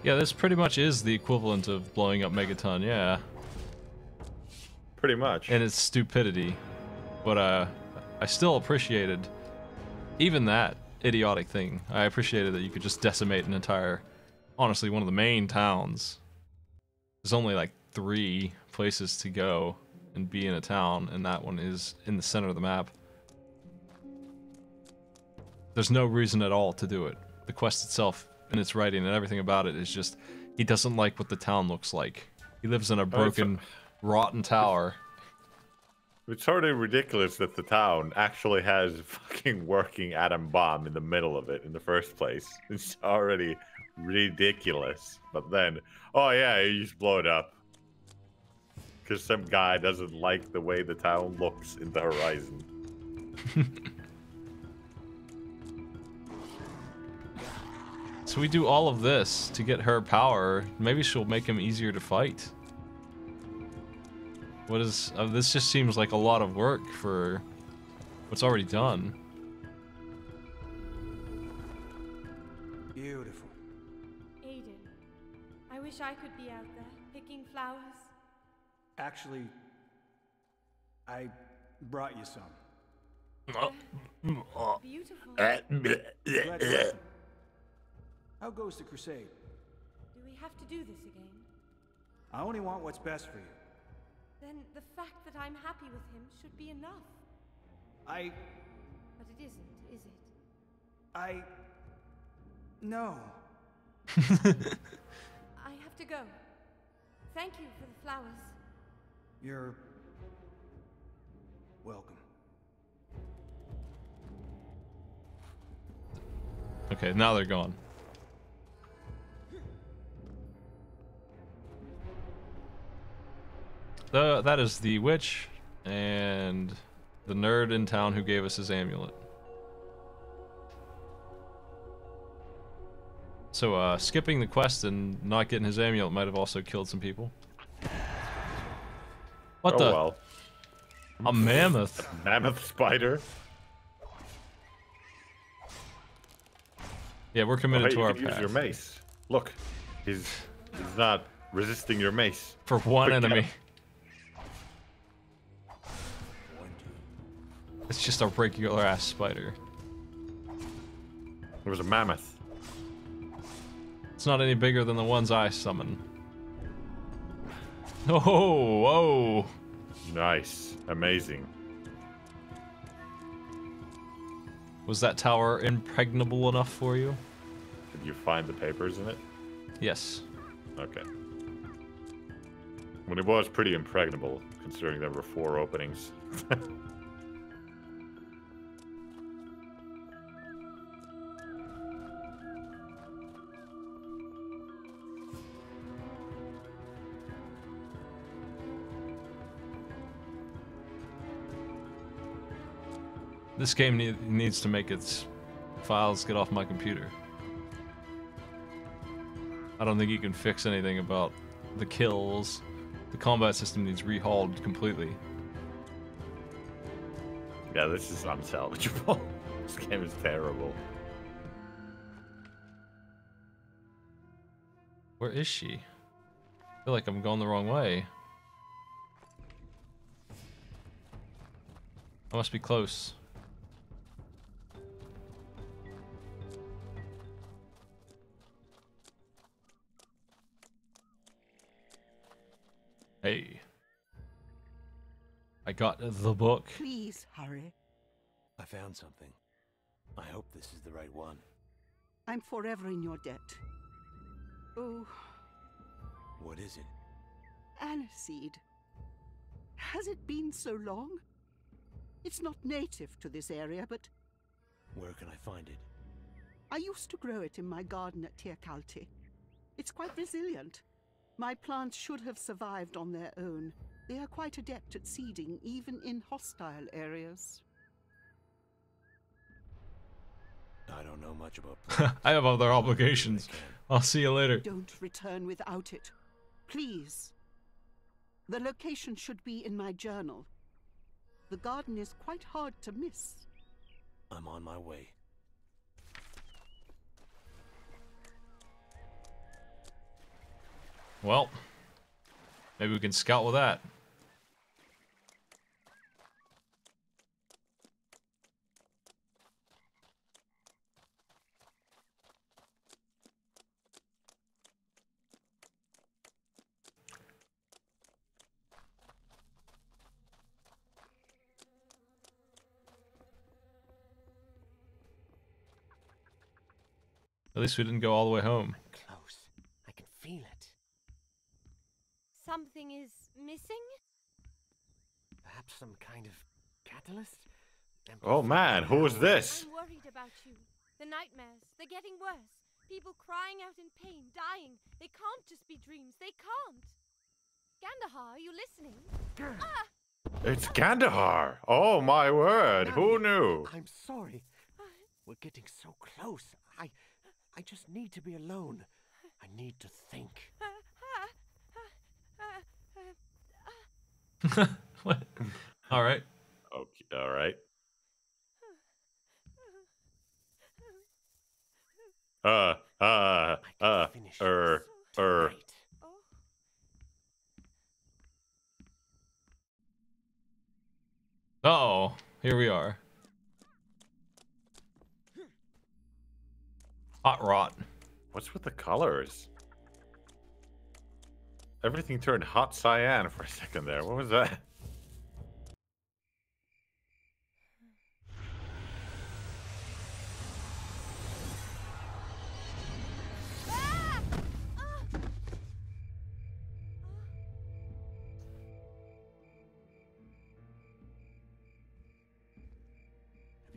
Yeah, this pretty much is the equivalent of blowing up Megaton, yeah. Pretty much. And its stupidity. But I still appreciated even that idiotic thing. I appreciated that you could just decimate an entire, honestly, one of the main towns. There's only like 3 places to go and be in a town, and that one is in the center of the map. There's no reason at all to do it. The quest itself and its writing and everything about it is just, he doesn't like what the town looks like. He lives in a broken, rotten tower. It's sort of ridiculous that the town actually has a fucking working atom bomb in the middle of it in the first place. It's already ridiculous. But then, oh yeah, you just blow it up. Because some guy doesn't like the way the town looks in the horizon. So we do all of this to get her power. Maybe she'll make him easier to fight. What is... this just seems like a lot of work for what's already done. Beautiful. Aiden, I wish I could be out there, picking flowers. Actually, I brought you some. Beautiful. Glad to listen. How goes the crusade? Do we have to do this again? I only want what's best for you. Then the fact that I'm happy with him should be enough. But it isn't, is it? No. I have to go. Thank you for the flowers. You're welcome. Okay, now they're gone. That is the witch and the nerd in town who gave us his amulet. So, skipping the quest and not getting his amulet might have also killed some people. What the? Well. A mammoth. A mammoth spider. Yeah, we're committed to our path. Use your mace. Look, he's not resisting your mace. For one enemy. It's just a regular ass spider. There was a mammoth. It's not any bigger than the ones I summon. Oh, whoa. Nice. Amazing. Was that tower impregnable enough for you? Did you find the papers in it? Yes. Okay. Well, it was pretty impregnable, considering there were 4 openings. This game needs to make its files get off my computer. I don't think you can fix anything about the kills. The combat system needs rehauled completely. Yeah, this is unsalvageable. This game is terrible. Where is she? I feel like I'm going the wrong way. I must be close. Hey. I got the book. Please hurry. I found something. I hope this is the right one. I'm forever in your debt. Oh. What is it? Aniseed. Has it been so long? It's not native to this area, but... Where can I find it? I used to grow it in my garden at Tirkalti. It's quite resilient. My plants should have survived on their own. They are quite adept at seeding, even in hostile areas. I don't know much about... I have other obligations. I'll see you later. Don't return without it. Please. The location should be in my journal. The garden is quite hard to miss. I'm on my way. Well, maybe we can scout with that. At least we didn't go all the way home. Close. I can feel it. Something is missing? Perhaps some kind of catalyst? Oh man, who is this? I'm worried about you. The nightmares, they're getting worse. People crying out in pain, dying. They can't just be dreams. They can't. Gandahar, are you listening? Ah! It's Gandahar. Oh my word, who knew? I'm sorry. We're getting so close. I just need to be alone. I need to think. What? All right. Okay, all right. Uh-oh, here we are. Hot rot. What's with the colors? Everything turned hot cyan for a second there. What was that? Have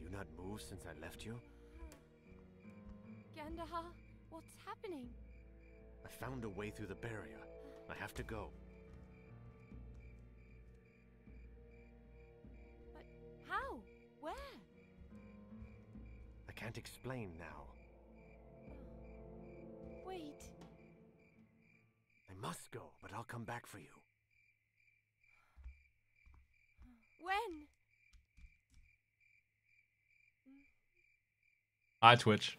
you not moved since I left you? Kandahar, what's happening? I found a way through the barrier. I have to go. But how? Where? I can't explain now. Wait. I must go, but I'll come back for you. When? Hi, Twitch.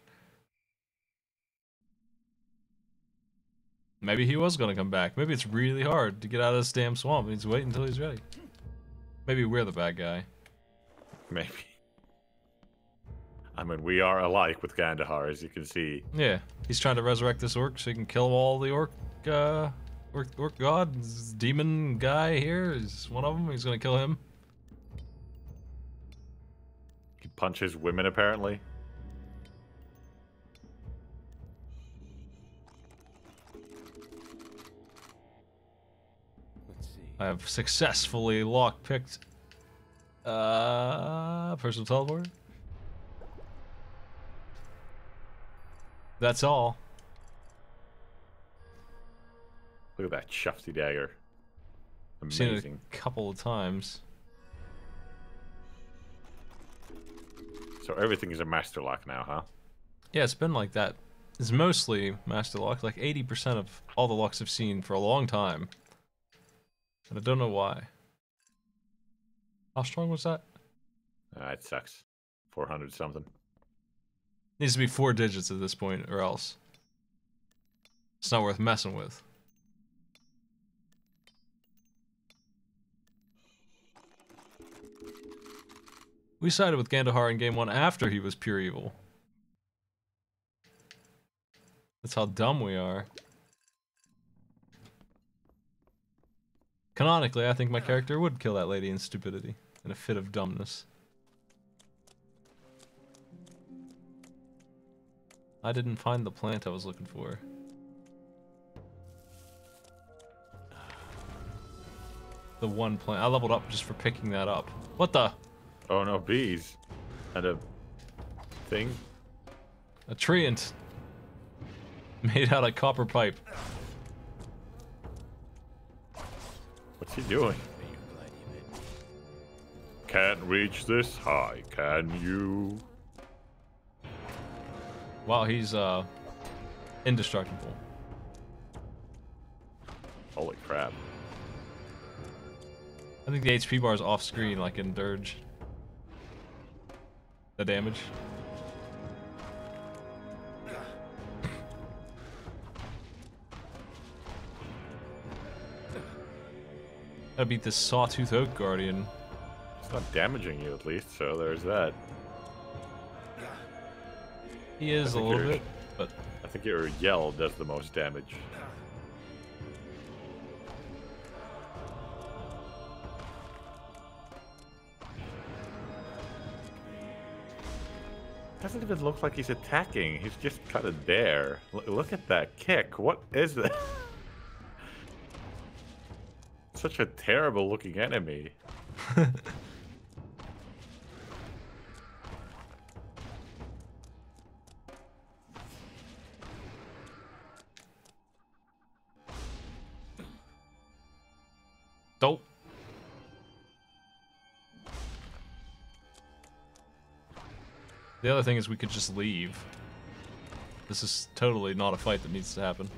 Maybe he was gonna come back. Maybe it's really hard to get out of this damn swamp. He's waiting until he's ready. Maybe we're the bad guy. Maybe. I mean, we are alike with Kandahar, as you can see. Yeah, he's trying to resurrect this orc so he can kill all the orc god. This demon guy here is one of them. He's gonna kill him. He punches women, apparently. I have successfully lockpicked personal teleporter. That's all. Look at that shafty dagger. I've seen it Amazing. a couple of times. So everything is a master lock now, huh? Yeah, it's been like that. It's mostly master lock. Like 80% of all the locks I've seen for a long time. And I don't know why. How strong was that? It sucks. 400 something. Needs to be 4 digits at this point, or else it's not worth messing with. We sided with Kandahar in game 1 after he was pure evil. That's how dumb we are. Canonically, I think my character would kill that lady in stupidity, in a fit of dumbness. I didn't find the plant I was looking for. The one plant. I leveled up just for picking that up. What the? Oh no, bees. And a thing. A treant. Made out of copper pipe. What's he doing? Can't reach this high, can you? Wow, he's indestructible. Holy crap. I think the HP bar is off screen like in Dirge. The damage. Gotta beat this Sawtooth Oak Guardian. It's not damaging you at least, so there's that. He is a little bit, but I think your yell does the most damage. Doesn't even look like he's attacking. He's just kind of there. Look at that kick. What is that? Such a terrible looking enemy. Dope. The other thing is we could just leave. This is totally not a fight that needs to happen.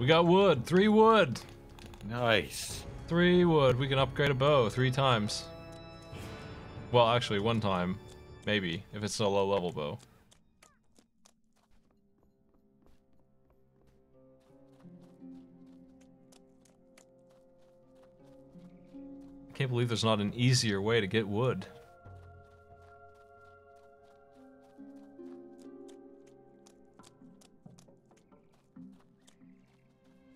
We got wood. 3 wood. Nice. 3 wood. We can upgrade a bow 3 times. Well, actually, 1 time. Maybe, if it's a low-level bow. I can't believe there's not an easier way to get wood.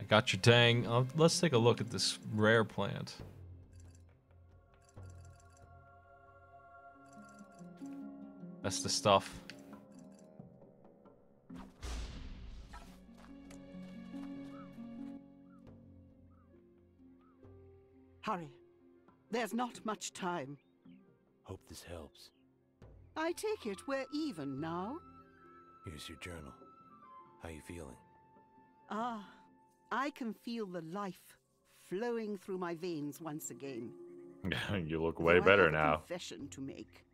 I got your dang. Let's take a look at this rare plant. That's the stuff. Hurry. There's not much time. Hope this helps. I take it we're even now? Here's your journal. How you feeling? Ah, I can feel the life flowing through my veins once again. You look way Though better I have a now. confession to make.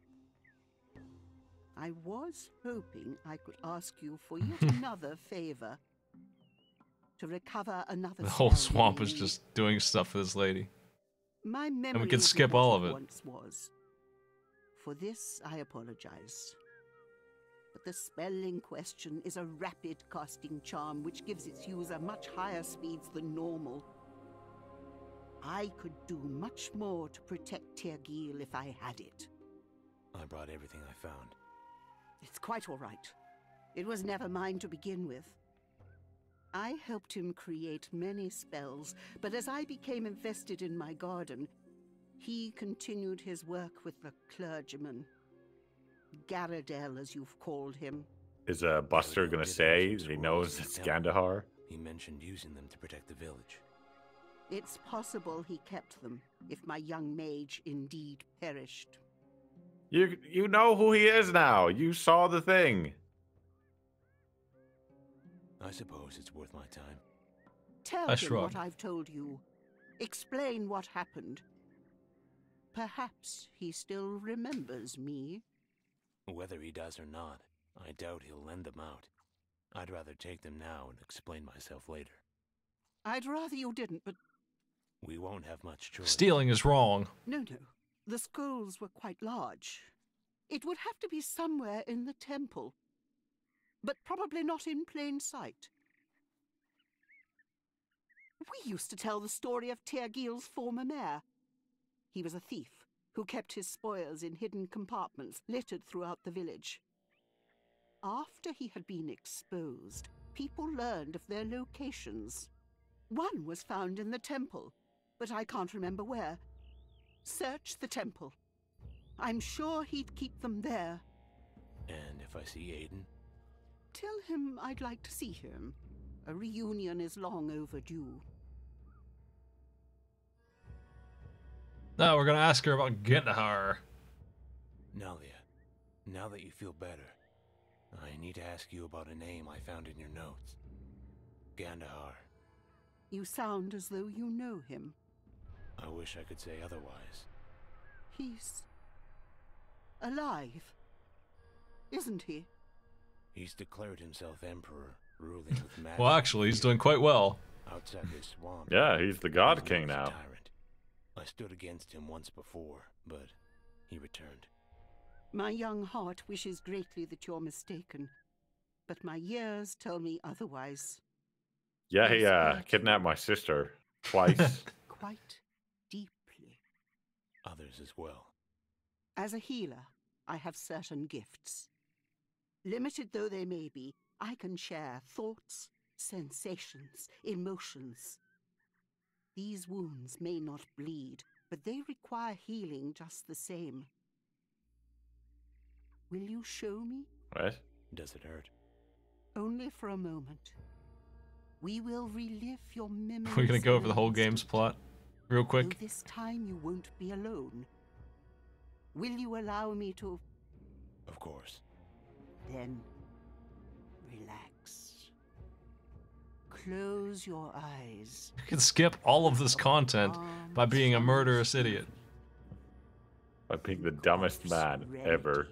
I was hoping I could ask you for yet another favor. To recover another The whole spell swamp you is made. just doing stuff for this lady. My memory And we can isn't skip what all of it. Once was. For this, I apologize. But the spell in question is a rapid casting charm which gives its user much higher speeds than normal. I could do much more to protect Tergil if I had it. I brought everything I found. It's quite all right. It was never mine to begin with. I helped him create many spells, but as I became invested in my garden, he continued his work with the clergyman. Garadel, as you've called him. Is Buster gonna say he knows it's Gandahar? He mentioned using them to protect the village. It's possible he kept them, if my young mage indeed perished. You know who he is now. You saw the thing. I suppose it's worth my time. Tell I him shrug. what I've told you. Explain what happened. Perhaps he still remembers me. Whether he does or not, I doubt he'll lend them out. I'd rather take them now and explain myself later. I'd rather you didn't, but We won't have much choice. Stealing is wrong. no. The scrolls were quite large. It would have to be somewhere in the temple, but probably not in plain sight. We used to tell the story of Tergil's former mayor. He was a thief who kept his spoils in hidden compartments littered throughout the village. After he had been exposed, people learned of their locations. One was found in the temple, but I can't remember where. Search the temple. I'm sure he'd keep them there. And if I see Aiden? Tell him I'd like to see him. A reunion is long overdue. Now we're gonna ask her about Gandahar. Nalia, now that you feel better, I need to ask you about a name I found in your notes. Gandahar. You sound as though you know him. I wish I could say otherwise. He's alive, isn't he? He's declared himself emperor, ruling with magic. Well, actually, he's doing quite well. Outside this swamp. Yeah, he's the God King He was a now. tyrant. I stood against him once before, but he returned. My young heart wishes greatly that you're mistaken, but my years tell me otherwise. Yeah, he kidnapped my sister twice. Quite deeply. Others as well. As a healer, I have certain gifts. Limited though they may be, I can share thoughts, sensations, emotions. These wounds may not bleed, but they require healing just the same. Will you show me? What? Does it hurt? Only for a moment. We will relive your memories. We're gonna go in over the an whole instant. game's plot real quick. Though this time you won't be alone. Will you allow me to? Of course. Then relax. Close your eyes. You can skip all of this content by being a murderous idiot. By being the dumbest man ever.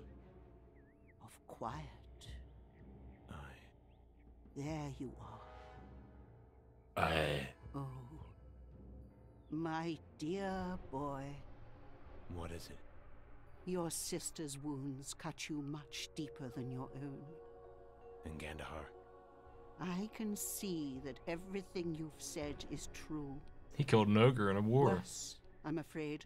Of quiet. There you are. Oh, my dear boy. What is it? Your sister's wounds cut you much deeper than your own. And Gandahar? I can see that everything you've said is true. He killed an ogre in a war. Worse, I'm afraid.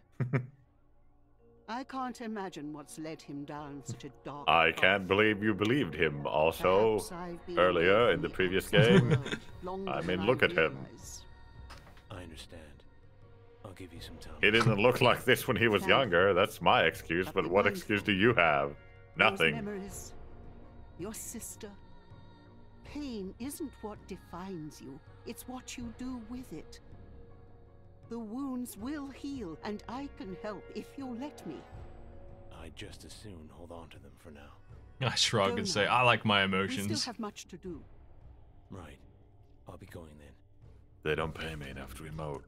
I can't imagine what's led him down such a dark I path. can't believe you believed him. Also, Perhaps I've been earlier away in the from previous the outside game, world longer I than mean, I look at him. realize. I understand. I'll give you some time. He didn't look like this when he was Thank younger. That's my excuse, but what excuse do you have? Those Nothing. memories, your sister. Pain isn't what defines you, it's what you do with it. The wounds will heal, and I can help if you'll let me. I'd just as soon hold on to them for now. I shrug and say, I like my emotions. We still have much to do. Right. I'll be going then. They don't pay me enough to emote.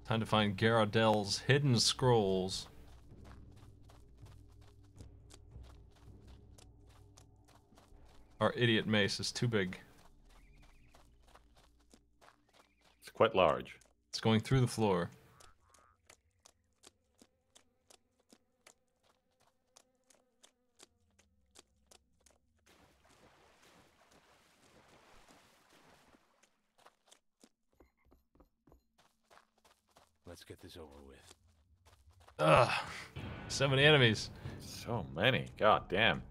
Time to find Garodel's hidden scrolls. Our idiot mace is too big. It's quite large. It's going through the floor. Let's get this over with. Ugh. So many enemies. So many. God damn.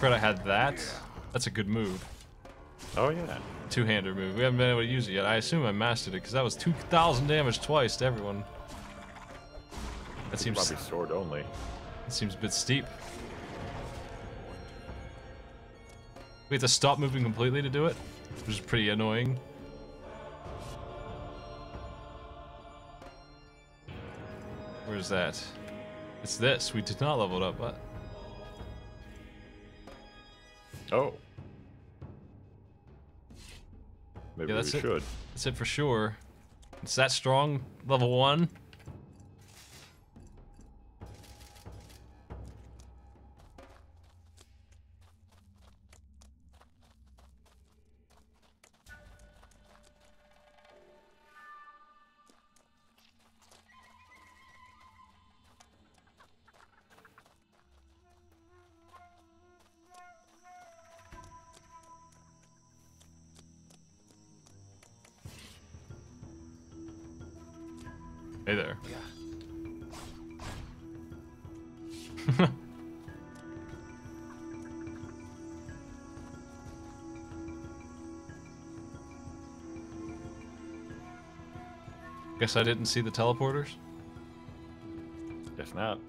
I had that. That's a good move. Oh yeah. Two-hander move. We haven't been able to use it yet. I assume I mastered it because that was 2,000 damage twice to everyone. That seems probably sword only. It seems a bit steep. We have to stop moving completely to do it, which is pretty annoying. Where's that? It's this. We did not level it up, but. Oh. Maybe Yeah, that's we it. should. That's it for sure. It's that strong. Level 1. Hey there. Guess I didn't see the teleporters. Guess not.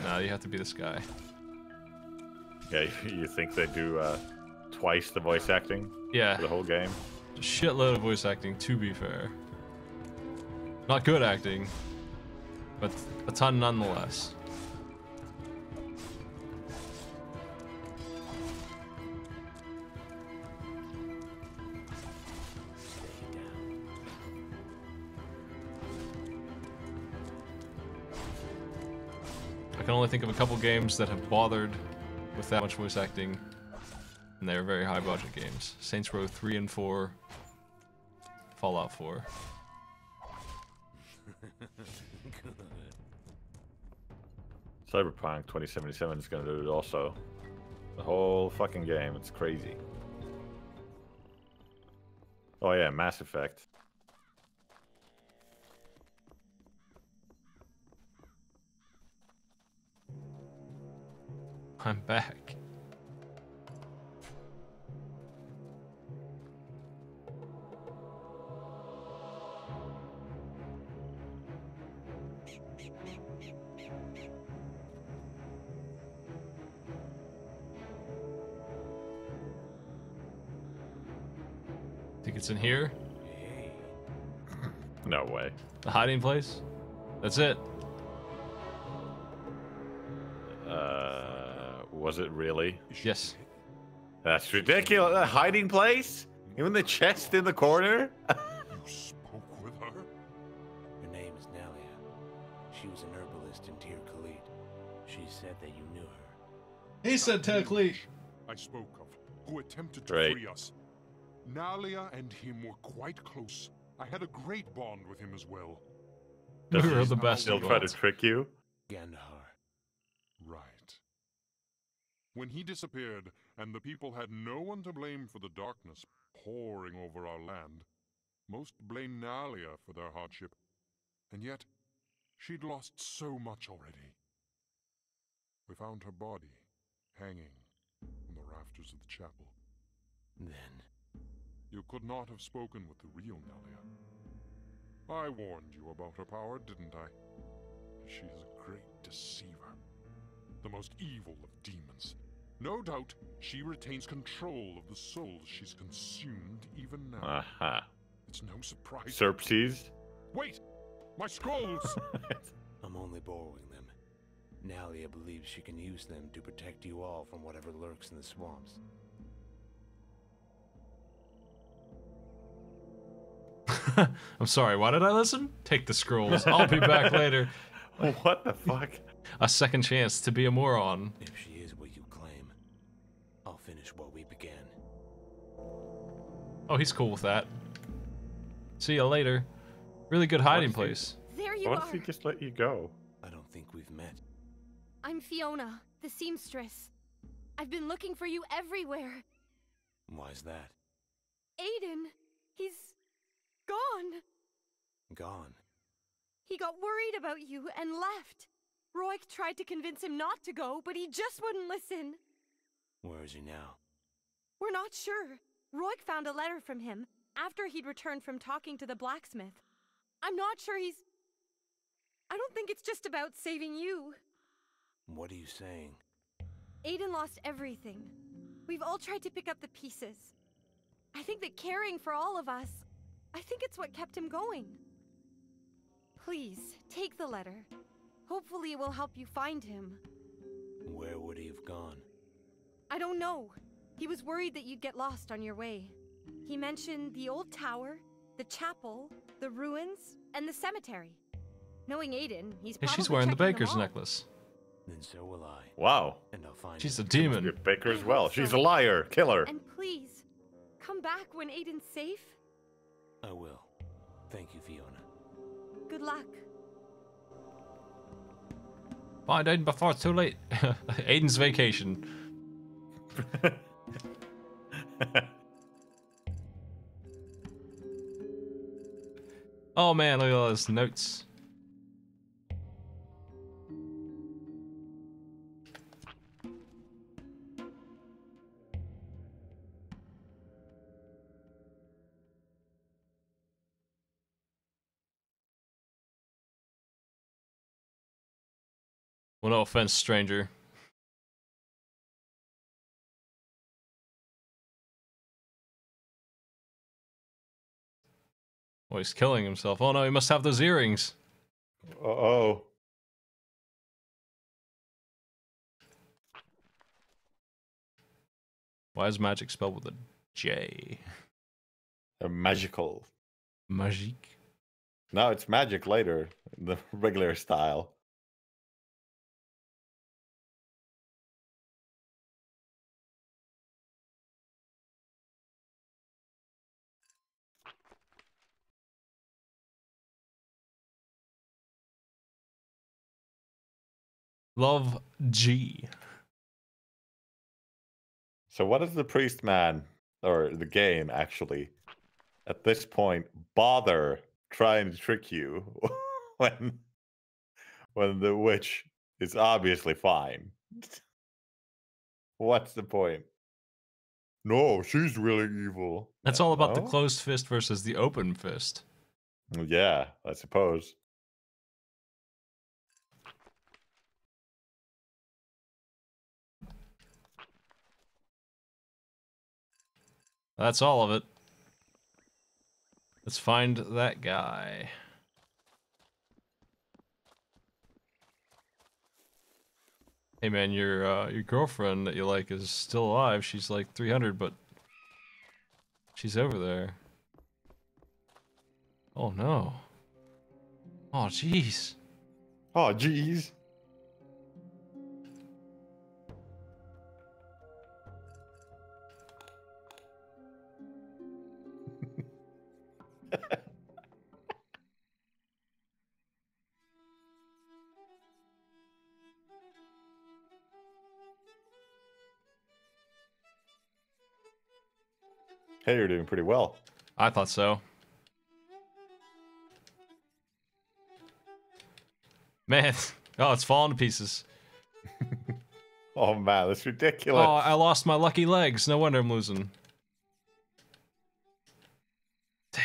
No, you have to be this guy. Yeah, you think they do twice the voice acting? Yeah. For the whole game? A shitload of voice acting, to be fair. Not good acting, but a ton nonetheless. I can only think of a couple games that have bothered with that much voice acting, and they're very high budget games. Saints Row 3 and 4, Fallout 4. Cyberpunk 2077 is going to do it also. The whole fucking game. It's crazy. Oh yeah, Mass Effect. I'm back. it's in here. No way. The hiding place. That's it. Was it really? Yes. That's ridiculous. A hiding place? Even the chest in the corner? You spoke with her? Her name is Nalia. She was an herbalist in Tir Khalit. She said that you knew her. He said Tekli. I spoke of, who attempted to Right. free us. Nalia and him were quite close. I had a great bond with him as well. Does We were he the best still of try to gods. trick you? Gandahar. Right. When he disappeared, and the people had no one to blame for the darkness pouring over our land, most blamed Nalia for their hardship. And yet, she'd lost so much already. We found her body, hanging on the rafters of the chapel. Then, You could not have spoken with the real Nalia. I warned you about her power, didn't I? She is a great deceiver. The most evil of demons. No doubt, she retains control of the souls she's consumed even now. Aha. It's no surprise. Xerxes? Wait! My scrolls! I'm only borrowing them. Nalia believes she can use them to protect you all from whatever lurks in the swamps. I'm sorry, why did I listen? Take the scrolls. I'll be back later. What the fuck? A second chance to be a moron. If she is what you claim, I'll finish what we began. Oh, he's cool with that. See you later. Really good hiding place. There you Why are. does he just let you go? I don't think we've met. I'm Fiona, the seamstress. I've been looking for you everywhere. Why's that? Aiden, he's gone. Gone. He got worried about you and left. Roik tried to convince him not to go, but he just wouldn't listen. Where is he now? We're not sure. Roik found a letter from him after he'd returned from talking to the blacksmith. I'm not sure he's... I don't think it's just about saving you. What are you saying? Aiden lost everything. We've all tried to pick up the pieces. I think that caring for all of us, I think it's what kept him going. Please, take the letter. Hopefully it will help you find him. Where would he have gone? I don't know. He was worried that you'd get lost on your way. He mentioned the old tower, the chapel, the ruins, and the cemetery. Knowing Aiden, he's Hey, probably she's wearing the checking them baker's all. necklace. Then so will I. Wow. And I'll find She's a him. demon. Good baker as well. She's a liar. Killer. And please, come back when Aiden's safe. I will. Thank you, Fiona. Good luck. Find Aiden before it's too late. Aiden's vacation. Oh man, look at all those notes. Well, no offense, stranger. Oh, he's killing himself. Oh no, he must have those earrings. Uh-oh. Why is magic spelled with a J? They're magical. Magique. No, it's magic later. The regular style. Love G. So what does the priest man, or the game actually, at this point, bother trying to trick you when the witch is obviously fine? What's the point? No, she's really evil. That's all about the No? closed fist versus the open fist. Yeah, I suppose. That's all of it. Let's find that guy. Hey man, your girlfriend that you like is still alive. She's like 300, but she's over there. Oh no. Oh jeez. Oh jeez. Hey, you're doing pretty well. I thought so. Man, oh, it's falling to pieces. Oh man, that's ridiculous. Oh, I lost my lucky legs. No wonder I'm losing. Damn.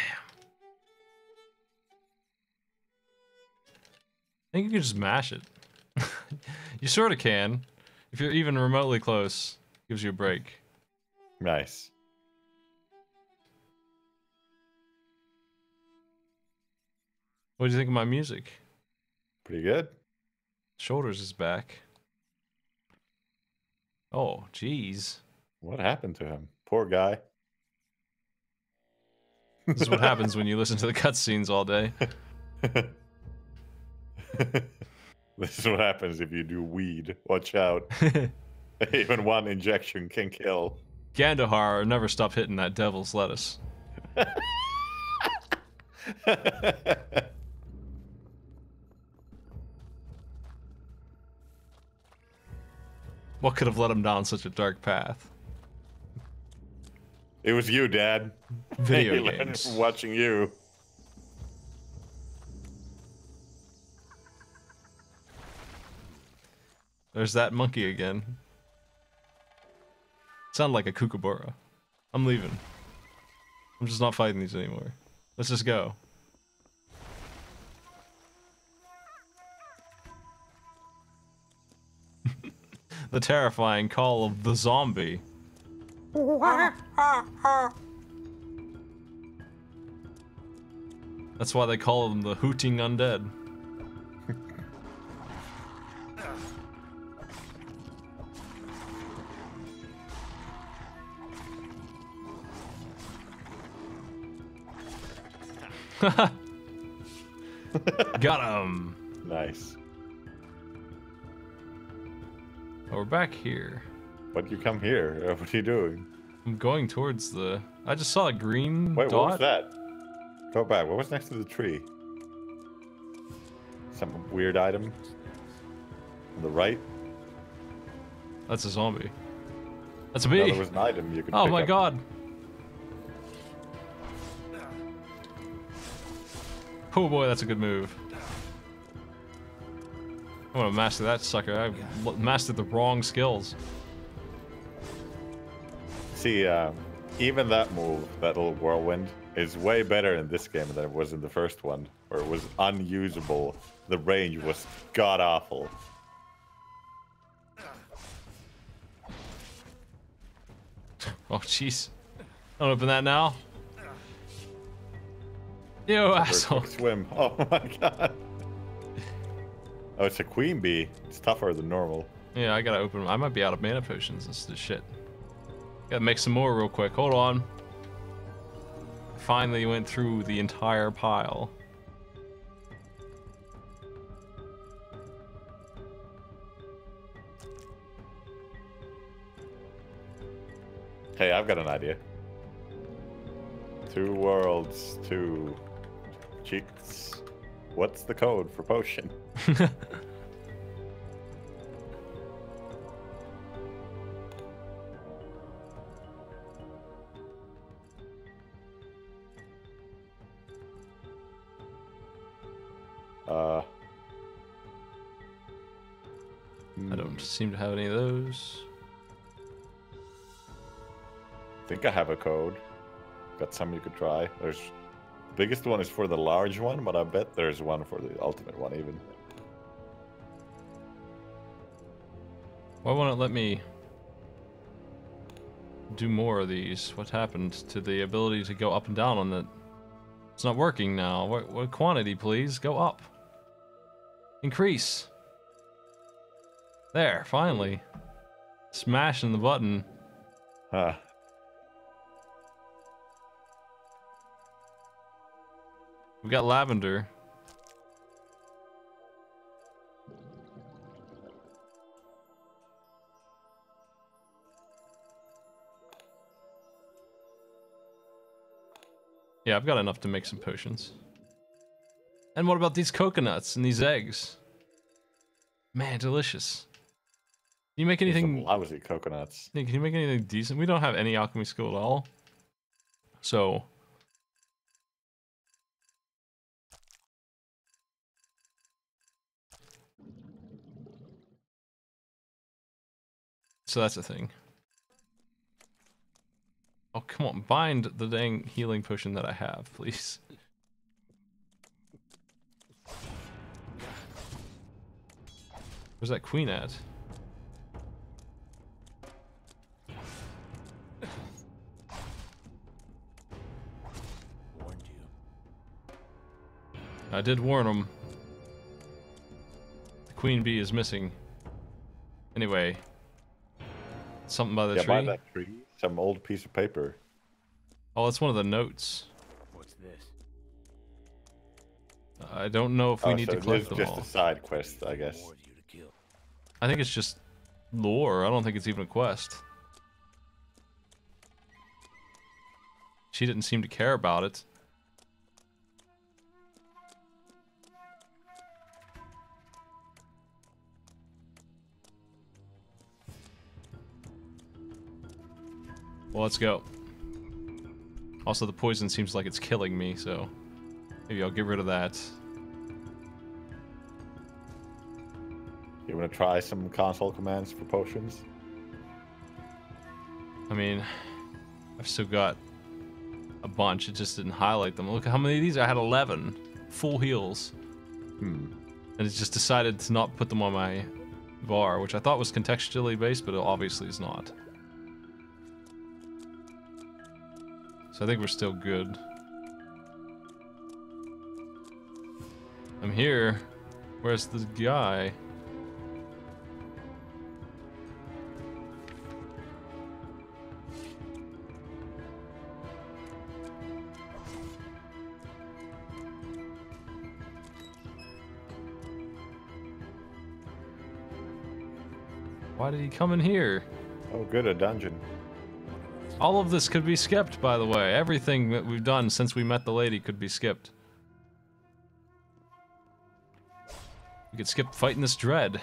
I think you can just mash it. You sort of can. If you're even remotely close, gives you a break. Nice. What do you think of my music? Pretty good. Shoulders is back. Oh, jeez. What happened to him? Poor guy. This is what happens when you listen to the cutscenes all day. This is what happens if you do weed. Watch out. Even one injection can kill. Gandahar never stopped hitting that devil's lettuce. What could have led him down such a dark path? It was you, Dad. Video He learned games. from watching you. There's that monkey again. Sound like a kookaburra. I'm leaving. I'm just not fighting these anymore. Let's just go. The terrifying call of the zombie. That's why they call them the hooting undead. Got him. Nice. Oh, we're back here. Why'd you come here? What are you doing? I'm going towards the... I just saw a green Wait, dot. what was that? Go back. What was next to the tree? Some weird item? On the right? That's a zombie. That's a No, bee. there was an item you could Oh pick my up. god. Oh boy, that's a good move. I want to master that sucker. I mastered the wrong skills. See, even that move, that little whirlwind, is way better in this game than it was in the first one, where it was unusable. The range was god-awful. Oh jeez. Don't open that now. You asshole. Quick swim. Oh my god. Oh, it's a queen bee. It's tougher than normal. Yeah, I gotta open. I might be out of mana potions. This is shit. Gotta make some more real quick. Hold on. Finally went through the entire pile. Hey, I've got an idea. 2 worlds, 2 cheeks. What's the code for potion? I don't seem to have any of those. I think I have a code. Got some you could try. There's the biggest one is for the large one, but I bet there's one for the ultimate one even. Why won't it let me do more of these? What happened to the ability to go up and down on that It's not working now. What quantity, please? Go up. Increase. There, finally. Smashing the button. Huh. We got lavender. Yeah, I've got enough to make some potions. And what about these coconuts and these eggs? Man, delicious. Can you make anything... Some lousy coconuts. Yeah, can you make anything decent? We don't have any alchemy skill at all. So... So that's a thing. Oh, come on. Bind the dang healing potion that I have, please. Where's that queen at? Warned you. I did warn him. The queen bee is missing. Anyway. Something by the tree? By that tree. Some old piece of paper. Oh, that's one of the notes. What's this? I don't know if we need to collect them all. It's just a side quest, I guess. I think it's just lore. I don't think it's even a quest. She didn't seem to care about it. Well, let's go. Also, the poison seems like it's killing me, so maybe I'll get rid of that. You want to try some console commands for potions? I mean, I've still got a bunch. It just didn't highlight them. Look at how many of these. I had 11 full heals. And it just decided to not put them on my bar, which I thought was contextually based, but it obviously is not. So I think we're still good. I'm here. Where's the guy? Why did he come in here? Oh, good, a dungeon. All of this could be skipped, by the way. Everything that we've done since we met the lady could be skipped. We could skip fighting this dread.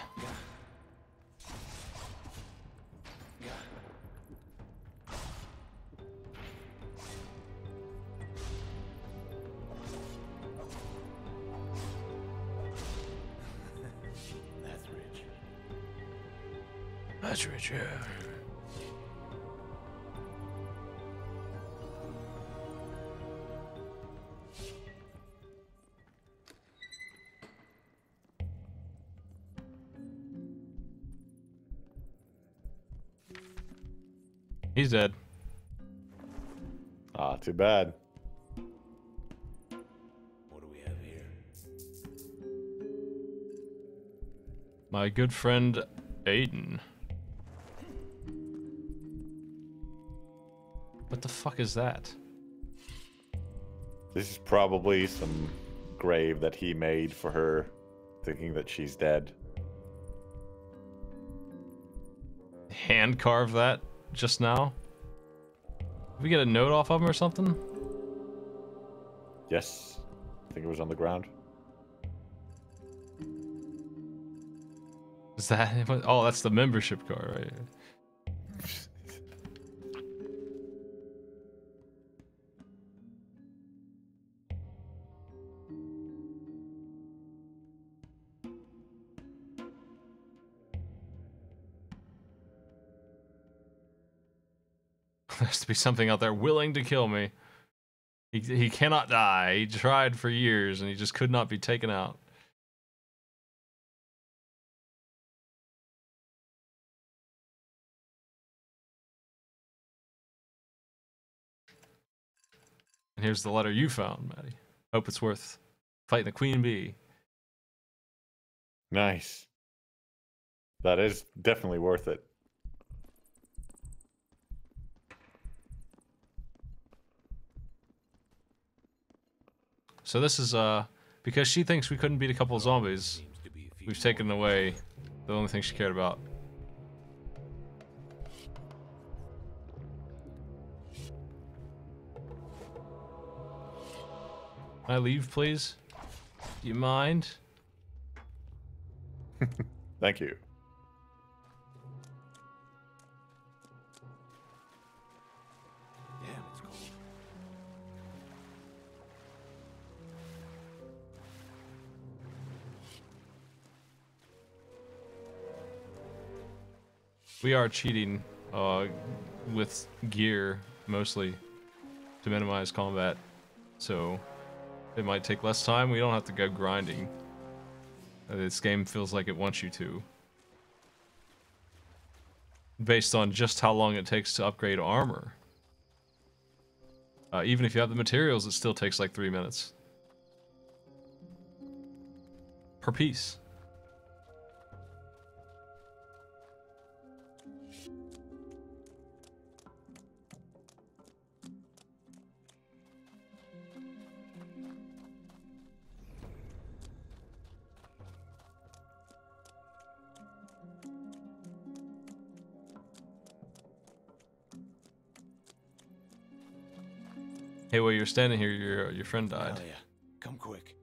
That's rich. That's rich, yeah. He's dead. Ah, too bad. What do we have here? My good friend Aiden. What the fuck is that? This is probably some grave that he made for her, thinking that she's dead. Hand carve that just now? Did we get a note off of him or something? Yes. I think it was on the ground. Is that... Oh, that's the membership card, right? There has to be something out there willing to kill me. He cannot die. He tried for years and he just could not be taken out. And here's the letter you found, Maddie. Hope it's worth fighting the queen bee. Nice. That is definitely worth it. So this is because she thinks we couldn't beat a couple of zombies. We've taken away the only thing she cared about. Can I leave, please? Do you mind? Thank you. Damn, it's cold. We are cheating with gear, mostly, to minimize combat. So, it might take less time. We don't have to go grinding. This game feels like it wants you to. Based on just how long it takes to upgrade armor. Even if you have the materials, it still takes like 3 minutes. Per piece. Hey, while you're standing here, your friend died. Alia, come quick.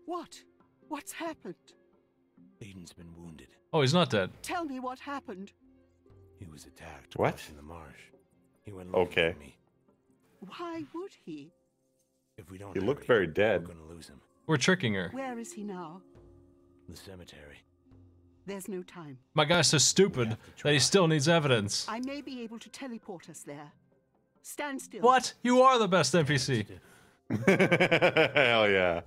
What? What's happened? Aiden's been wounded. Oh, he's not dead. Tell me what happened. He was attacked. What? In the marsh. He went looking Okay. for me. Why would he? If we don't He hurry, looked very dead. we're gonna lose him. We're tricking her. Where is he now? The cemetery. There's no time. My guy's so stupid that he still needs evidence. I may be able to teleport us there. Stand still. What? You are the best NPC. Hell yeah.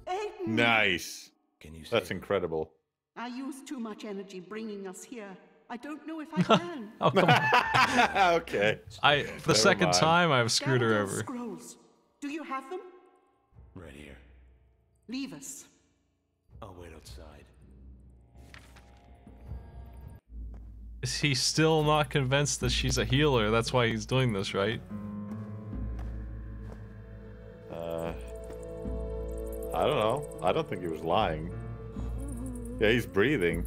Aiden! Nice. Can you That's incredible. I used too much energy bringing us here. I don't know if I can. Oh, come on. Okay. The Never second mind. time I've screwed her Gandalf's over. Scrolls. Do you have them? Right here. Leave us. I'll wait outside. Is he still not convinced that she's a healer? That's why he's doing this, right? I don't know. I don't think he was lying. Yeah, he's breathing.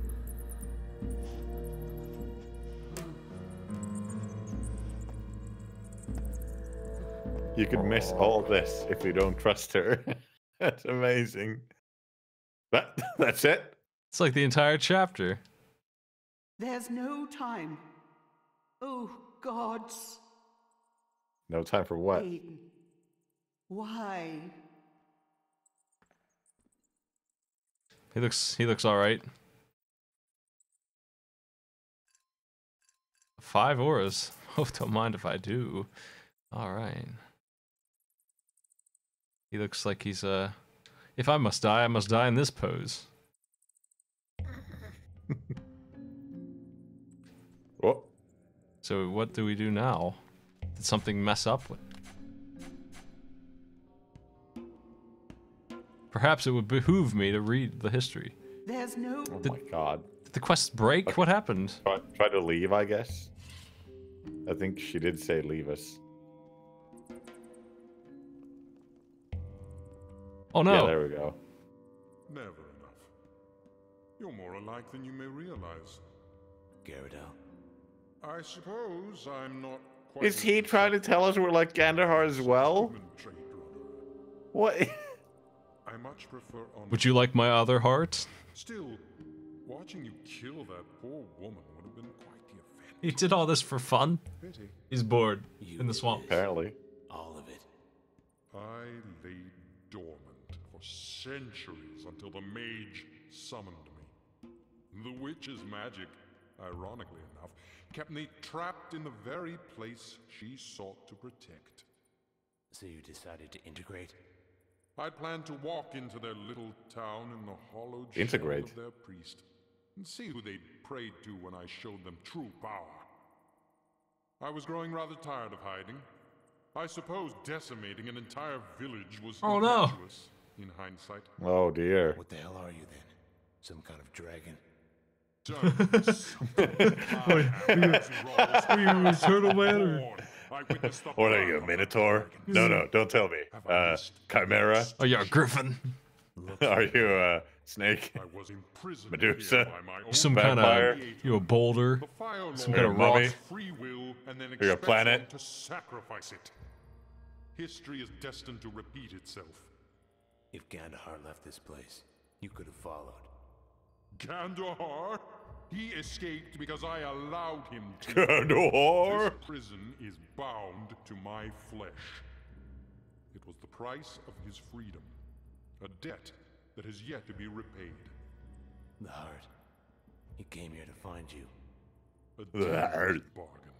You could miss all this if you don't trust her. That's amazing. That's it? It's like the entire chapter. There's no time. Oh, gods. No time for what? Aiden. Why? He looks all right. 5 auras. Oh, don't mind if I do. All right. He looks like he's if I must die in this pose. Oh. So what do we do now? Did something mess up? Perhaps it would behoove me to read the history. There's no. Oh my god. Did the quest break? What happened? Try to leave, I guess. I think she did say leave us. Oh no. Yeah, there we go. Never enough. You're more alike than you may realize. Garradell. I suppose I'm not quite... Is he trying to tell us we're like Gandahar as well? What? I much prefer on... Would you like my other heart? Still, watching you kill that poor woman would have been quite the event. He did all this for fun? Pity. He's bored in the swamp. Apparently. All of it. I lay dormant for centuries until the mage summoned me. The witch's magic, ironically enough, kept me trapped in the very place she sought to protect. So you decided to integrate? I'd planned to walk into their little town in the hollowed Integrate? shell of their priest, and see who they'd prayed to when I showed them true power. I was growing rather tired of hiding, I suppose decimating an entire village was Oh, no. impetuous, in hindsight. Oh dear. What the hell are you then? Some kind of dragon? Turtle Man? What are you, a minotaur? No, don't tell me. Chimera? Oh, you're a griffin. Are you a snake? I was imprisoned Medusa? here by my own Some kind Vampire? of, you a boulder, some kind of rock. mummy? free will and then You're a expect planet? one to sacrifice it. History is destined to repeat itself. If Gandahar left this place, you could have followed. Gandahar? He escaped because I allowed him to. Gandahar? This prison is bound to my flesh. It was the price of his freedom. A debt that has yet to be repaid. The heart. He came here to find you. A dangerous bargain.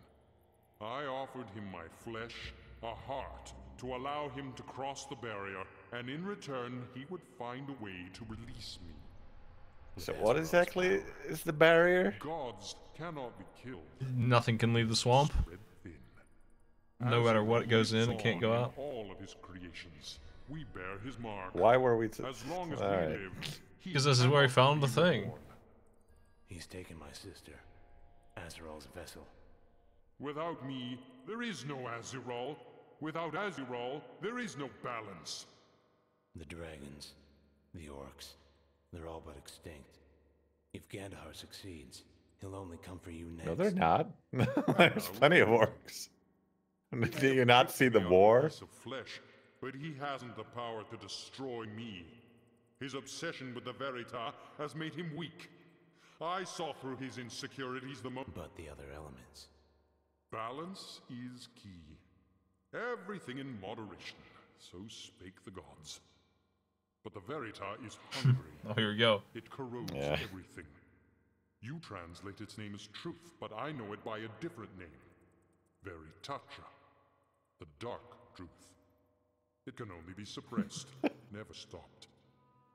I offered him my flesh, a heart, to allow him to cross the barrier, and in return, he would find a way to release me. So what exactly is the barrier? Gods cannot be killed. Nothing can leave the swamp. No matter what goes in, it can't go out. All of his creations, we bear his mark. Why were we As long as All we right. live, Because this is where he found the thing. He's taken my sister, Azrael's vessel. Without me, there is no Azurol. Without Azurol, there is no balance. The dragons, the orcs, they're all but extinct. If Gandahar succeeds, he'll only come for you next. No, they're not. There's plenty of orcs. Do you not see the war? Of flesh, but he hasn't the power to destroy me. His obsession with the Verita has made him weak. I saw through his insecurities the most. But the other elements. Balance is key. Everything in moderation, so spake the gods. But the Verita is hungry. Oh, here we go. It corrodes Yeah. everything. You translate its name as truth, but I know it by a different name. Veritatra. The dark truth. It can only be suppressed, never stopped.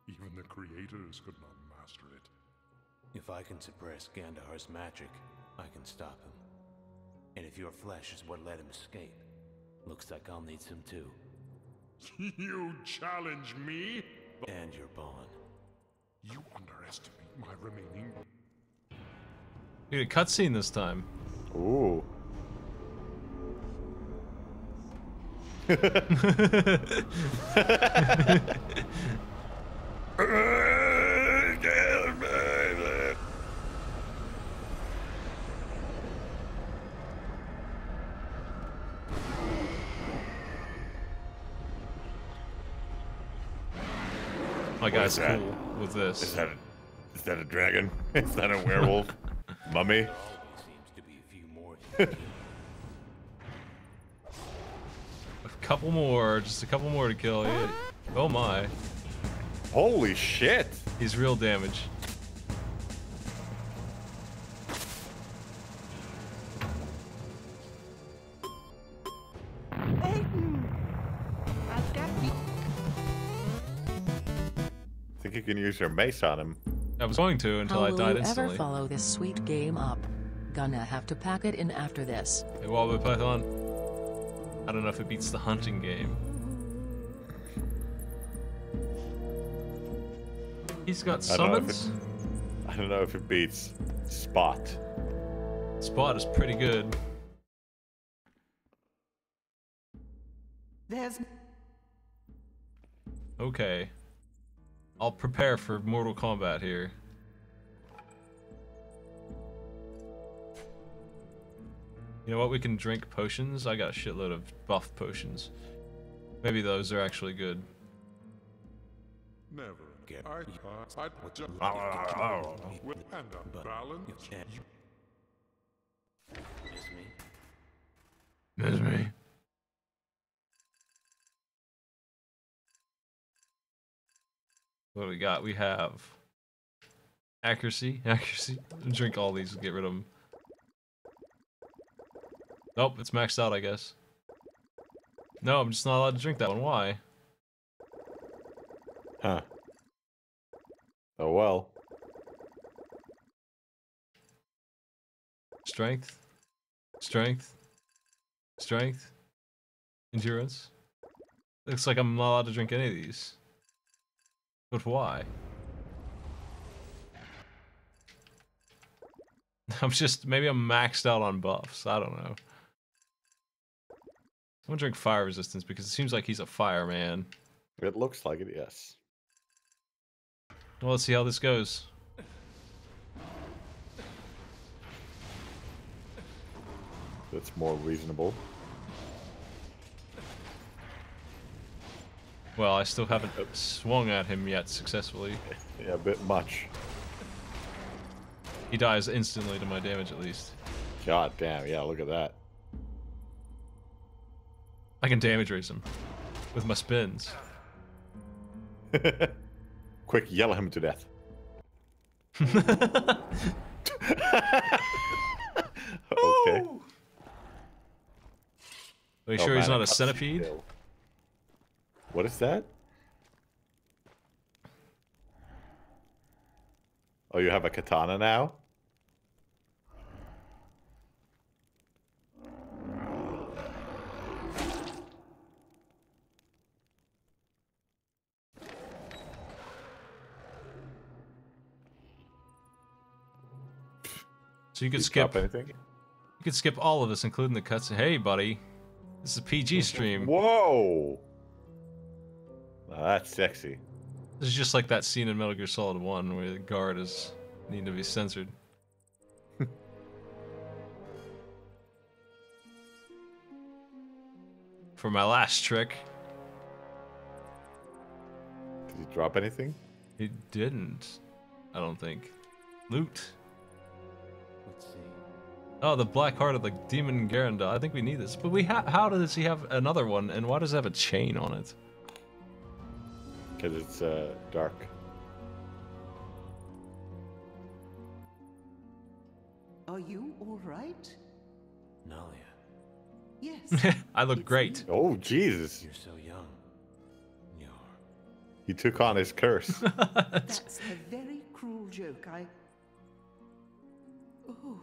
Even the creators could not master it. If I can suppress Gandahar's magic, I can stop him. And if your flesh is what let him escape, looks like I'll need some too. You challenge me? And your bond. You underestimate my remaining. We get a cutscene this time. Ooh. My guy's that? cool with this. Is that a dragon? Is that a werewolf? Mummy? Seems to be a few more. A couple more, just a couple more to kill. Yeah. Oh my. Holy shit! He's real damage. Think you can use your mace on him? I was going to until I How died will you ever instantly. follow this sweet game up? Gonna have to pack it in after this. Hey, Wobble Python. I don't know if it beats the hunting game. He's got I don't know if summons? I don't know if it beats Spot. Spot is pretty good. There's Okay. I'll prepare for Mortal Kombat here. You know what? We can drink potions. I got a shitload of buff potions. Maybe those are actually good. Never. I just and a balance. Just me. That's me. What do we got? We have accuracy. Drink all these and get rid of them. Nope, it's maxed out, I guess. No, I'm just not allowed to drink that one. Why? Huh. Oh well. Strength. Strength. Strength. Endurance. Looks like I'm not allowed to drink any of these. But why? Maybe I'm maxed out on buffs. I don't know. I'm gonna drink fire resistance because it seems like he's a fireman. It looks like it, yes. Well, let's see how this goes. That's more reasonable. Well, I still haven't swung at him yet successfully. Yeah, a bit much. He dies instantly to my damage, at least. God damn, yeah, look at that. I can damage raise him with my spins. Quick, yell him to death. Okay. Are you sure he's not a centipede? What is that? Oh, you have a katana now? So you could skip anything? You could skip all of this, including the cuts. Hey, buddy. This is a PG stream. Whoa! Now that's sexy. This is just like that scene in Metal Gear Solid 1 where the guard is needing to be censored. For my last trick. Did he drop anything? He didn't. I don't think. Loot. Let's see. Oh, the Black Heart of the Demon Garandal. I think we need this. But how does he have another one, and why does it have a chain on it? Because it's dark. Are you all right? Nalia. Yes. I look great. Oh, Jesus. You're so young. He took on his curse. That's a very cruel joke. Oh.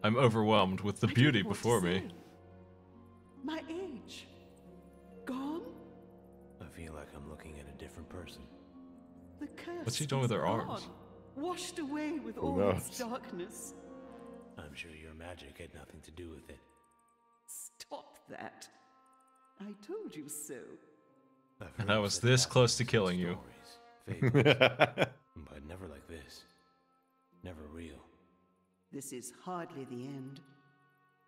I'm overwhelmed with the beauty before me. My age. Gone? I feel like I'm looking at a different person. The curse. What's she doing with her gone, arms? Washed away with Who all knows? this darkness. I'm sure your magic had nothing to do with it. Stop that. I told you so. And I was this close to killing you. Fables, but never like this. Never real. This is hardly the end.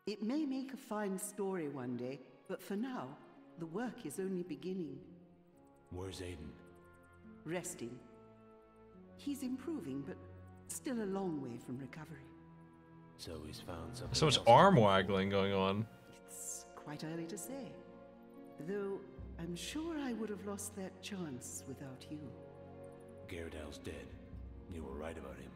It may make a fine story one day, but for now, the work is only beginning. Where's Aiden? Resting. He's improving, but still a long way from recovery. So he's found something. So much else. arm waggling going on. It's quite early to say. Though, I'm sure I would have lost that chance without you. Garandal's dead. You were right about him.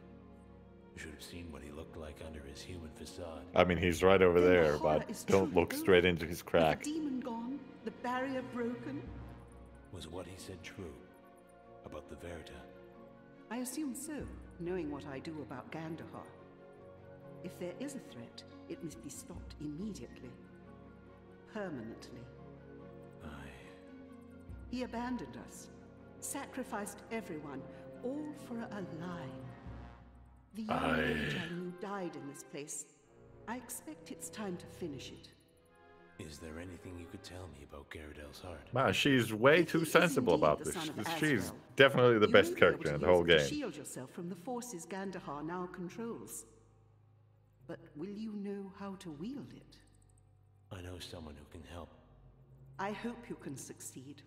You should have seen what he looked like under his human facade. I mean, he's right over Then the there, horror but is don't true. look straight into his crack. The demon gone, the barrier broken. Was what he said true? About the Verita? I assume so, knowing what I do about Gandahar. If there is a threat, it must be stopped immediately. Permanently. He abandoned us, sacrificed everyone, all for a lie. The young age I knew died in this place. I expect it's time to finish it. Is there anything you could tell me about Garandal's heart? Man, she's way If too he is sensible indeed about the this. son of She's Azrael, definitely the you best may be character able in to the whole use it to game. shield yourself from the forces Gandahar now controls. But will you know how to wield it? I know someone who can help. I hope you can succeed.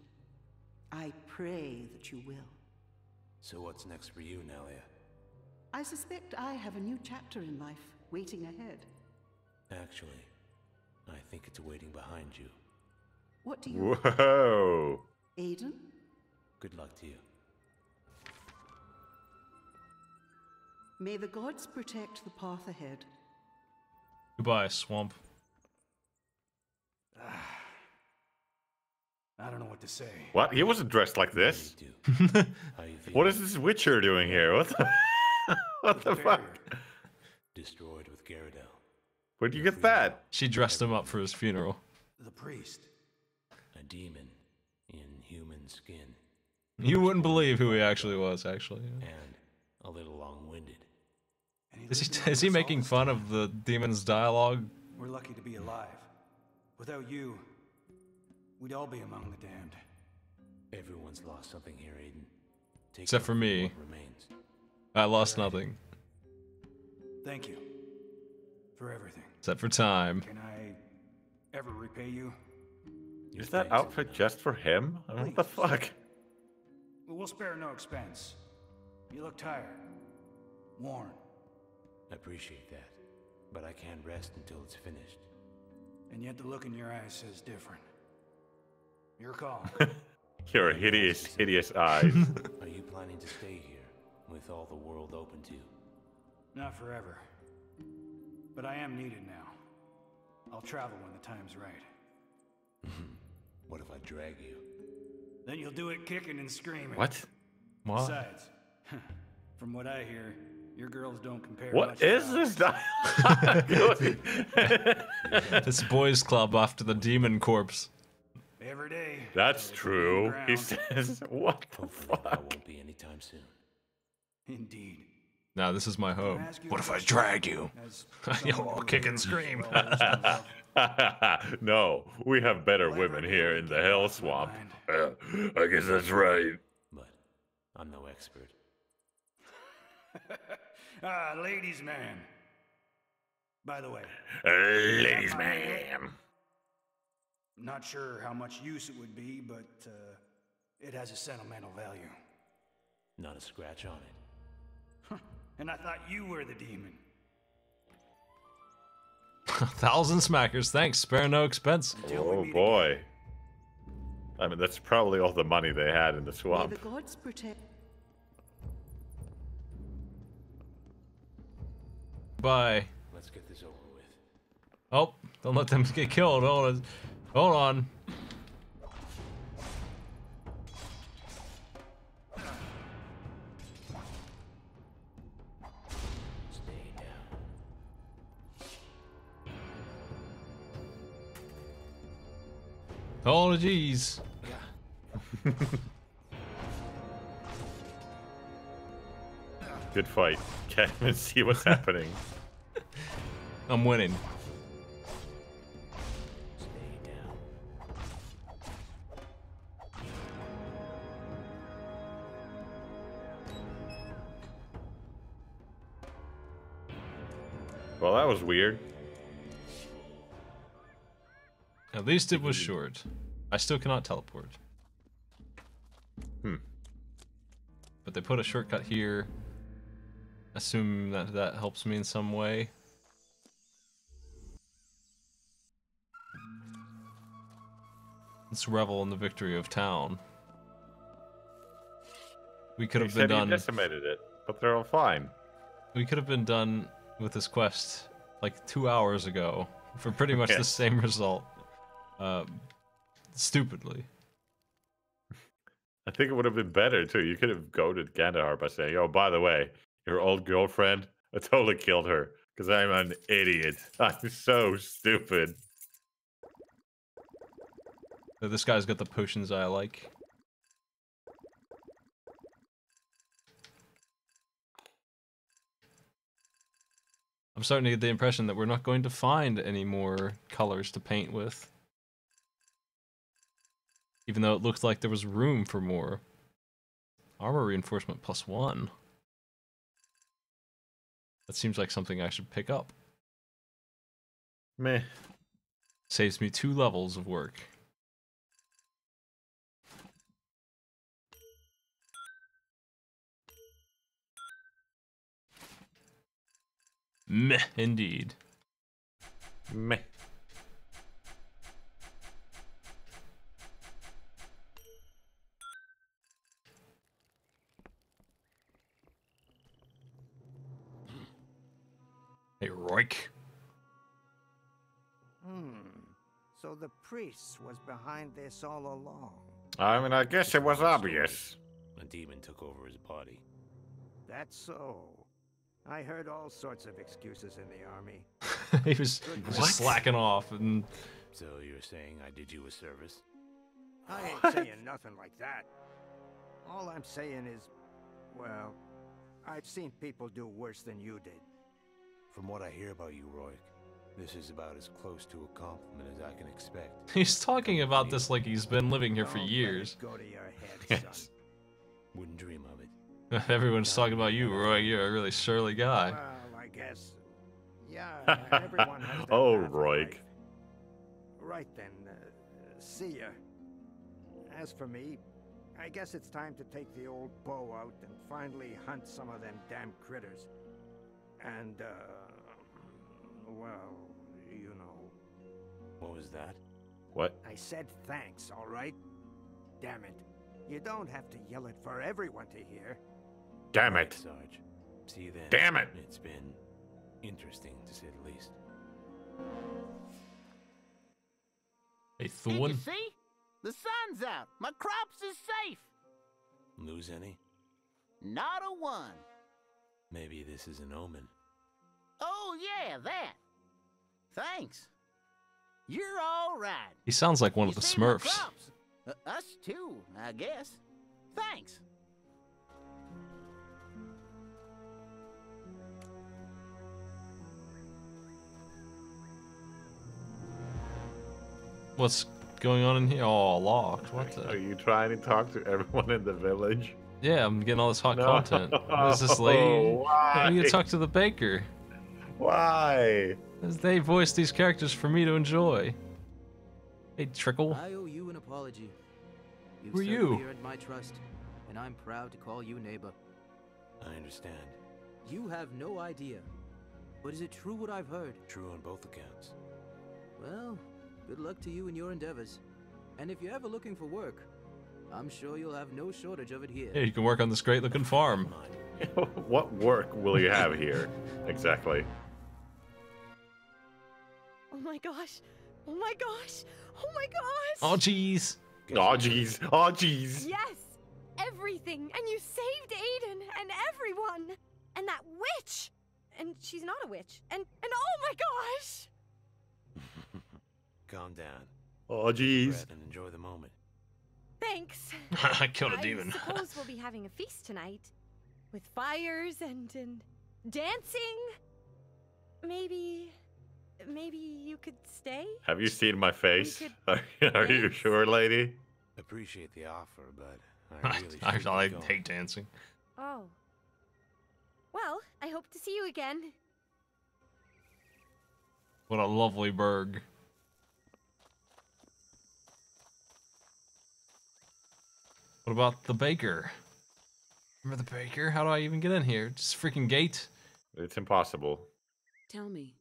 I pray that you will. So what's next for you, Nalia? I suspect I have a new chapter in life waiting ahead. Actually, I think it's waiting behind you. What do you... Whoa! Aiden? Good luck to you. May the gods protect the path ahead. Goodbye, swamp. I don't know what to say. What? He wasn't dressed like this. What is this Witcher doing here? What the, what the fuck? Destroyed with Garandal. Where'd you get that? She dressed him up for his funeral. The priest. demon in human skin. You wouldn't believe who he actually was, actually. And a little long-winded. Is he making fun of the demon's dialogue? We're lucky to be alive. Without you, we'd all be among the damned. Everyone's lost something here, Aiden. Except for me. I lost nothing. Thank you for everything. Except for time. Can I ever repay you? Is that outfit just for him? I mean, what the fuck? We'll spare no expense. You look tired. Worn. I appreciate that, but I can't rest until it's finished. And yet the look in your eyes says different. Your call. Your hideous, hideous eyes. Are you planning to stay here, with all the world open to you? Not forever. But I am needed now. I'll travel when the time's right. What if I drag you? Then you'll do it kicking and screaming. What? What? Besides, from what I hear, your girls don't compare What much is this dialogue? This boys' club after the demon corpse. Every day. That's true. He says, what the fuck? That won't be anytime soon. Indeed. Now this is my home. What if I drag you? You'll kick and scream. No, we have better women here in the Hell Swamp. I guess that's right. But I'm no expert. Ladies' man. By the way. Ladies' man. Not sure how much use it would be, but it has a sentimental value. Not a scratch on it. And I thought you were the demon. 1,000 smackers, thanks. Spare no expense. Oh boy. I mean, that's probably all the money they had in the swamp. May the gods protect. Bye. Let's get this over with. Oh, don't let them get killed. Hold on. Stay down. Oh, jeez. Good fight. Can't even see what's happening. I'm winning. Stay down. Well, that was weird. At least it was short. I still cannot teleport. But they put a shortcut here. Assume that that helps me in some way. Let's revel in the victory of town. We could have been done. You decimated it, but they're all fine. We could have been done with this quest like 2 hours ago for pretty much the same result. Stupidly. I think it would have been better too. You could have goaded Kandahar by saying, "Oh, by the way, your old girlfriend, I totally killed her because I'm an idiot. I'm so stupid." So this guy's got the potions I like. I'm starting to get the impression that we're not going to find any more colors to paint with. Even though it looked like there was room for more. Armor reinforcement +1. That seems like something I should pick up. Meh. Saves me 2 levels of work. Meh, indeed. Meh. Hey, Roik. So the priest was behind this all along. I mean, I guess it was obvious. A demon took over his body. That's so. I heard all sorts of excuses in the army. He was just slacking off and... So you're saying I did you a service? I ain't saying nothing like that. All I'm saying is, well, I've seen people do worse than you did. From what I hear about you, Roik, this is about as close to a compliment as I can expect. He's talking about this like he's been living here for years. Go to your head, Yes. Wouldn't dream of it. Everyone's talking about you, Roy. You're a really surly guy. Well, I guess. Yeah, everyone has their Oh, path in Roik. life. Right then, see ya. As for me, I guess it's time to take the old bow out and finally hunt some of them damn critters. And, well, you know. What was that? What? I said thanks, all right? Damn it. You don't have to yell it for everyone to hear. Damn it. Sarge. See you then. Damn it. It's been interesting, to say the least. Hey, Did Thorn. you see? The sun's out. My crops is safe. Lose any? Not a one. Maybe this is an omen. Oh, yeah, that. Thanks. You're all right. He sounds like one of the You saved my Smurfs. crops. Us too, I guess. Thanks. What's going on in here? Oh, locked. What the? Are you trying to talk to everyone in the village? Yeah, I'm getting all this hot No. content. Who's this lady? Why? I need to talk to the baker. Why? As they voiced these characters for me to enjoy. Hey, Trickle. I owe you an apology. You've Who are certainly you? earned my trust, and I'm proud to call you neighbor. I understand. You have no idea. But is it true what I've heard? True on both accounts. Well, good luck to you in your endeavors. And if you're ever looking for work, I'm sure you'll have no shortage of it here. Yeah, you can work on this great looking farm. What work will you have here? Exactly. Oh my gosh. Oh my gosh. Oh my gosh. Oh, jeez. Oh, jeez. Oh, jeez. Yes. Everything. And you saved Aiden and everyone. And that witch. And she's not a witch. And oh my gosh. Calm down. Oh, Breath jeez. and enjoy the moment. Thanks. I killed a demon. I suppose we'll be having a feast tonight. With fires and dancing. Maybe you could stay? Have you seen my face? could Are you sure, lady? Appreciate the offer, but I really I should be going. hate dancing. Oh. Well, I hope to see you again. What a lovely burg. What about the baker? Remember the baker? How do I even get in here? Just freaking gate? It's impossible. Tell me.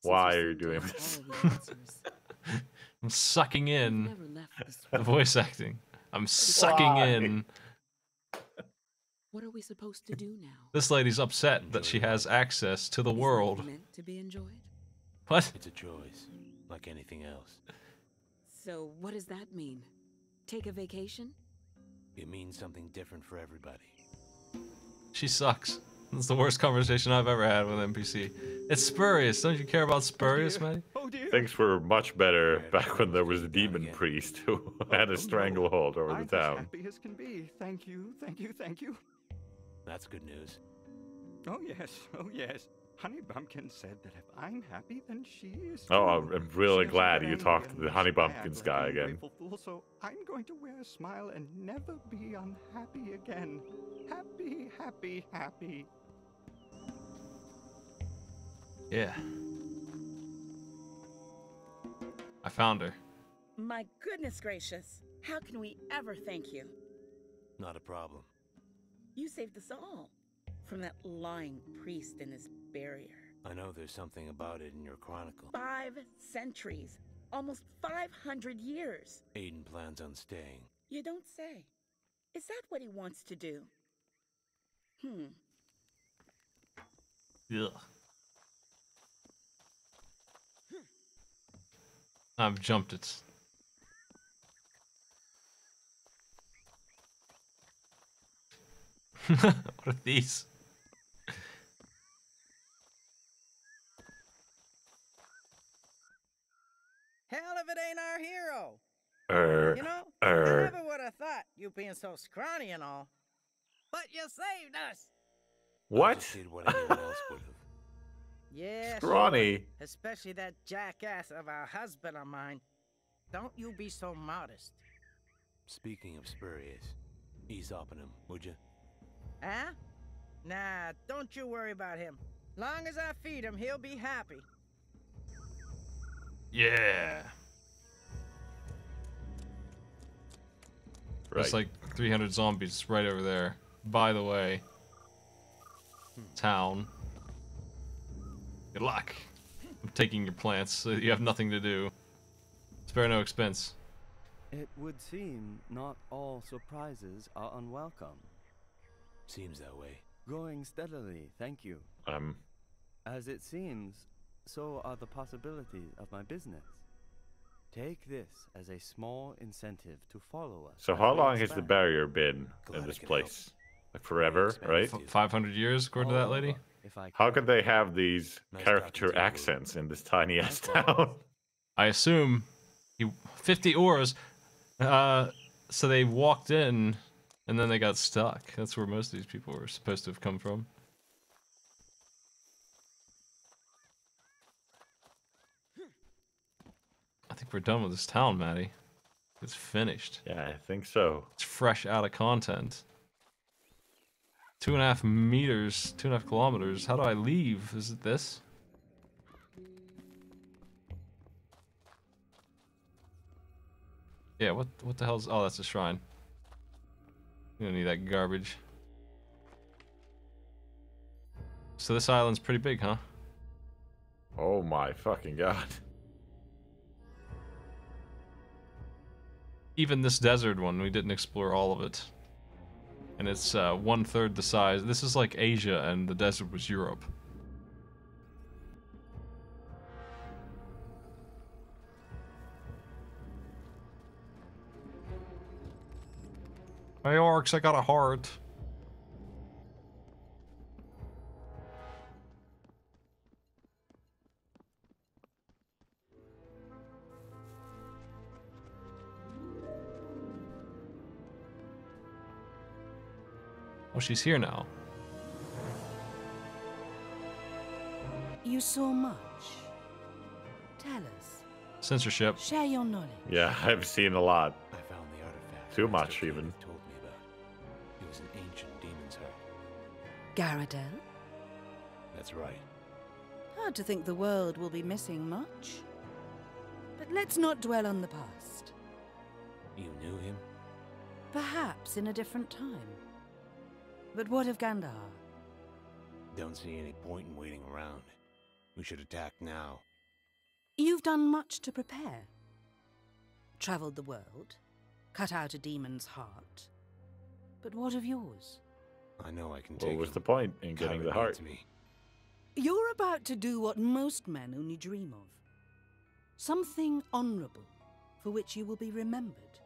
Why are you doing this? I'm sucking in never left this the voice acting. I'm sucking in. What are we supposed to do now? This lady's upset that she has access to the world. Meant to be enjoyed? What? It's a choice, like anything else. So what does that mean? Take a vacation? It means something different for everybody. She sucks. That's the worst conversation I've ever had with NPC. It's spurious. Don't you care about spurious, man? Things were much better back when there was a demon priest who had a stranglehold over I'm the as town. happy as can be. Thank you, thank you, thank you. That's good news. Oh yes. Honey Bumpkin said that if I'm happy, then she is. Oh, too. I'm really She doesn't glad get you angry talked to the unless Honey it's bad, Bumpkins like guy an again. ungrateful Fool, so I'm going to wear a smile and never be unhappy again. Happy, happy, happy. Yeah. I found her. My goodness gracious. How can we ever thank you? Not a problem. You saved us all from that lying priest and his barrier. I know there's something about it in your chronicle. 5 centuries. Almost 500 years. Aiden plans on staying. You don't say. Is that what he wants to do? Ugh. I've jumped it. What are these? Hell if it ain't our hero. You know, I never would have thought you being so scrawny and all. But you saved us. What? I did what anyone else would have. Yeah, Scrawny. sure. Especially that jackass of a husband of mine. Don't you be so modest. Speaking of spurious, ease up on him, would you? Huh? Nah, don't you worry about him. Long as I feed him, he'll be happy. Yeah. There's like 300 zombies right over there. By the way, town. Good luck. I'm taking your plants so you have nothing to do. Spare no expense. It would seem not all surprises are unwelcome. Seems that way. Going steadily, thank you. As it seems, so are the possibilities of my business. Take this as a small incentive to follow us. So how long has the barrier been in this place? Like forever, right? 500 years, according to that lady. How could they have these caricature accents in this tiny ass town? I assume 50 oars. So they walked in, and then they got stuck. That's where most of these people were supposed to have come from. I think we're done with this town, Maddie. It's finished. Yeah, I think so. It's fresh out of content. 2.5 meters, 2.5 kilometers. How do I leave? Is it this? Yeah, what the hell's... Oh, that's a shrine. You don't need that garbage. So this island's pretty big, huh? Oh my fucking god. Even this desert one, we didn't explore all of it. And it's 1/3 the size. This is like Asia, and the desert was Europe. Hey, orcs, I got a heart. Oh, she's here now. You saw much. Tell us. Censorship. Share your knowledge. Yeah, I've seen a lot. I found the artifact. Too much, even. Told me about. It was an ancient demon's heart. Garradell? That's right. Hard to think the world will be missing much. But let's not dwell on the past. You knew him? Perhaps in a different time. But what of Gandhar? Don't see any point in waiting around. We should attack now. You've done much to prepare. Traveled the world, cut out a demon's heart. But what of yours? I know I can take What was him. the point in getting the heart? Me. You're about to do what most men only dream of. Something honorable, for which you will be remembered.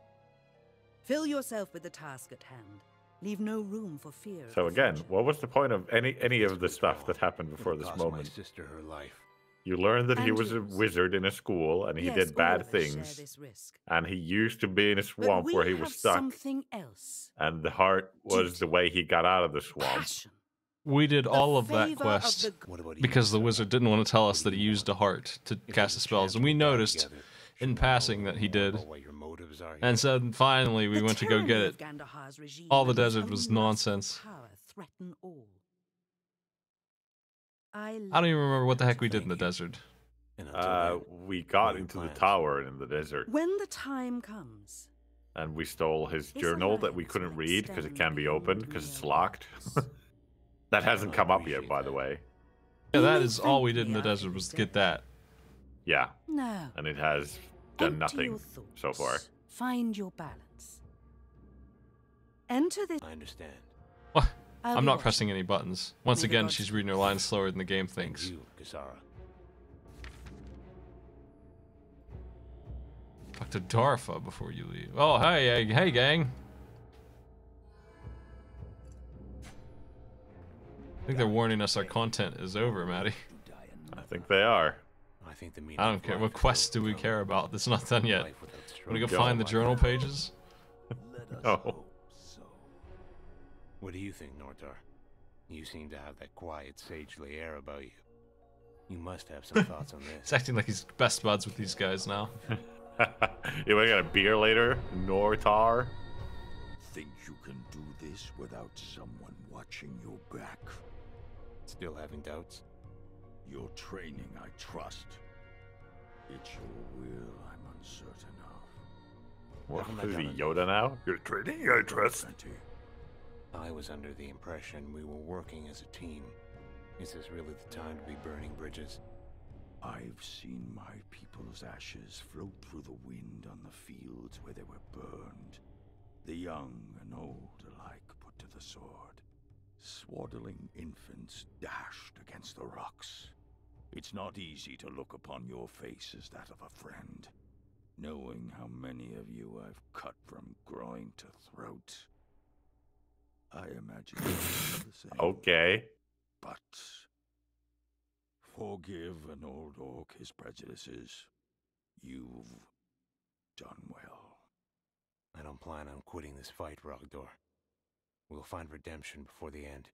Fill yourself with the task at hand. Leave no room for fear. So again, what was the point of any of the stuff that happened before this Cost moment? my sister her life. You learned that he And was a yours. wizard in a school, and he Yes, did all bad of us share things. this risk. And he used to be in a But swamp we where he have was stuck. something else. And the heart was the way he got out of the swamp. We did all of that favor quest of because the wizard didn't want to tell us that he used a heart to cast the spells, and we noticed in passing that he did. And so finally we went to go get it. Gandahar's regime All the and his desert was own lust nonsense. for power threaten all. I don't even remember what the heck we did in the desert. We got into the tower in the desert, When the time comes, and we stole his journal that we couldn't read because it can't be opened because it's locked. That hasn't come up yet, by the way. Yeah, that is all we did in the desert was get that. Yeah. No. And it has done Empty nothing your so far. find your balance. Enter this. I understand. What? I'll I'm be not watching. pressing any buttons. Once May the again, gods she's reading her lines slower than the game thinks. You, Kisara. Talk to Darfa before you leave. Oh, hey, gang. I think they're warning us our content is over, Maddie. I think they are. I think the I don't care. What quests do we care about? It's not done yet. Want to go find the journal pages? Oh. What do you think, Nortar? You seem to have that quiet, sagely air about you. You must have some thoughts on this. He's acting like he's best buds with these guys now. You want to get a beer later, Nortar? Think you can do this without someone watching your back? Still having doubts? Your training I trust. It's your will I'm uncertain of. What, is he Yoda now? Your training I trust. I was under the impression we were working as a team. Is this really the time to be burning bridges? I've seen my people's ashes float through the wind on the fields where they were burned. The young and old alike put to the sword. Swaddling infants dashed against the rocks. It's not easy to look upon your face as that of a friend, knowing how many of you I've cut from groin to throat. I imagine you're the same. Okay. But forgive an old orc his prejudices. You've done well. I don't plan on quitting this fight, Rogdor. We'll find redemption before the end.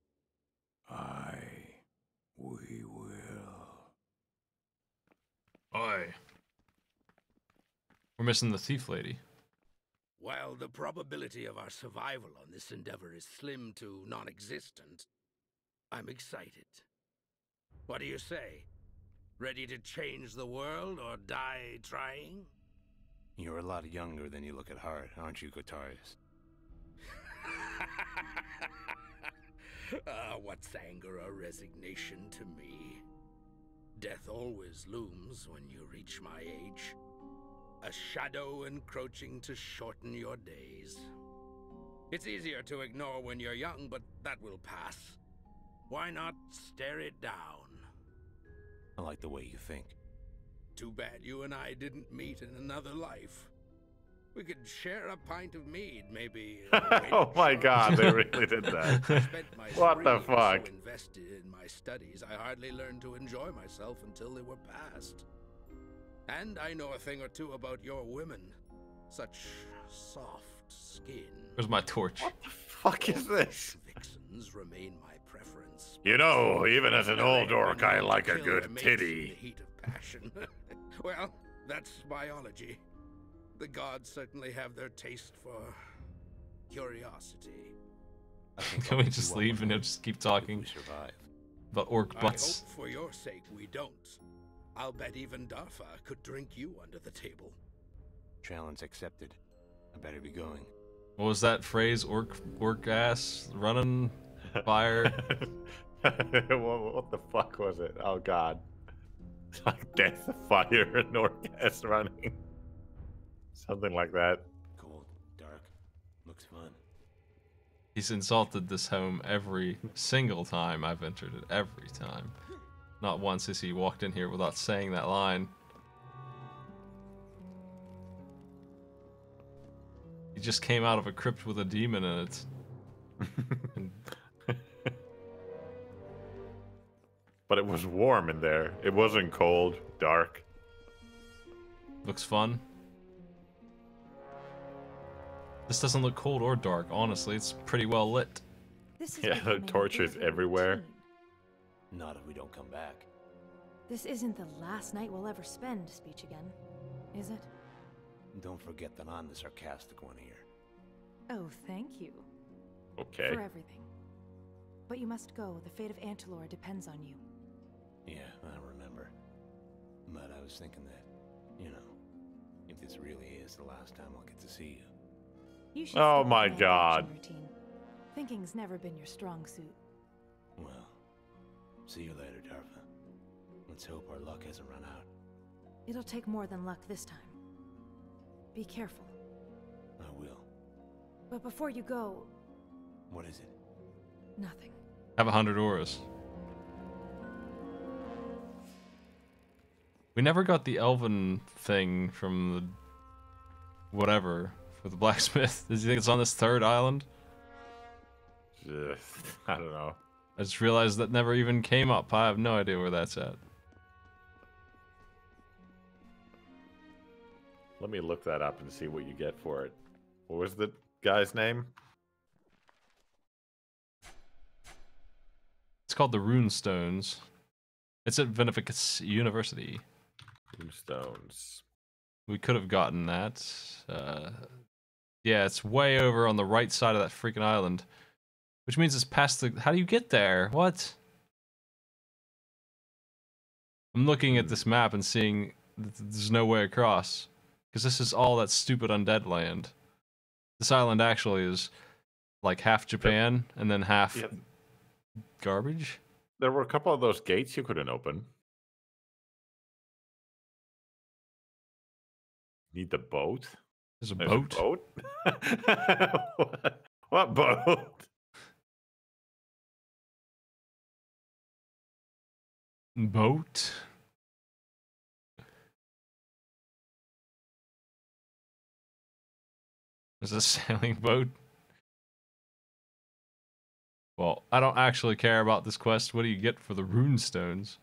We will. Oi. We're missing the thief lady. While the probability of our survival on this endeavor is slim to non-existent, I'm excited. What do you say? Ready to change the world or die trying? You're a lot younger than you look at heart, aren't you, Gotarius? What's anger or resignation to me? Death always looms when you reach my age. A shadow encroaching to shorten your days. It's easier to ignore when you're young, but that will pass. Why not stare it down? I like the way you think. Too bad you and I didn't meet in another life. We could share a pint of mead, maybe. Oh my god, they really did that. What the fuck? So invested in my studies, I hardly learned to enjoy myself until they were past. And I know a thing or two about your women. Such soft skin. Where's my torch? What the fuck is this? Vixens remain my preference. You know, even as an old orc, I like a good titty. In the heat of passion. Well, that's biology. The gods certainly have their taste for curiosity. Can we just leave and just keep talking about orc butts? I hope for your sake we don't. I'll bet even Darfa could drink you under the table. Challenge accepted. I better be going. What was that phrase? Orc ass running fire. What the fuck was it? Oh god. It's like death, fire, and orc ass running. Something like that. Cold, dark, looks fun. He's insulted this home every single time I've entered it. Every time. Not once has he walked in here without saying that line. He just came out of a crypt with a demon in it. But it was warm in there. It wasn't cold, dark. Looks fun. This doesn't look cold or dark, honestly. It's pretty well lit. Yeah, there are torches everywhere. Not if we don't come back. This isn't the last night we'll ever spend, Speech again, is it? Don't forget that I'm the sarcastic one here. Oh, thank you. Okay. For everything. But you must go. The fate of Antilor depends on you. Yeah, I remember. But I was thinking that, you know, if this really is the last time I'll get to see you. You should oh stick my with god. Routine. Thinking's never been your strong suit. Well, see you later, Darfa. Let's hope our luck hasn't run out. It'll take more than luck this time. Be careful. I will. But before you go... What is it? Nothing. Have 100 auras. We never got the elven thing from the... whatever. For the blacksmith. Does he think it's on this third island? I don't know. I just realized that never even came up. I have no idea where that's at. Let me look that up and see what you get for it. What was the guy's name? It's called the Rune Stones. It's at Veneficus University. Rune Stones. We could have gotten that. Yeah, it's way over on the right side of that freaking island. Which means it's past the... How do you get there? What? I'm looking at this map and seeing that there's no way across. Because this is all that stupid undead land. This island actually is like half Japan and then half garbage. There were a couple of those gates you couldn't open. Need the boat? There's a boat? What boat? Boat? There's a sailing boat? Well, I don't actually care about this quest. What do you get for the Rune Stones?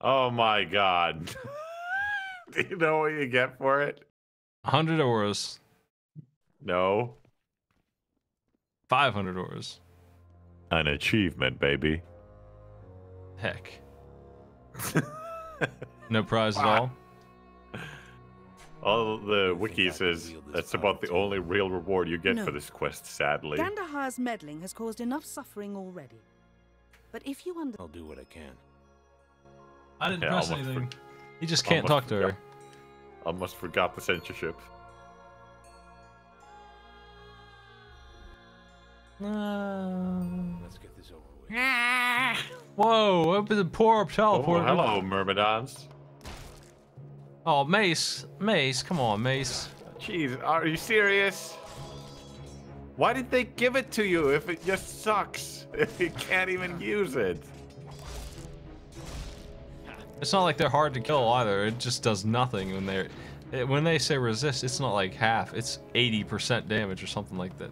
Oh my god. Do you know what you get for it? 100 auras. No. 500 auras. An achievement, baby. Heck. No prize at all? All the wiki says that's about the only real reward you get for this quest, sadly. Gandahar's meddling has caused enough suffering already. But if you I'll do what I can. I didn't press anything. He just can't talk to her. Almost forgot the censorship. Let's get this over with. Whoa, open the poor teleport. Oh, hello, Myrmidons. Oh, Mace. Mace, come on, Mace. Jeez, are you serious? Why did they give it to you if it just sucks? If you can't even use it? It's not like they're hard to kill either. It just does nothing when they say resist. It's not like half. It's 80% damage or something like that.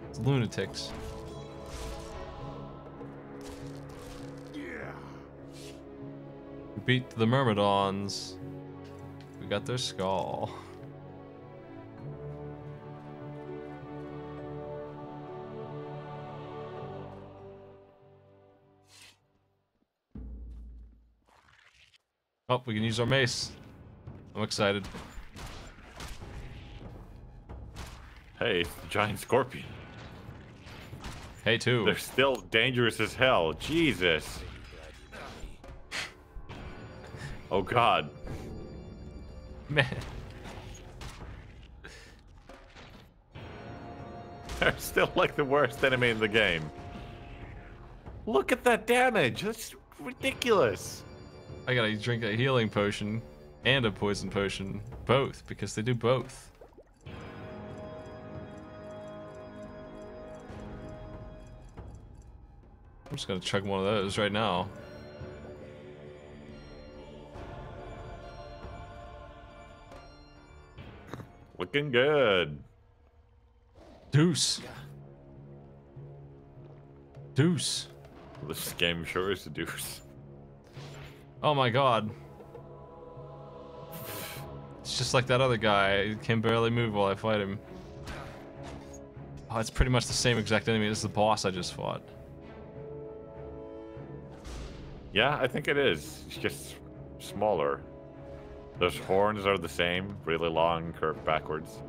It's lunatics. Yeah. We beat the Myrmidons. We got their skull. Oh, we can use our mace. I'm excited. Hey, it's the giant scorpion. Hey, too. They're still dangerous as hell. Jesus. Oh, God. Man. They're still like the worst enemy in the game. Look at that damage. That's ridiculous. I gotta drink a healing potion and a poison potion. Both, because they do both. I'm just gonna chug one of those right now. Looking good. Deuce. Deuce. This game sure is a deuce. Oh my god. It's just like that other guy. He can barely move while I fight him. Oh, it's pretty much the same exact enemy as the boss I just fought. Yeah, I think it is. It's just smaller. Those horns are the same, really long, curved backwards.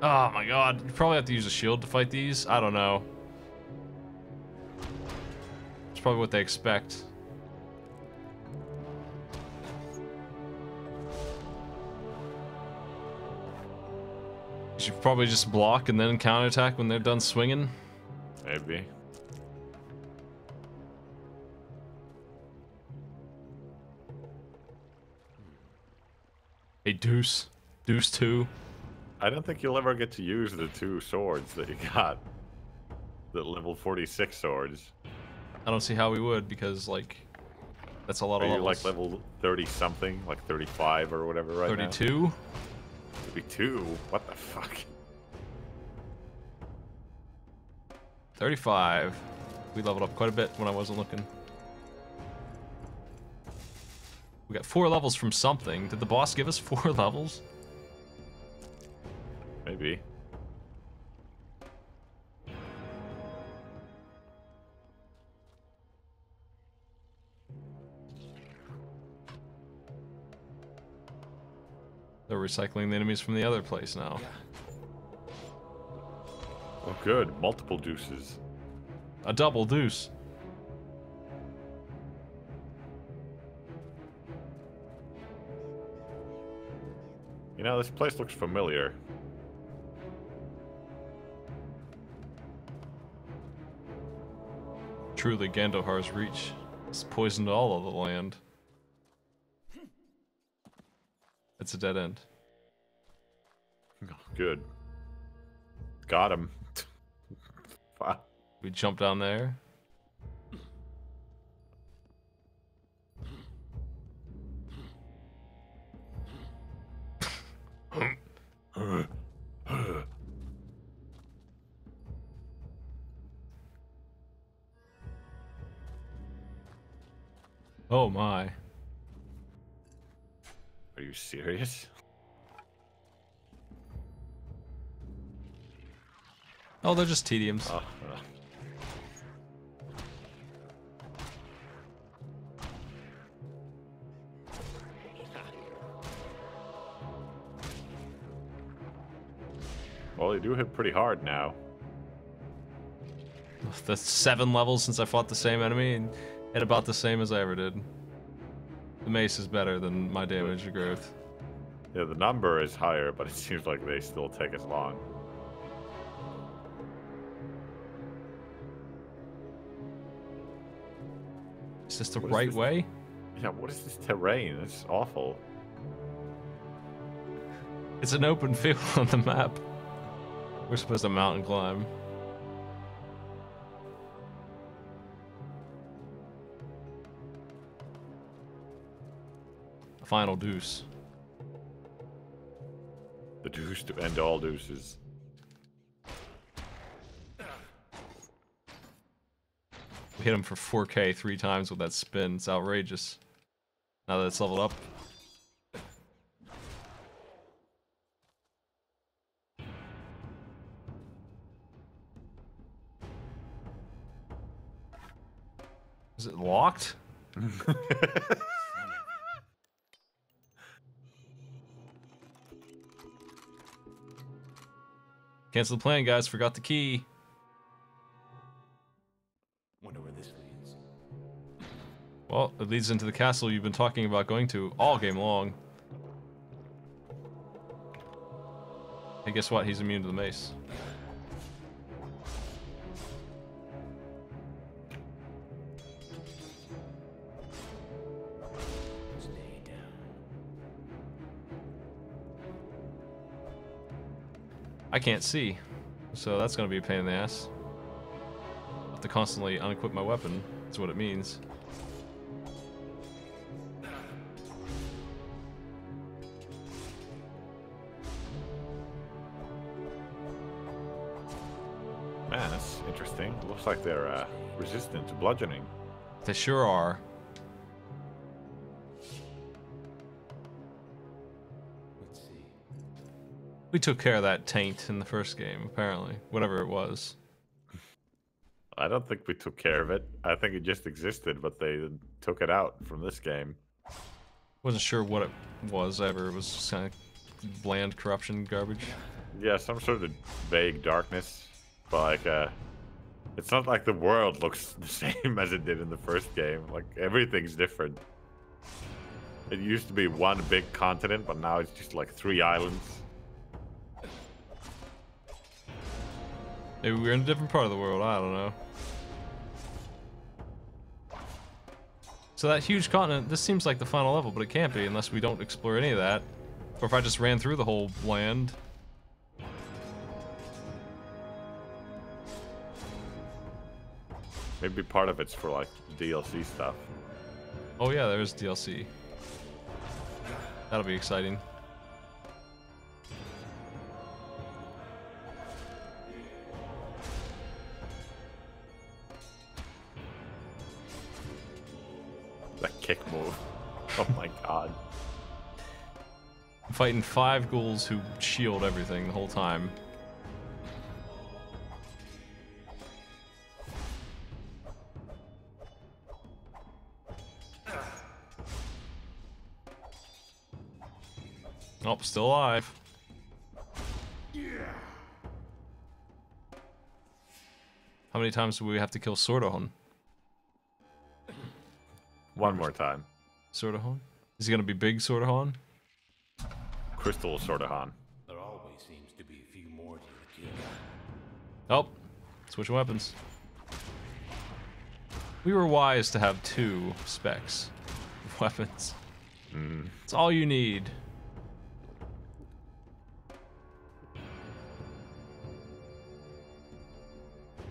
Oh my god. You probably have to use a shield to fight these. I don't know. It's probably what they expect. You should probably just block and then counterattack when they're done swinging. Maybe. Hey, Deuce. Deuce 2. I don't think you'll ever get to use the two swords that you got. The level 46 swords. I don't see how we would, because, like, that's a lot of levels. Are you, like, level 30-something? Like 35 or whatever right 32? now? 32? What the fuck? 35. We leveled up quite a bit when I wasn't looking. We got 4 levels from something. Did the boss give us 4 levels? Maybe. They're recycling the enemies from the other place now. Oh, good. Multiple deuces. A double deuce. You know, this place looks familiar. Truly, Gandohar's reach has poisoned all of the land. It's a dead end. Good. Got him. We jump down there. Oh my. Are you serious? Oh, they're just tediums. Well, they do hit pretty hard now. That's 7 levels since I fought the same enemy and hit about the same as I ever did. The mace is better than my damage growth. Yeah, the number is higher, but it seems like they still take as long. Is this the right way? Yeah, what is this terrain? It's awful. It's an open field on the map. We're supposed to mountain climb. Final deuce. The deuce to end all deuces. We hit him for 4K 3 times with that spin. It's outrageous. Now that it's leveled up. Is it locked? Cancel the plan, guys. Forgot the key. Wonder where this leads. Well, it leads into the castle you've been talking about going to all game long. Hey, guess what? He's immune to the mace. Stay down. I can't see, so that's going to be a pain in the ass. I have to constantly unequip my weapon. That's what it means. Man, that's interesting. Looks like they're resistant to bludgeoning. They sure are. Let's see. We took care of that taint in the first game, apparently. Whatever it was. I don't think we took care of it. I think it just existed, but they took it out from this game. Wasn't sure what it was ever. It was just kind of bland corruption garbage. Yeah, some sort of vague darkness. But like, it's not like the world looks the same as it did in the first game. Like, everything's different. It used to be one big continent, but now it's just like 3 islands. Maybe we're in a different part of the world, I don't know. So that huge continent, this seems like the final level, but it can't be unless we don't explore any of that. Or if I just ran through the whole land. Maybe part of it's for like DLC stuff. Oh yeah, there's DLC. That'll be exciting. kick move. Oh my god. I'm fighting 5 ghouls who shield everything the whole time. Oh, still alive. How many times do we have to kill Sordohon? One more time. Sordohon? Is he gonna be big Sordohon? Crystal Sordohon. There always seems to be a few more to the kill. Oh, switch weapons. We were wise to have 2 specs of weapons. It's all you need.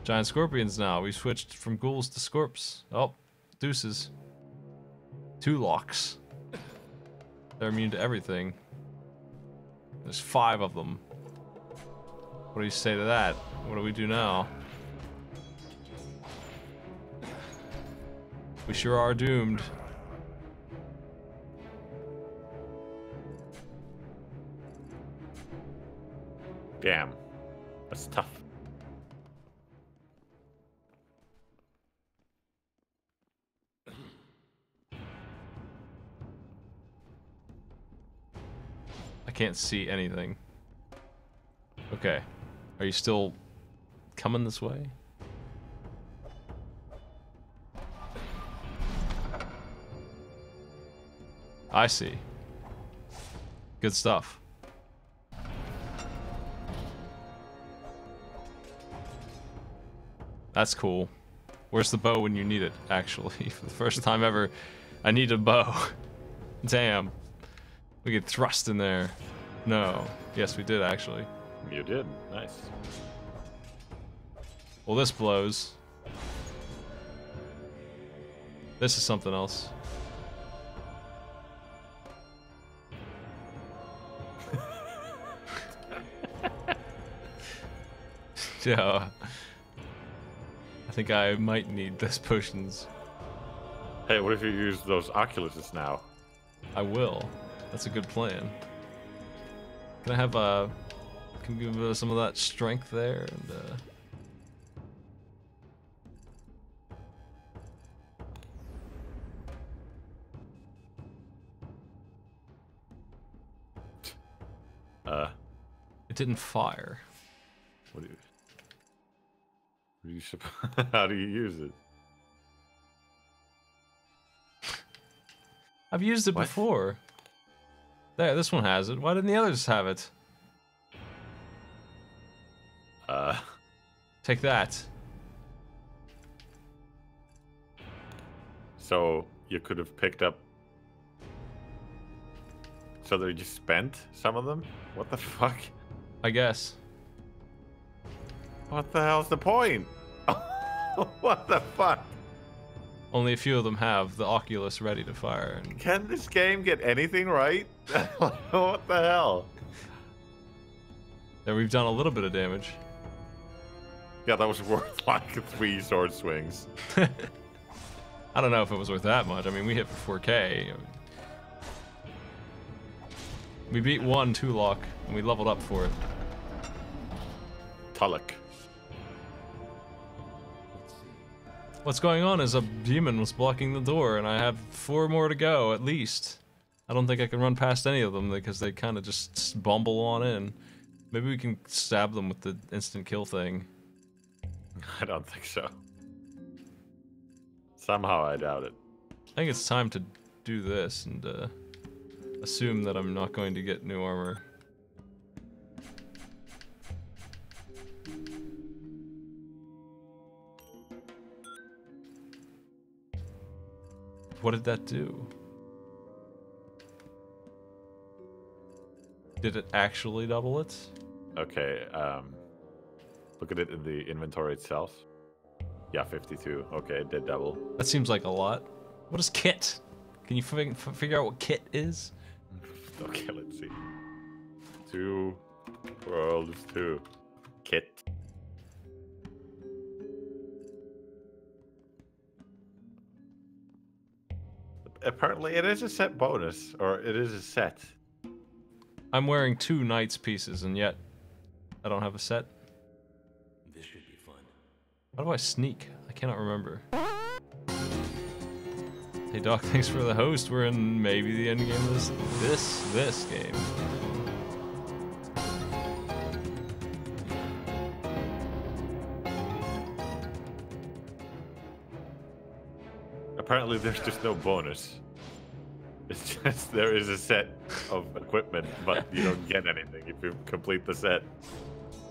Giant scorpions now. We switched from ghouls to scorps. Oh, deuces. 2 locks. They're immune to everything. There's 5 of them. What do you say to that? What do we do now? We sure are doomed. Damn. That's tough. I can't see anything. Okay. Are you still coming this way? I see. Good stuff. That's cool. Where's the bow when you need it, actually? For the first time ever, I need a bow. Damn. We get thrust in there. No. Yes, we did, actually. You did. Nice. Well, this blows. This is something else. Yeah. I think I might need those potions. Hey, what if you use those Oculuses now? I will. That's a good plan. Can I have can you give some of that strength there and It didn't fire. What do you how do you use it? I've used it before. There, this one has it. Why didn't the others have it? Take that. So you could have picked up. So they just spent some of them? What the fuck? I guess. What the hell's the point? What the fuck? Only a few of them have the Oculus ready to fire. And... Can this game get anything right? What the hell? There, we've done a little bit of damage. Yeah, that was worth like 3 sword swings. I don't know if it was worth that much. I mean, we hit for 4K. We beat 1 2-lock, and we leveled up for it. Tulloch. What's going on is a demon was blocking the door, and I have 4 more to go, at least. I don't think I can run past any of them, because they kind of just bumble on in. Maybe we can stab them with the instant kill thing. I don't think so. Somehow I doubt it. I think it's time to do this, and assume that I'm not going to get new armor. What did that do? Did it actually double it? Okay, look at it in the inventory itself. Yeah, 52. Okay, it did double. That seems like a lot. What is kit? Can you figure out what kit is? Okay, let's see. 2 worlds 2. Kit. apparently it is a set bonus, or it is a set. I'm wearing 2 Knight's pieces, and yet I don't have a set. This should be fun. How do I sneak? I cannot remember. Hey Doc, thanks for the host. We're in maybe the end game of this game. Apparently there's just no bonus. It's just there is a set of equipment, but you don't get anything if you complete the set.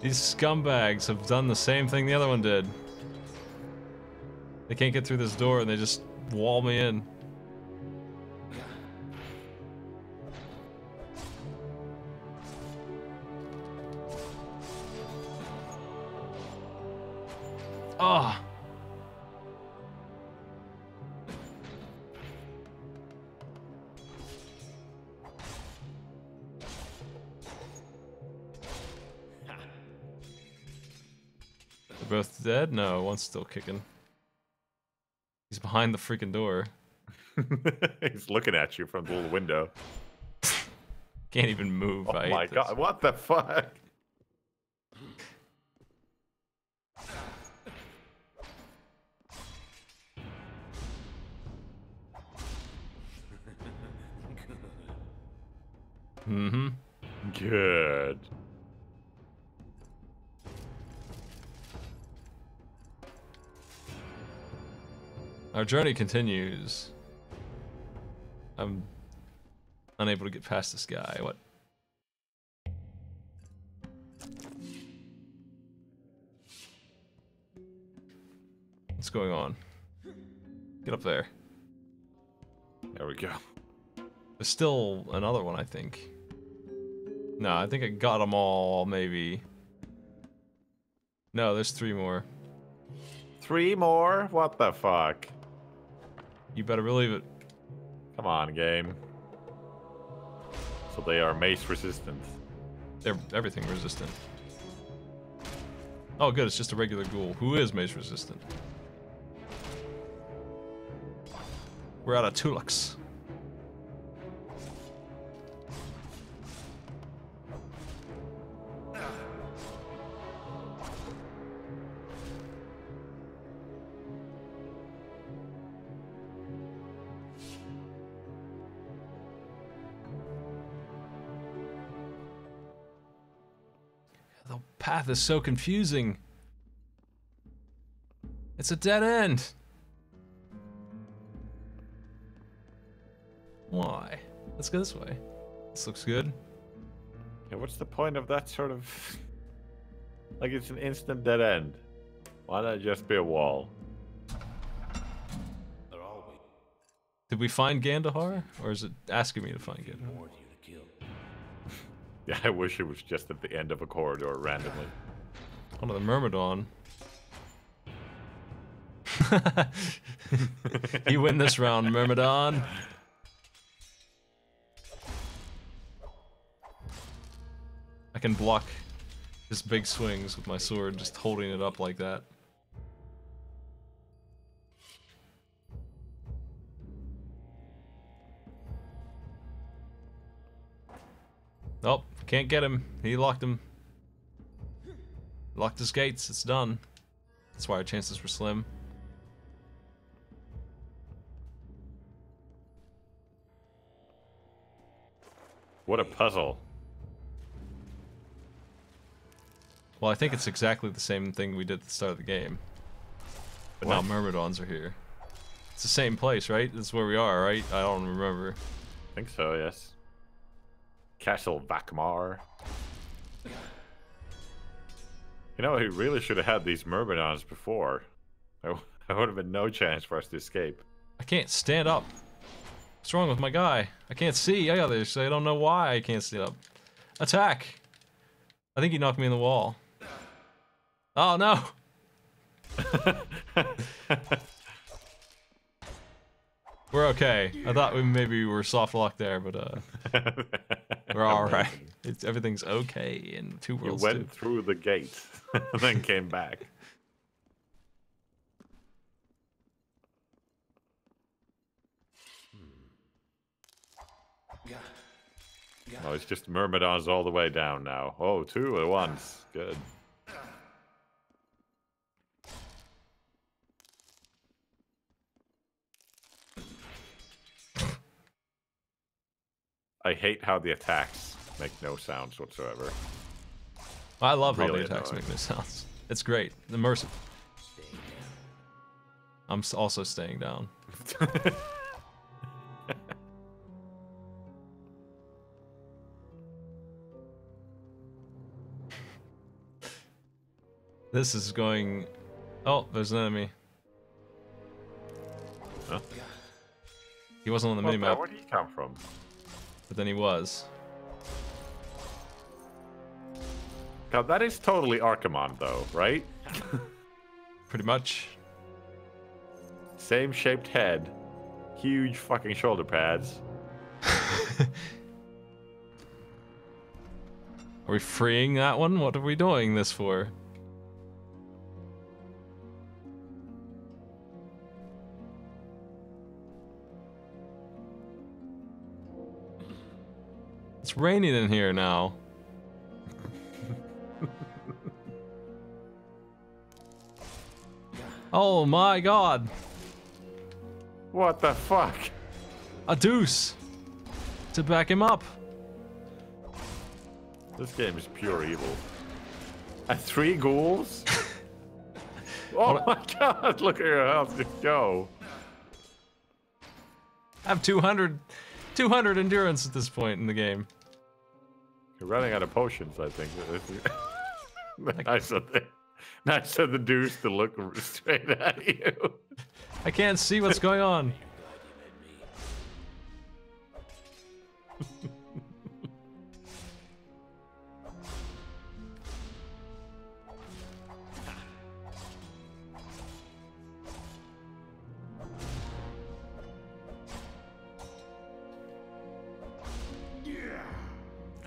These scumbags have done the same thing the other one did. They can't get through this door and they just wall me in. Ah. They're both dead? No, one's still kicking. He's behind the freaking door. He's looking at you from the little window. Can't even move. Oh my god, what the fuck? Mm-hmm. Good. Our journey continues. I'm unable to get past this guy. What? What's going on? Get up there. There we go. There's still another one, I think. No, I think I got them all, maybe. No, there's 3 more. 3 more? What the fuck? You better believe it. Come on, game. So they are mace resistant. They're everything resistant. Oh, good. It's just a regular ghoul. Who is mace resistant? We're out of Tulux. The path is so confusing. It's a dead end. Why? Let's go this way. This looks good. Yeah, what's the point of that sort of... Like, it's an instant dead end. Why not just be a wall? Did we find Gandahar? Or is it asking me to find Gandahar? Yeah, I wish it was just at the end of a corridor randomly. One of the Myrmidon. You win this round, Myrmidon. I can block his big swings with my sword, just holding it up like that. Nope, can't get him. He locked him. Locked his gates, it's done. That's why our chances were slim. What a puzzle. Well, I think it's exactly the same thing we did at the start of the game. But now Myrmidons are here. It's the same place, right? That's where we are, right? I don't remember. I think so, yes. Castle Vakmar. You know, he really should have had these Myrmidons before. There would have been no chance for us to escape. I can't stand up. What's wrong with my guy? I can't see. I don't know why I can't stand up. Attack! I think he knocked me in the wall. Oh no! We're okay. I thought maybe we were soft locked there, but we're alright. Everything's okay in Two Worlds. You went through the gate and then came back. Oh, it's just Myrmidons all the way down now. Oh, 2 at once. Good. I hate how the attacks make no sounds whatsoever. I love how the attacks make no sounds. It's great. Immersive. I'm also staying down. This is going... Oh, there's an enemy. Huh? He wasn't on the minimap. Where did he come from? But then he was. God, that is totally Archimonde, though, right? Pretty much. Same shaped head, huge fucking shoulder pads. Are we freeing that one? What are we doing this for? It's raining in here now. Oh my god. What the fuck? A deuce to back him up. This game is pure evil. 3 ghouls? Oh my god, look at your health just go. I have 200 endurance at this point in the game. You're running out of potions, I think. Nice of the deuce to look straight at you. I can't see what's going on.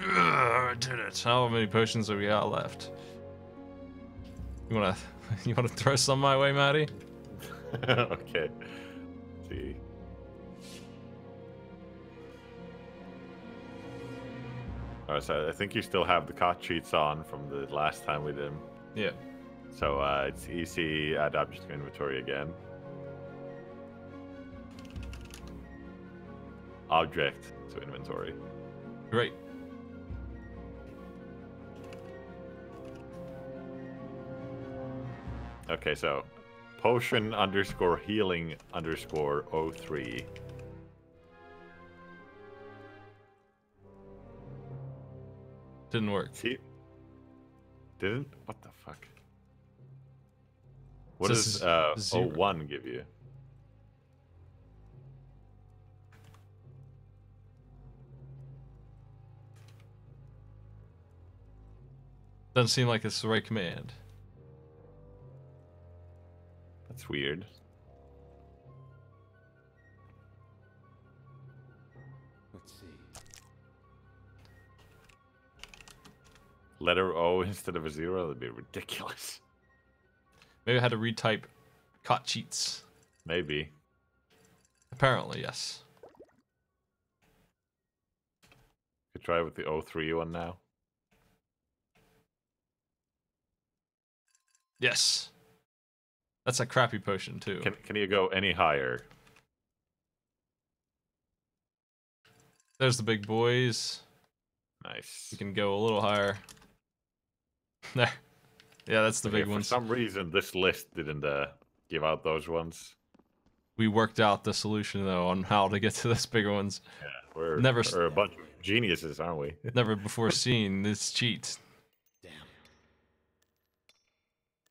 I did it. How many potions have we got left? You wanna throw some my way, Maddie? Okay. Let's see. Alright, so I think you still have the cot cheats on from the last time we did them. Yeah. So it's EC, add object to inventory again. Object to inventory. Great. Okay, so potion underscore healing underscore 03. Didn't work. See? Didn't? What the fuck? What does 01 give you? Doesn't seem like it's the right command. That's weird. Let's see. Letter O instead of a 0? That'd be ridiculous. Maybe I had to retype cot cheats. Maybe. Apparently, yes. Could try with the 03 one now. Yes. That's a crappy potion, too. Can you go any higher? There's the big boys. Nice. You can go a little higher. There. Yeah, that's the big ones. For some reason, this list didn't give out those ones. We worked out the solution, though, on how to get to those bigger ones. Yeah, we're a bunch of geniuses, aren't we? Never before seen this cheat.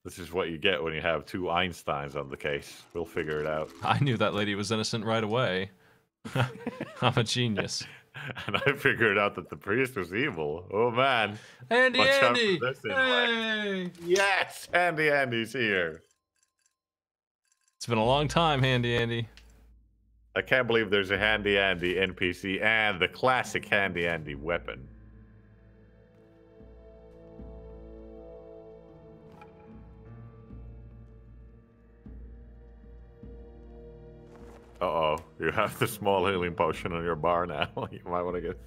This is what you get when you have 2 Einsteins on the case. We'll figure it out. I knew that lady was innocent right away. I'm a genius. And I figured out that the priest was evil. Oh man. Andy! Hey! Yes! Andy's here. It's been a long time, Handy Andy. I can't believe there's a Handy Andy NPC and the classic Handy Andy weapon. Uh-oh, you have the small healing potion on your bar now. You might want to get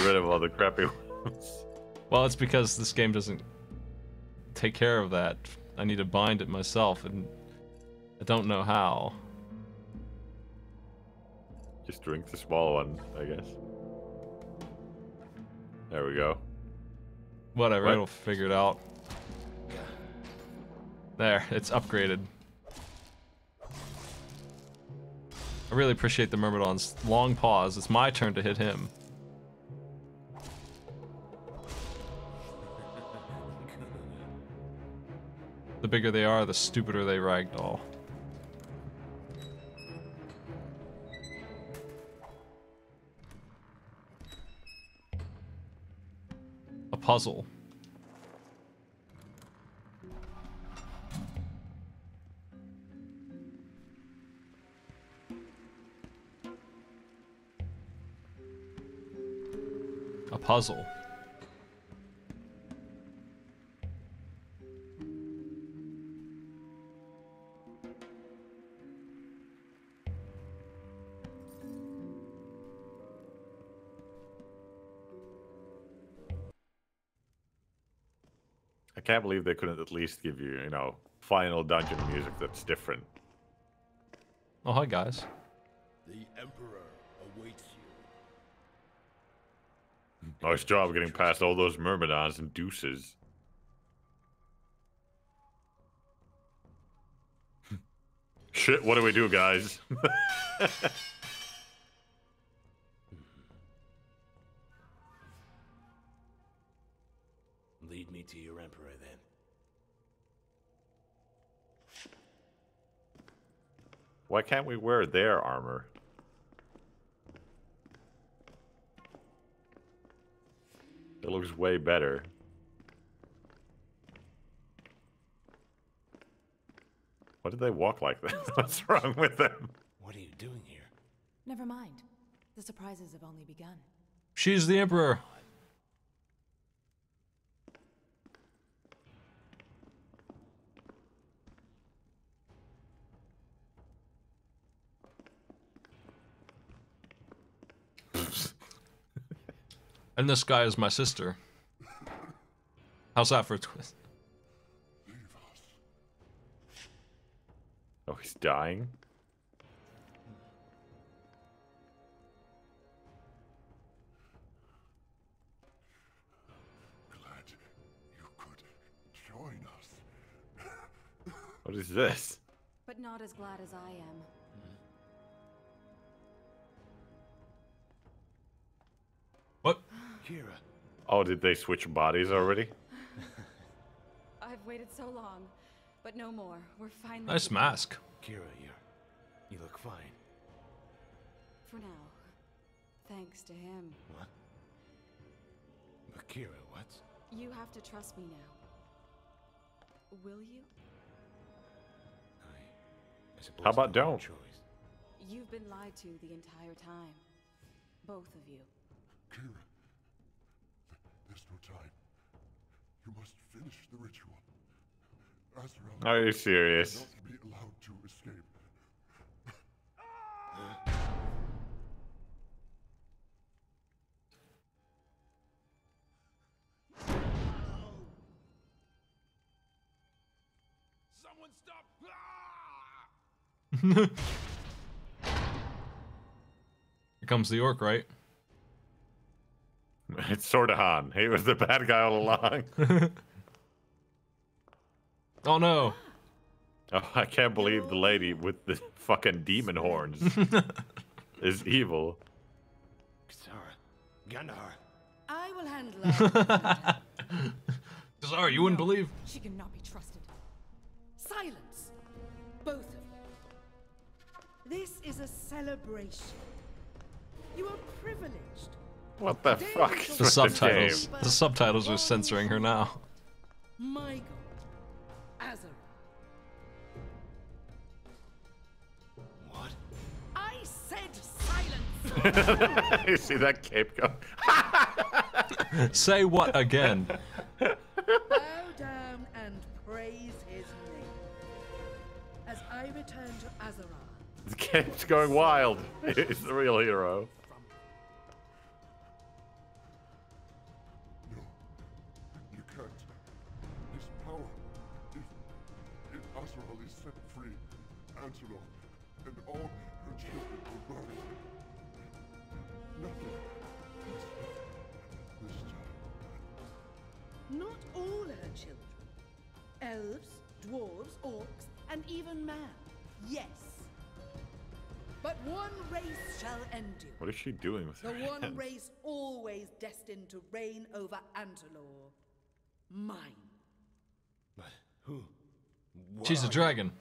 rid of all the crappy ones. Well, it's because this game doesn't take care of that. I need to bind it myself, and I don't know how. Just drink the small one, I guess. There we go. Whatever, it'll figure it out. There, it's upgraded. I really appreciate the Myrmidon's long pause. It's my turn to hit him. The bigger they are, the stupider they ragdoll. A puzzle. A puzzle. I can't believe they couldn't at least give you, you know, final dungeon music that's different. Oh, hi guys. The Emperor awaits you. Nice job getting past all those Myrmidons and deuces. Shit, what do we do, guys? Lead me to your Emperor, then. Why can't we wear their armor? It looks way better. Why did they walk like that? What's wrong with them? What are you doing here? Never mind. The surprises have only begun. She's the Emperor. And this guy is my sister. How's that for a twist? Oh, he's dying? Glad you could join us. What is this? But not as glad as I am. What? Kira. Oh, did they switch bodies already? I've waited so long, but no more. We're finally. Nice mask. Kira, you look fine. For now. Thanks to him. What? But Kira, what? You have to trust me now. Will you? I suppose How about I have no don't? choice. You've been lied to the entire time. Both of you. Kira, there's no time. You must finish the ritual. Azrael Are you serious? cannot be allowed to escape. Someone stop! Here comes the orc, right? It's sorta Han. He was the bad guy all along. Oh no! Oh, I can't believe the lady with the fucking demon horns is evil. Kisara, Gandhar. I will handle her. Sorry, you wouldn't believe. She cannot be trusted. Silence, both of you. This is a celebration. You are privileged. What the fuck is The with subtitles. this game? The subtitles are censoring her now. My God, Azara. What? I said silence. You see that cape go? Say what again? Bow down and praise his name. As I return to Azara, The game's going wild. He's the real hero. No, you can't. His power. If Azrael is set free, Angelo and all her children will burn. Nothing can stop this child. Not all her children. Elves, dwarves, orcs, and even man. Yes. But one race shall endure. What is she doing with her The one hands? race always destined to reign over Antalor. Mine. But who? She's a dragon.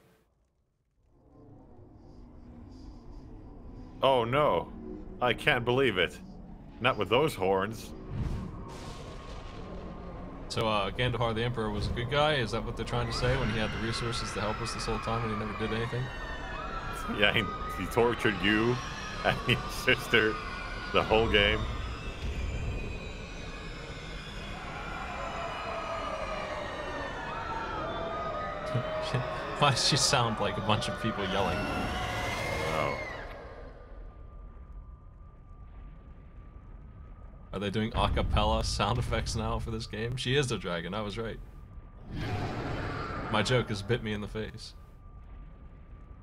Oh no. I can't believe it. Not with those horns. So, Gandahar the Emperor was a good guy? Is that what they're trying to say when he had the resources to help us this whole time and he never did anything? Yeah, he tortured you and your sister the whole game. Why does she sound like a bunch of people yelling? Oh. Are they doing a cappella sound effects now for this game? She is a dragon, I was right. My joke has bit me in the face.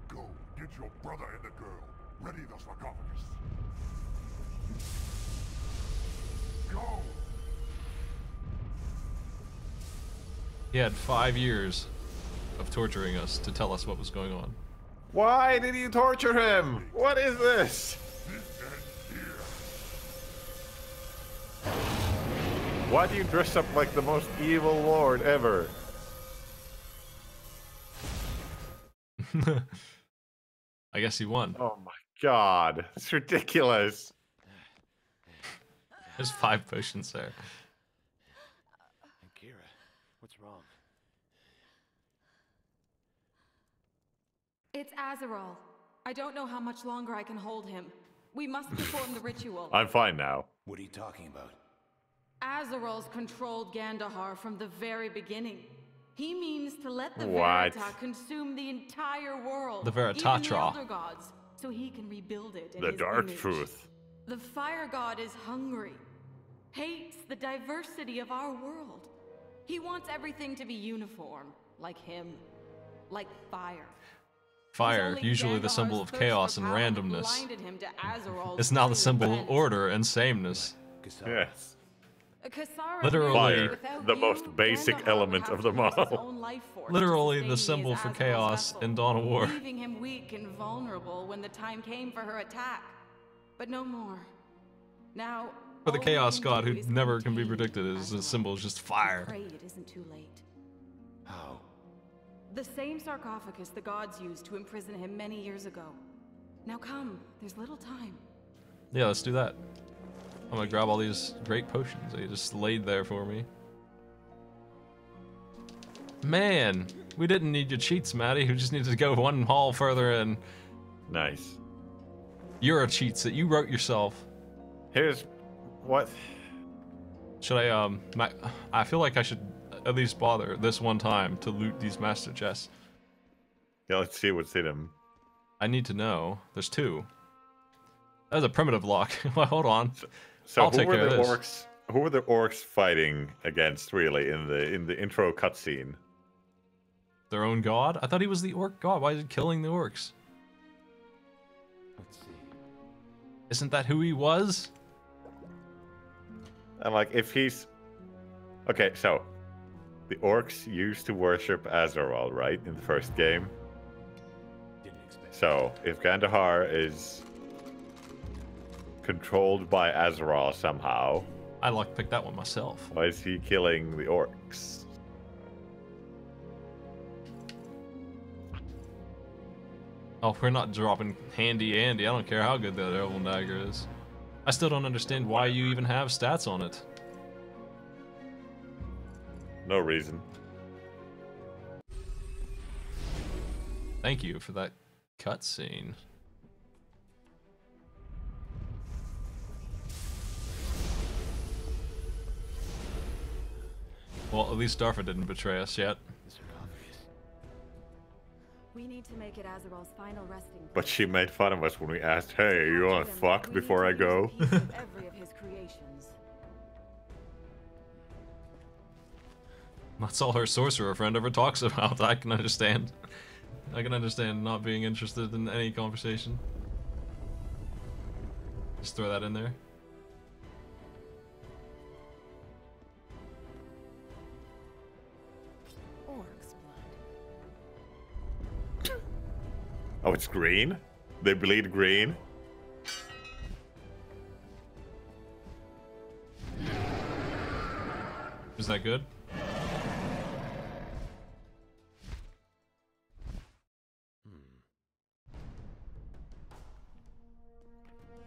Go, get your brother and the girl. Ready the sarcophagus. Go! He had 5 years of torturing us to tell us what was going on. Why did you torture him? What is this? Why do you dress up like the most evil lord ever? I guess he won. Oh my god, it's ridiculous. There's 5 potions there. Kira, what's wrong? It's Azrael. I don't know how much longer I can hold him. We must perform the ritual. I'm fine now. What are you talking about? Azrael's controlled Gandahar from the very beginning. He means to let the What? Verita consume the entire world. The even the Veritatra. Elder Gods, so he can rebuild it in The his dark image. truth. The Fire God is hungry, hates the diversity of our world. He wants everything to be uniform, like him, like fire. Fire, Only usually the Gandahar's symbol of thirst chaos for and power randomness. blinded him to Azrael's It's now the true symbol of intent. order and sameness. Yes. Cassara Literally- knew Fire, without the you, most basic Gandahar element would of have them to use his all. own life force to Literally the sustain symbol his for Azrael's chaos vessel, in Dawn of War. leaving him weak and vulnerable when the time came for her attack. But no more. Now, For the all we chaos can god do who is never can be contain predicted, his Azrael. symbol is just fire. Pray it isn't too late. How? The same sarcophagus the gods used to imprison him many years ago. Now come, there's little time. Yeah, let's do that. I'm gonna grab all these great potions. They just laid there for me. Man, we didn't need your cheats, Maddie. We just needed to go one hall further in. Nice. You're a cheats that you wrote yourself. Here's what? Should I, I feel like I should at least bother this one time to loot these master chests. Yeah, let's see what's in them. I need to know. There's 2. That's a primitive lock. Well, hold on. So I'll who take were care the of this. orcs? Who were the orcs fighting against really in the intro cutscene? Their own god? I thought he was the orc god. Why is he killing the orcs? Let's see. Isn't that who he was? And like, if he's okay, so the orcs used to worship Azrael, right, in the first game. So if Gandahar is controlled by Azrael somehow, I like pick that one myself. why is he killing the orcs? Oh, we're not dropping Handy Andy. I don't care how good that Elven Dagger is. I still don't understand why you even have stats on it. No reason. Thank you for that cutscene. Well, at least Darfa didn't betray us yet. We need to make it Azarel's final resting. But she made fun of us when we asked, "Hey, you want to fuck before I go?" Every of his creations. That's all her sorcerer friend ever talks about. I can understand. I can understand not being interested in any conversation. Just throw that in there. Orc's blood. Oh, it's green? They bleed green? Is that good?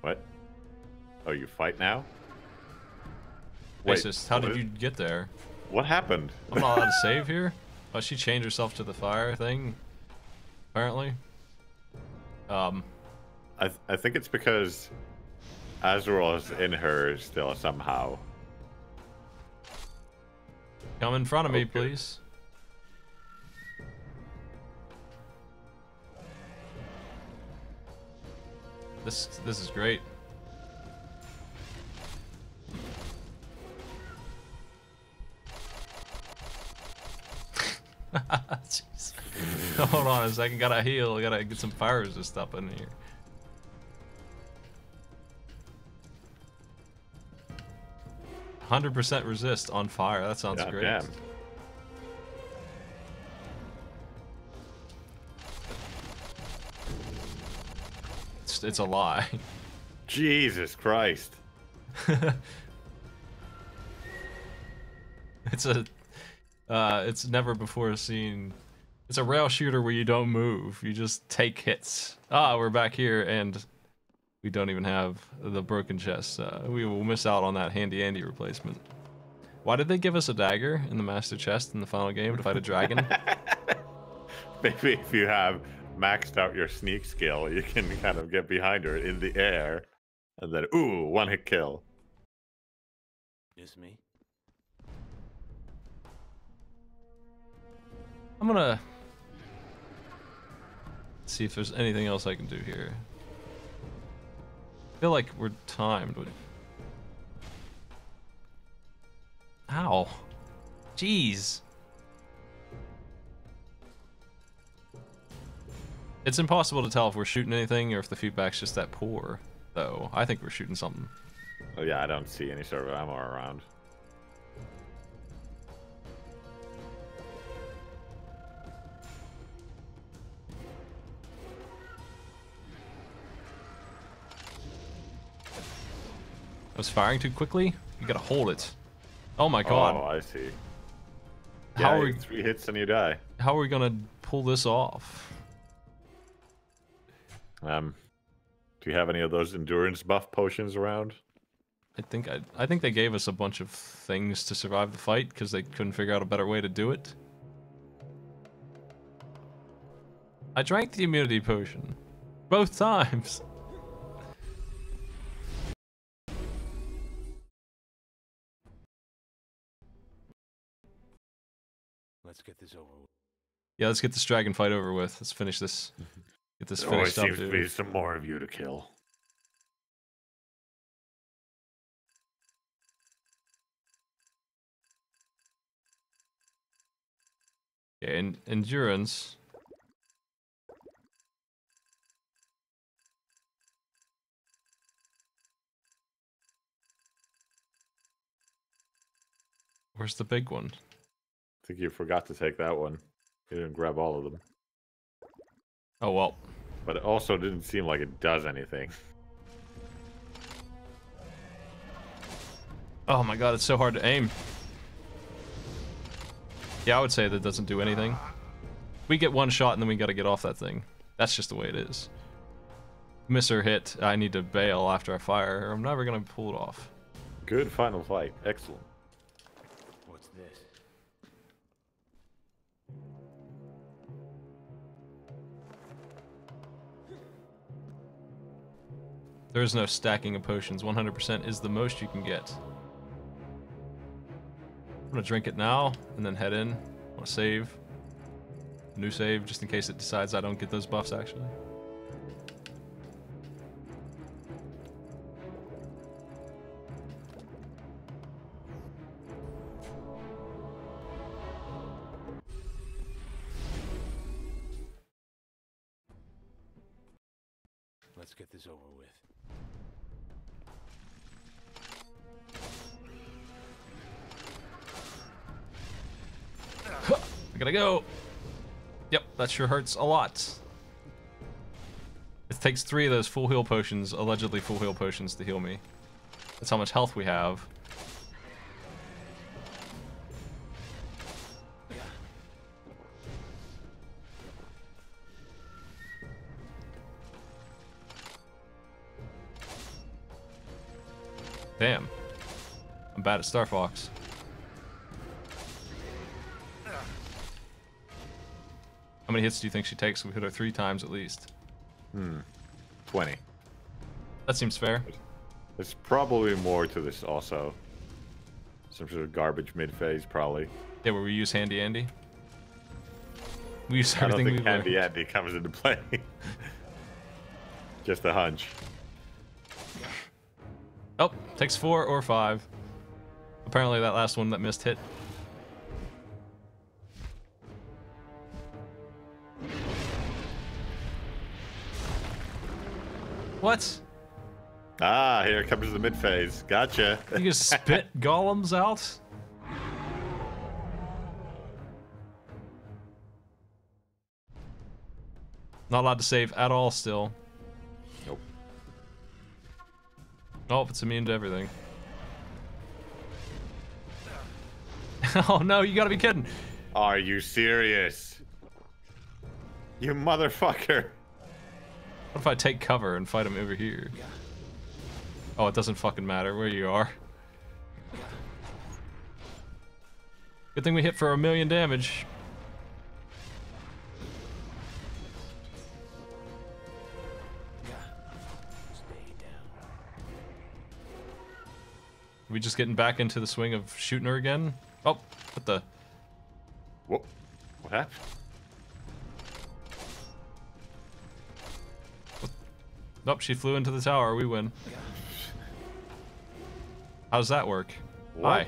What? Oh, you fight now? Basis, how did you get there? What happened? I'm not allowed to save here? Oh, she changed herself to the fire thing, apparently. I think it's because Azrael is in her still somehow. Come in front of me, please. This is great. Jeez. Hold on a second, gotta heal, gotta get some fire resist up in here. %100% resist on fire, that sounds God great. Damn. It's a lie. Jesus Christ. It's never before seen. It's a rail shooter where you don't move, you just take hits. Ah, we're back here and we don't even have the broken chest. We will miss out on that handy Andy replacement. Why did they give us a dagger in the master chest in the final game to fight a dragon? Maybe if you have maxed out your sneak skill, you can kind of get behind her in the air and then, ooh, one hit kill. Just me? I'm gonna see if there's anything else I can do here. I feel like we're timed. Ow. Jeez. It's impossible to tell if we're shooting anything or if the feedback's just that poor, though. I think we're shooting something. Oh yeah, I don't see any sort of ammo around. I was firing too quickly? You gotta hold it. Oh my god. Oh, I see. How Yeah, are we, 3 hits and you die. how are we gonna pull this off? Do you have any of those endurance buff potions around? I think they gave us a bunch of things to survive the fight because they couldn't figure out a better way to do it. I drank the immunity potion. Both times. Let's get this over with. Yeah, let's get this dragon fight over with. Let's finish this. Get this There always finished up, seems to be dude. some more of you to kill. Okay, endurance. Where's the big one? I think you forgot to take that one. You didn't grab all of them. Oh well. But it also didn't seem like it does anything. Oh my god, it's so hard to aim. Yeah, I would say that doesn't do anything. We get one shot and then we gotta get off that thing. That's just the way it is. Miss or hit, I need to bail after I fire, or I'm never gonna pull it off. Good final fight. Excellent. What's this? There is no stacking of potions. 100% is the most you can get. I'm gonna drink it now and then head in. I wanna save. New save, just in case it decides I don't get those buffs, actually. Let's get this over with. I gotta go. Yep, that sure hurts a lot. It takes 3 of those full heal potions, allegedly full heal potions, to heal me. That's how much health we have. Damn. I'm bad at Star Fox. How many hits do you think she takes? We hit her 3 times at least. 20. That seems fair. There's probably more to this also. Some sort of garbage mid-phase, probably. Yeah, where we use Handy Andy. We use I don't everything think we Handy Andy comes into play. Just a hunch. Oh, takes 4 or 5. Apparently that last one that missed hit. What? Ah, here comes the mid-phase. Gotcha. You just spit golems out? Not allowed to save at all still. Nope. Oh, it's immune to everything. Oh no, you gotta be kidding. Are you serious? You motherfucker. What if I take cover and fight him over here? Oh, it doesn't fucking matter where you are. Good thing we hit for 1,000,000 damage. We just getting back into the swing of shooting her again? Oh, what the? What happened? Nope, she flew into the tower. We win. How does that work? What? Hi.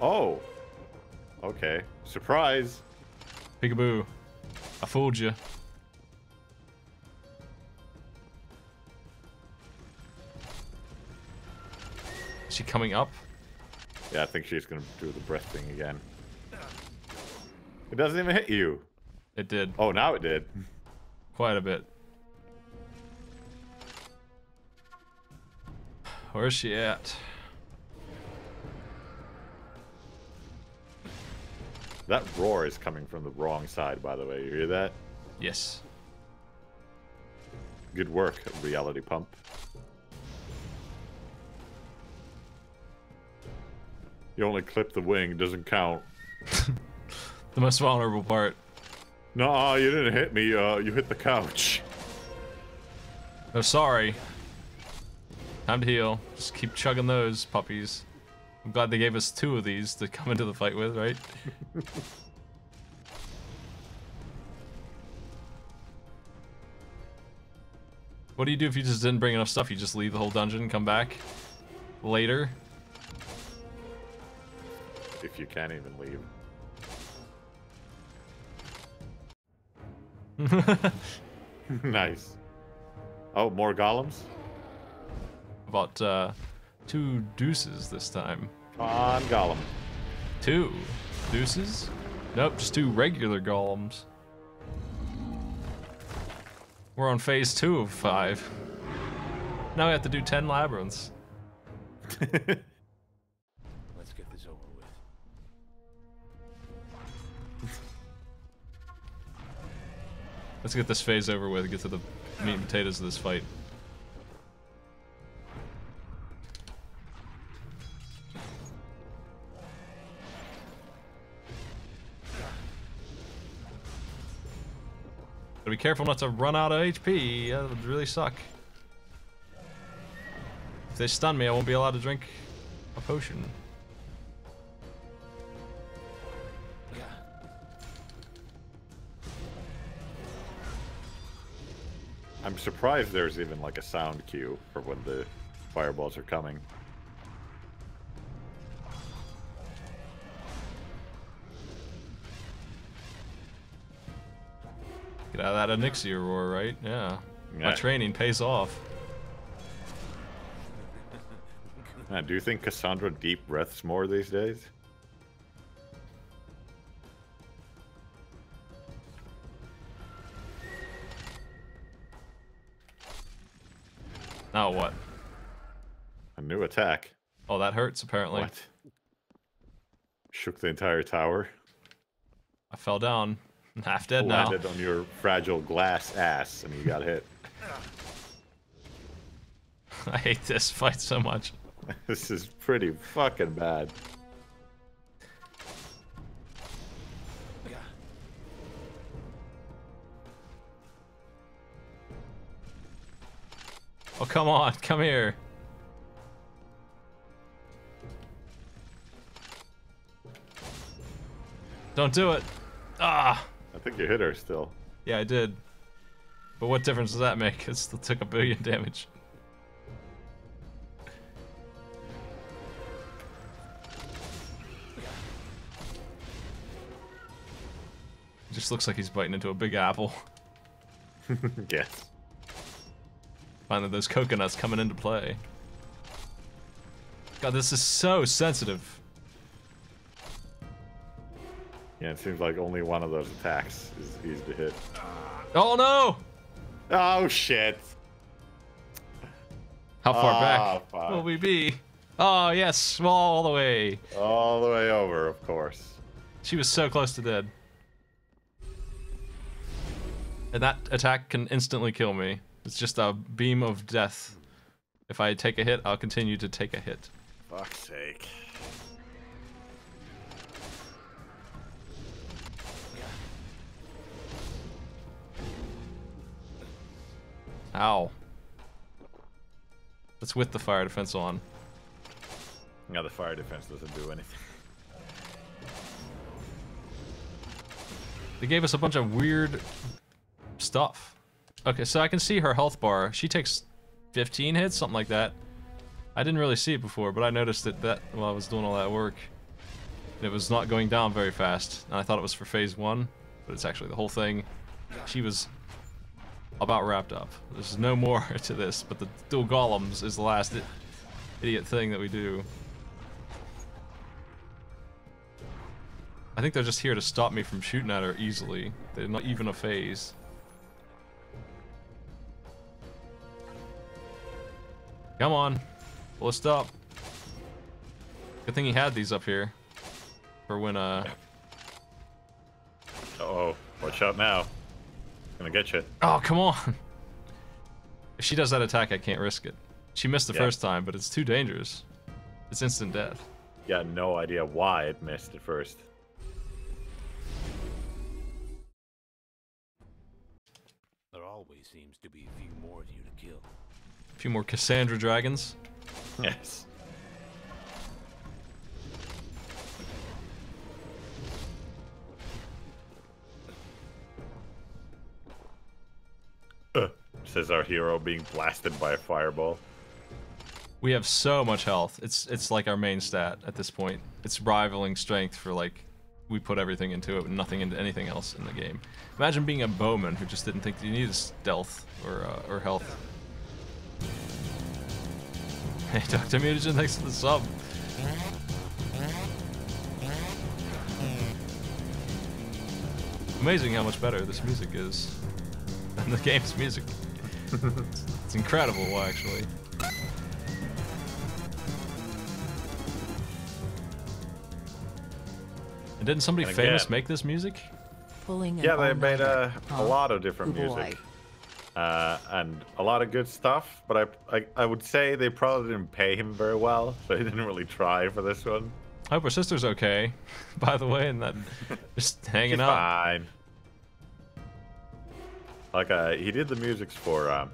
Oh. Okay. Surprise. Peekaboo. I fooled you. Is she coming up? Yeah, I think she's gonna do the breath thing again. It doesn't even hit you. It did. Oh, now it did. Quite a bit. Where's she at? That roar is coming from the wrong side, by the way. You hear that? Yes. Good work, Reality Pump. You only clip the wing, doesn't count. The most vulnerable part. No, you didn't hit me. You hit the couch. Oh, sorry. Time to heal. Just keep chugging those puppies. I'm glad they gave us 2 of these to come into the fight with, right? What do you do if you just didn't bring enough stuff? You just leave the whole dungeon and come back later? If you can't even leave. Nice. Oh, more golems? About 2 deuces this time. Come on, golem. 2 deuces? Nope, just 2 regular golems. We're on phase 2 of 5. Now we have to do 10 labyrinths. Let's get this over with. Let's get this phase over with, get to the meat and potatoes of this fight. Gotta be careful not to run out of HP, that would really suck. If they stun me, I won't be allowed to drink a potion. I'm surprised there's even like a sound cue for when the fireballs are coming. Get out of that Onyxia roar, right? Yeah. My training pays off. Do you think Cassandra deep breaths more these days? Now what? A new attack. Oh, that hurts apparently. What? Shook the entire tower. I fell down. I'm half dead now. Landed on your fragile glass ass and you got hit. I hate this fight so much. This is pretty fucking bad. Oh, come on. Come here. Don't do it. Ah. I think you hit her still. Yeah, I did. But what difference does that make? It still took 1 billion damage. It just looks like he's biting into a big apple. Yes. Finally, those coconuts coming into play. God, this is so sensitive. Yeah, it seems like only one of those attacks is easy to hit. Oh no! Oh shit! How far back fuck. will we be? Oh yes, well, all the way. All the way over, of course. She was so close to dead. And that attack can instantly kill me. It's just a beam of death. If I take a hit, I'll continue to take a hit. Fuck's sake. Ow. That's with the fire defense on. Yeah, the fire defense doesn't do anything. They gave us a bunch of weird stuff. Okay, so I can see her health bar. She takes 15 hits, something like that. I didn't really see it before, but I noticed it that while I was doing all that work. It was not going down very fast. And I thought it was for phase 1, but it's actually the whole thing. She was about wrapped up. There's no more to this, but the dual golems is the last idiot thing that we do. I think they're just here to stop me from shooting at her easily. They're not even a phase. Come on. Let's stop. Good thing he had these up here. For when, Uh-oh. Watch out now. Gonna get you. Oh, come on. If she does that attack, I can't risk it. She missed the first time, but it's too dangerous. It's instant death. Yeah, no idea why it missed at first. There always seems to be a few more of you to kill. A few more Cassandra dragons. Yes. Says our hero being blasted by a fireball. We have so much health. It's like our main stat at this point. It's rivaling strength for like we put everything into it, nothing into anything else in the game. Imagine being a bowman who just didn't think you needed stealth or health. Hey, Dr. Mutagen, thanks for the sub. Amazing how much better this music is than the game's music. It's incredible, actually. And didn't somebody famous make this music? Yeah, they made a lot of different music. And a lot of good stuff, but I would say they probably didn't pay him very well, so he didn't really try for this one. I hope her sister's okay, by the way, and that just hanging She's out. Fine. Like, he did the music for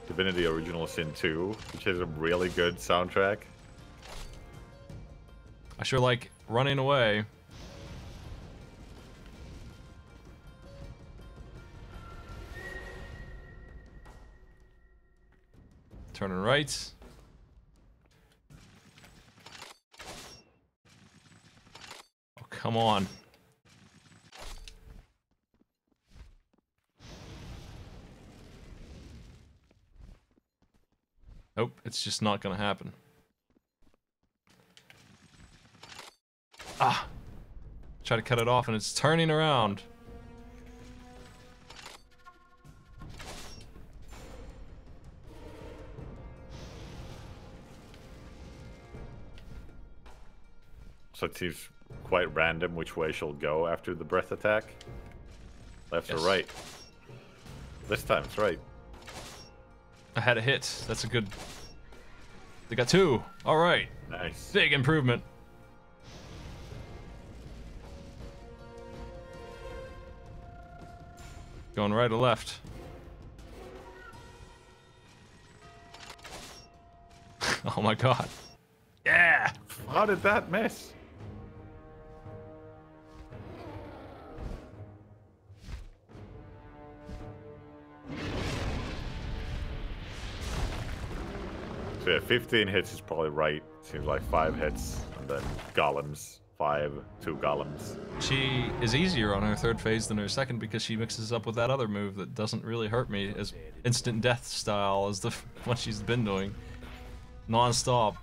Divinity Original Sin 2, which is a really good soundtrack. I sure like Running Away. Turning right. Oh, come on. Nope, it's just not gonna happen. Ah! Try to cut it off and it's turning around. So it seems quite random which way she'll go after the breath attack. Left or right. This time it's right. I had a hit. That's a good... They got 2. Alright. Nice. Big improvement. Going right or left? Oh my god. Yeah! How did that miss? So yeah, 15 hits is probably right. Seems like 5 hits, and then golems. 2 golems. She is easier on her 3rd phase than her 2nd because she mixes up with that other move that doesn't really hurt me as instant death style as the one she's been doing. Non-stop.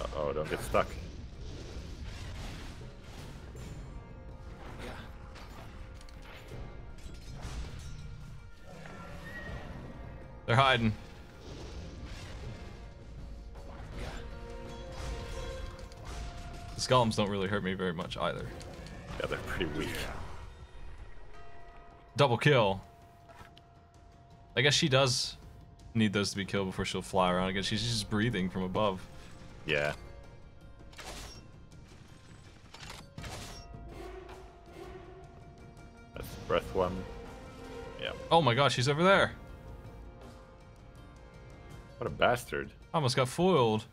Uh-oh, don't get stuck. They're hiding. The golems don't really hurt me very much either. Yeah, they're pretty weak. Double kill. I guess she does need those to be killed before she'll fly around again. She's just breathing from above. Yeah. That's the breath one. Yeah. Oh my gosh, she's over there. What a bastard. Almost got foiled.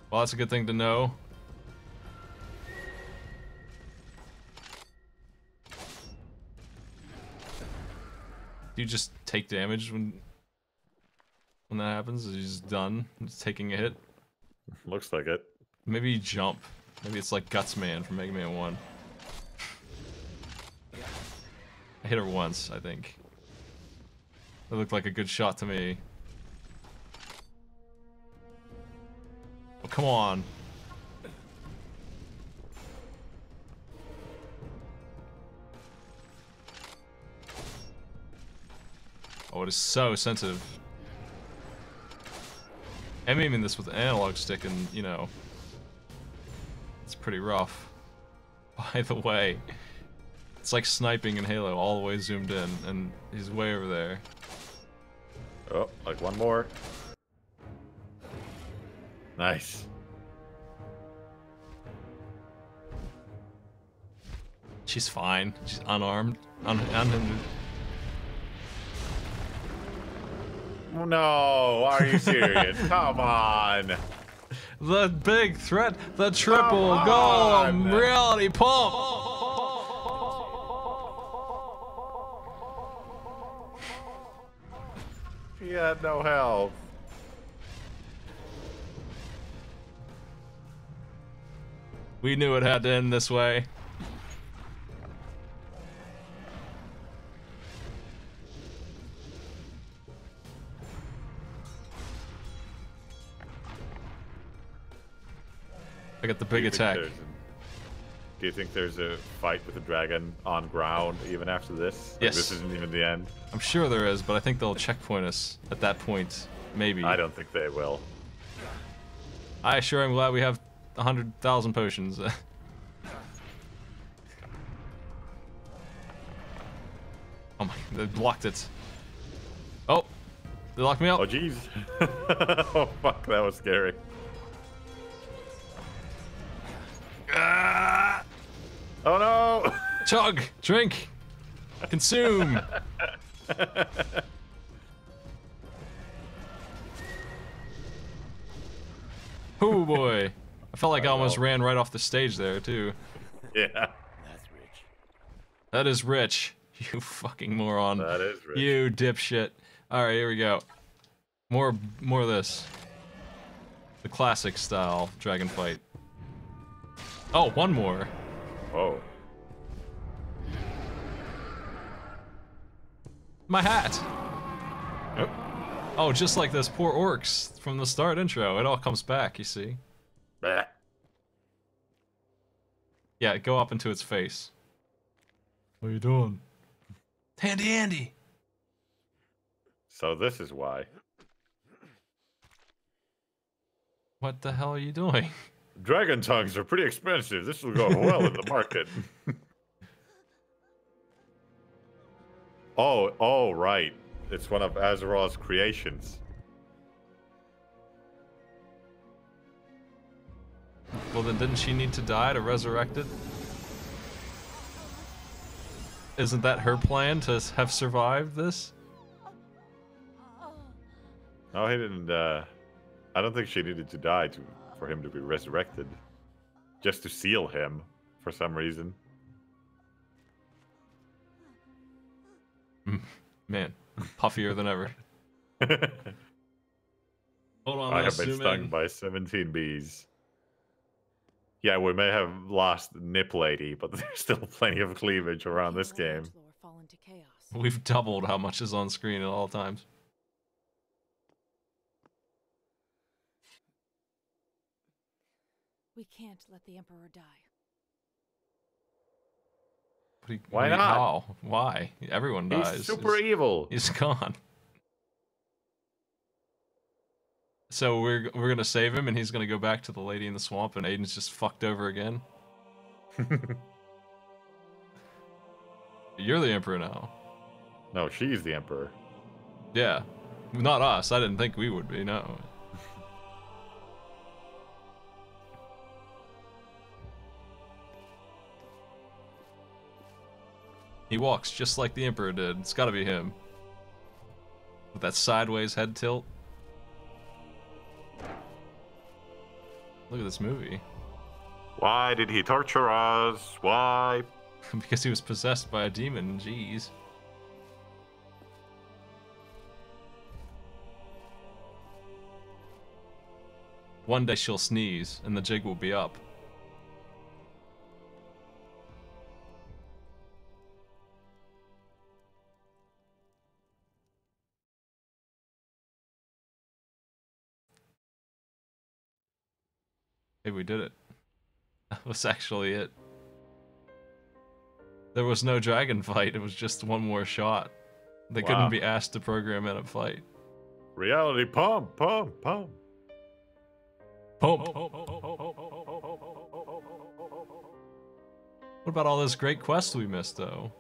Well, that's a good thing to know. Do you just take damage when that happens? Is he just done? Just taking a hit? Looks like it. Maybe you jump. Maybe it's like Guts Man from Mega Man 1. I hit her once, I think. It looked like a good shot to me. Oh, come on. Oh, it is so sensitive. I'm aiming this with an analog stick and, you know, it's pretty rough. By the way, it's like sniping in Halo all the way zoomed in, and he's way over there. Oh, like one more. Nice. She's fine. She's unarmed, unhindered. No, are you serious? Come on. The big threat, the triple golem reality pump. He had no health. We knew it had to end this way. I got the big attack. Do you think there's a fight with the dragon on ground even after this? Yes. Like, this isn't even the end? I'm sure there is, but I think they'll checkpoint us at that point. Maybe. I don't think they will. I sure am glad we have 100,000 potions. Oh my, they blocked it. Oh, they locked me up. Oh jeez. Oh fuck, that was scary. Ah! Oh no! Chug, drink, consume. Oh boy. I felt like I almost ran right off the stage there, too. Yeah. That's rich. That is rich. You fucking moron. That is rich. You dipshit. Alright, here we go. More of this. The classic style dragon fight. Oh, one more. Oh. My hat! Yep. Oh, just like those poor orcs from the start intro. It all comes back, you see. Bah. Yeah, go up into its face. What are you doing? Handy Andy! So this is why. What the hell are you doing? Dragon tongues are pretty expensive. This will go well in the market. Oh, right. It's one of Azeroth's creations. Well, then didn't she need to die to resurrect it? Isn't that her plan to have survived this? No, he didn't. I don't think she needed to die for him to be resurrected. Just to seal him, for some reason. Man, puffier than ever. Hold on, I have been stung by 17 bees. Yeah, we may have lost Nip Lady, but there's still plenty of cleavage around this game. We've doubled how much is on screen at all times. We can't let the Emperor die. Why not? How? Why? Everyone dies. He's super evil. He's gone. So we're gonna save him, and he's gonna go back to the lady in the swamp, and Aiden's just fucked over again. You're the Emperor now. No, she's the Emperor. Yeah, not us. I didn't think we would be. No. He walks just like the Emperor did. It's gotta be him. With that sideways head tilt. Look at this movie. Why did he torture us? Why? Because he was possessed by a demon, jeez. One day she'll sneeze, and the jig will be up. Hey, we did it. That was actually it. There was no dragon fight, it was just one more shot. They couldn't be asked to program in a fight. Reality pump, pump, pump. Pump. What about all this great quest we missed, though?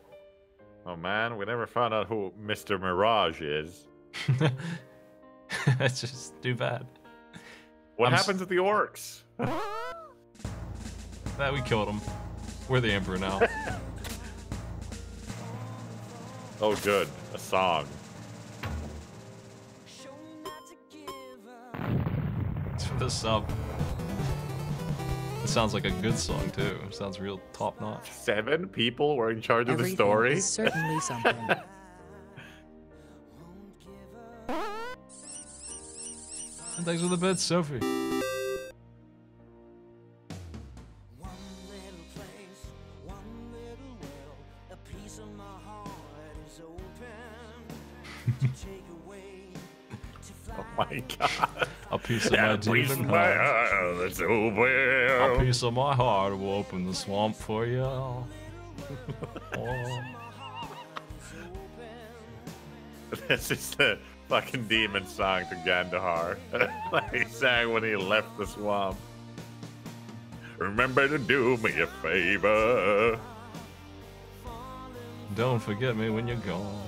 Oh man, we never found out who Mr. Mirage is. That's just too bad. What happened to the orcs? That we killed them. We're the Emperor now. Oh good, a song. It's for the sub. It sounds like a good song too. It sounds real top notch. 7 people were in charge of the story. Is certainly something. And thanks for the bed, Sophie. Oh my god. A piece of my demon heart. A piece of my heart will open the swamp for you. Oh. This is the fucking demon song to Gandahar. Like he sang when he left the swamp. Remember to do me a favor. Don't forget me when you're gone.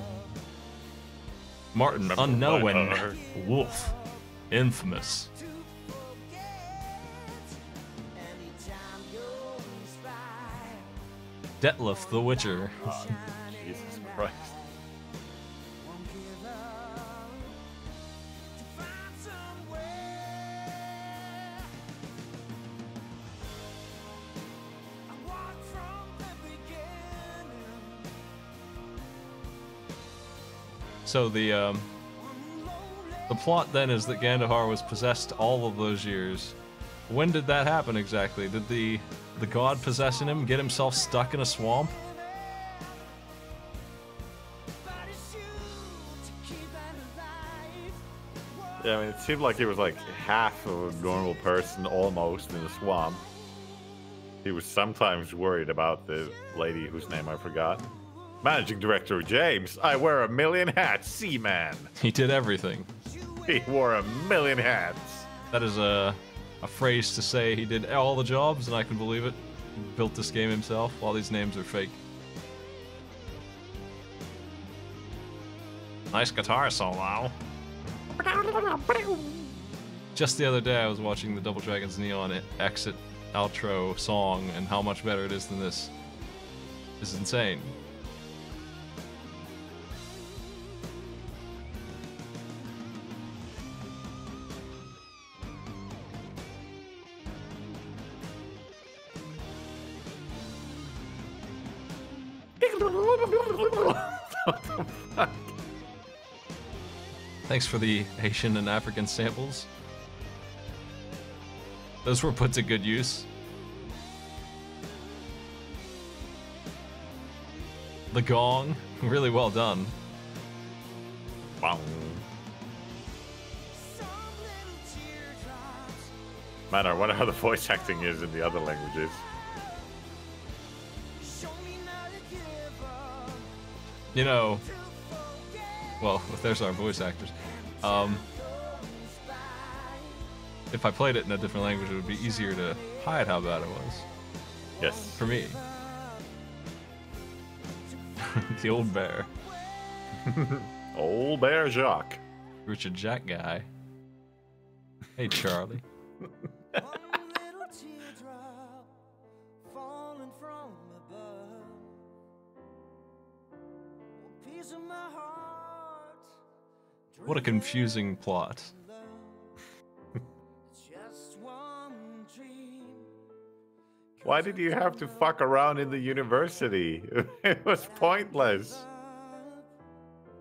Martin, Remember unknowing. my heart. Wolf. Infamous. Detlef the Witcher. Jesus Christ. So the plot then is that Gandahar was possessed all of those years. When did that happen exactly? Did the god possessing him get himself stuck in a swamp? Yeah, I mean, it seemed like he was like half of a normal person almost in the swamp. He was sometimes worried about the lady whose name I forgot. Managing Director James, I wear a million hats, Seaman. He did everything. He wore a million hats. That is a phrase to say he did all the jobs, and I can believe it. He built this game himself. All these names are fake. Nice guitar solo. Just the other day, I was watching the Double Dragon's Neon exit outro song, and how much better it is than this is insane. Thanks for the Asian and African samples. Those were put to good use. The gong, really well done. Wow. Man, I wonder how the voice acting is in the other languages. You know, well, there's our voice actors. If I played it in a different language, it would be easier to hide how bad it was. Yes. For me. The old bear. Old Bear Jacques. Richard Jack guy. Hey, Charlie. What a confusing plot. Why did you have to fuck around in the university? It was pointless.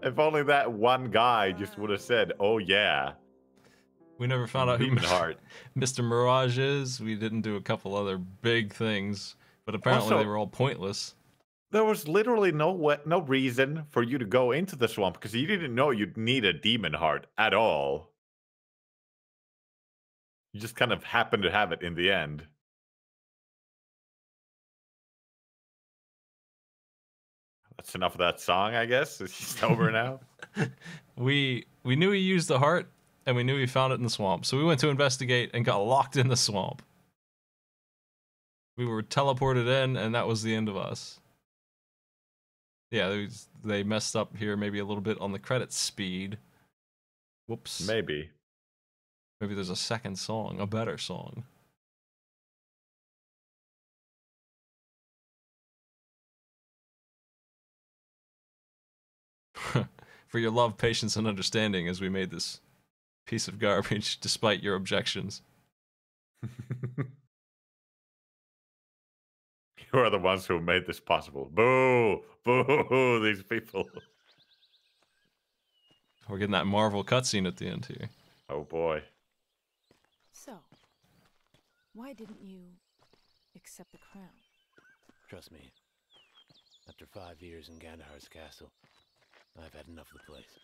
If only that one guy just would have said, oh yeah. We never found out who Demon Heart. Mr. Mirage is. We didn't do a couple other big things, but apparently Also, they were all pointless. There was literally no reason for you to go into the swamp because you didn't know you'd need a demon heart at all. You just kind of happened to have it in the end. That's enough of that song, I guess. It's just over now. We knew he used the heart, and we knew he found it in the swamp. So we went to investigate and got locked in the swamp. We were teleported in, and that was the end of us. Yeah, they messed up here maybe a little bit on the credit speed. Whoops. Maybe. Maybe there's a second song, a better song. For your love, patience, and understanding as we made this piece of garbage, despite your objections. You are the ones who made this possible. Boo! Boo! These people. We're getting that Marvel cutscene at the end here. Oh boy. So, why didn't you accept the crown? Trust me. After 5 years in Gandahar's castle, I've had enough of the place.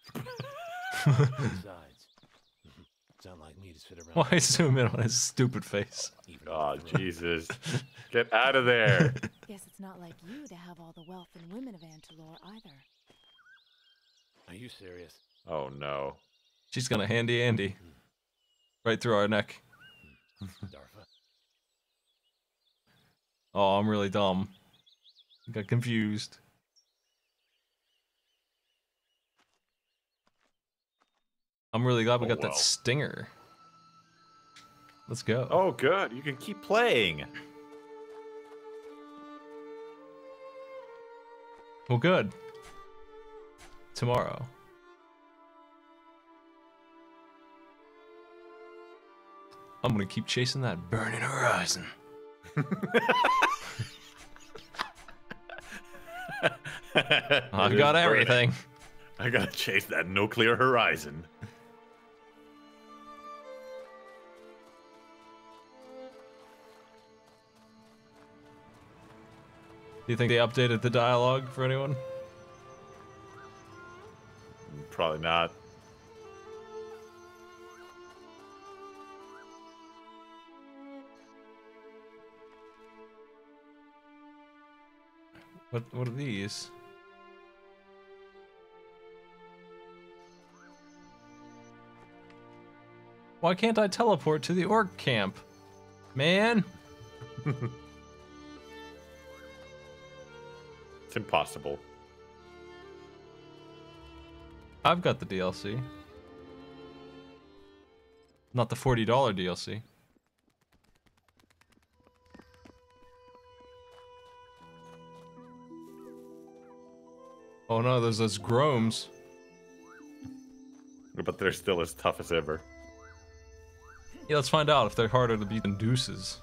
Besides, it's not like me to sit around. Why zoom in on his stupid face? Oh, Jesus. Get out of there. Guess it's not like you to have all the wealth and women of Antelor either. Are you serious? Oh, no. She's gonna handy Andy. Right through our neck. Darfa. Oh, I'm really dumb. Got confused. I'm really glad we got that stinger. Let's go. Oh, good. You can keep playing. Well, good. Tomorrow. I'm gonna keep chasing that burning horizon. I've got everything. I gotta chase that nuclear horizon. Do you think they updated the dialogue for anyone? Probably not. What are these? Why can't I teleport to the orc camp? Man! It's impossible. I've got the DLC. Not the $40 DLC. Oh no, there's those Gromes. But they're still as tough as ever. Yeah, let's find out if they're harder to beat than Deuces.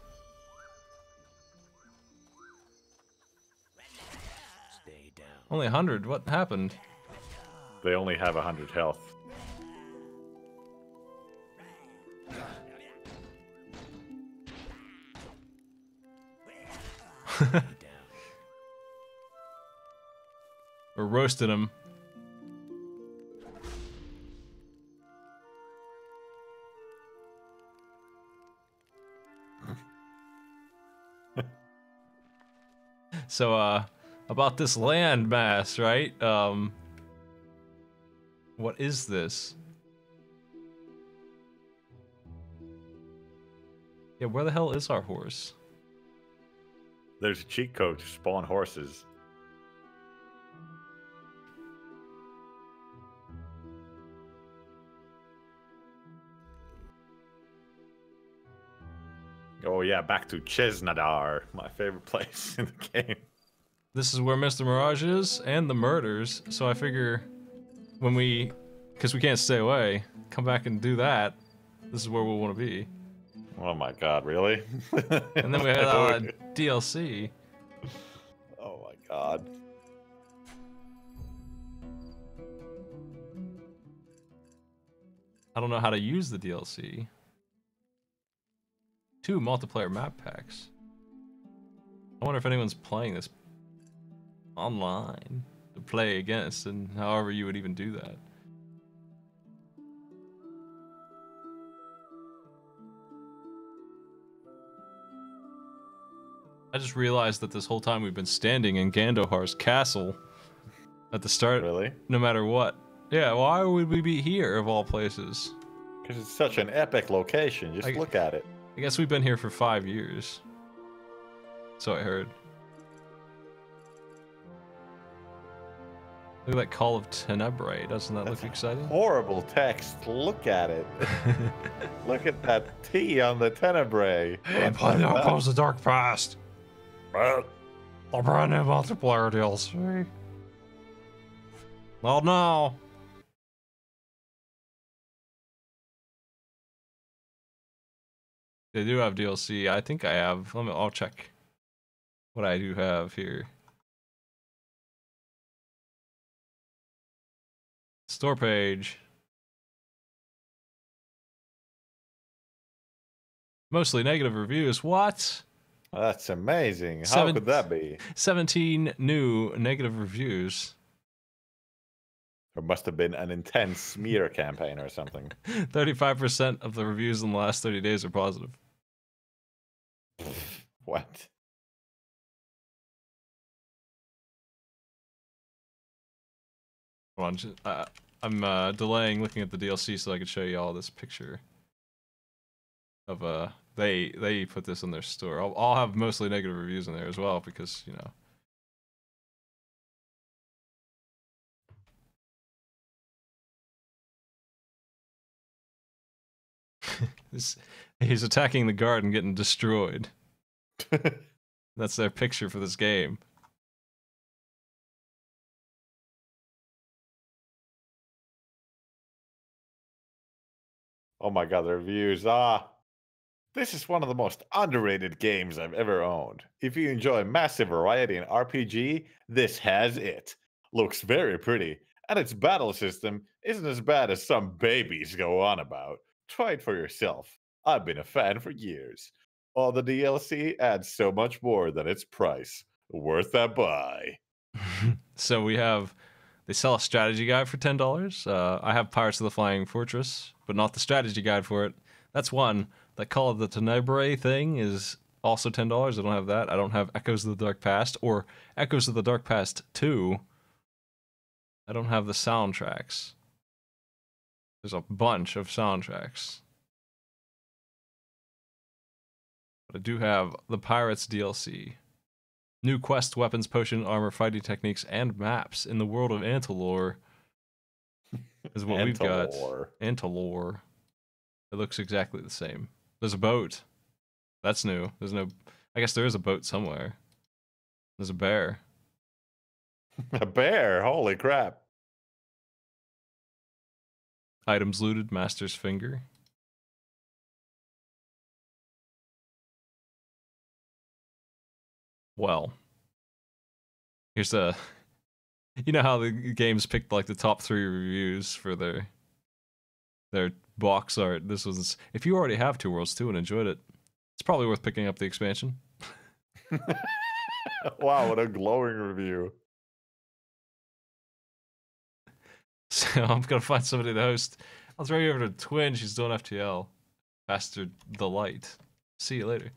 Stay down. Only 100? What happened? They only have 100 health. We're roasting them. So, about this land mass, right? What is this? Yeah, where the hell is our horse? There's a cheat code to spawn horses. Oh yeah, back to Chesnadar, my favorite place in the game. This is where Mr. Mirage is, and the murders, so I figure when we, because we can't stay away, come back and do that, this is where we'll want to be. Oh my god, really? And then we had DLC. Oh my god. I don't know how to use the DLC. 2 multiplayer map packs. I wonder if anyone's playing this online to play against, and however you would even do that. I just realized that this whole time we've been standing in Gandohar's castle at the start. Really? No matter what. Yeah, why would we be here of all places? Because it's such an epic location. Just look at it. I guess we've been here for 5 years. So I heard. Look at that Call of Tenebrae. Doesn't that look exciting? Horrible text. Look at it. Look at that T on the Tenebrae. Hey, play the Outpost of the Dark Past. The brand new multiplayer DLC. Oh no. They do have DLC. I think I have. I'll check what I do have here. Store page. Mostly negative reviews. What? That's amazing. How could that be? 17 new negative reviews. There must have been an intense smear campaign or something. 35% of the reviews in the last 30 days are positive. What? Hold on, I'm delaying looking at the DLC so I could show you all this picture of they put this in their store. I'll have mostly negative reviews in there as well because, you know. He's attacking the guard and getting destroyed. That's their picture for this game. Oh my god, the reviews. This is one of the most underrated games I've ever owned. If you enjoy massive variety in RPG, this has it. Looks very pretty, and its battle system isn't as bad as some babies go on about. Try it for yourself. I've been a fan for years. All the DLC adds so much more than its price. Worth that buy. So we have, they sell a strategy guide for $10. I have Pirates of the Flying Fortress, but not the strategy guide for it. That's one. That Call of the Tenebrae thing is also $10. I don't have that. I don't have Echoes of the Dark Past or Echoes of the Dark Past 2. I don't have the soundtracks. There's a bunch of soundtracks. But I do have the Pirates DLC. New quest, weapons, potion, armor, fighting techniques, and maps in the world of Antalore is what we've got. Antalore. It looks exactly the same. There's a boat. That's new. There's no... I guess there is a boat somewhere. There's a bear. A bear? Holy crap. Items looted, Master's Finger. Well, here's a... You know how the games picked like the top 3 reviews for their box art. This was... If you already have Two Worlds 2 and enjoyed it, it's probably worth picking up the expansion. Wow, what a glowing review. So I'm going to find somebody to host. I'll throw you over to Twin. She's doing FTL. Bastard the Light. See you later.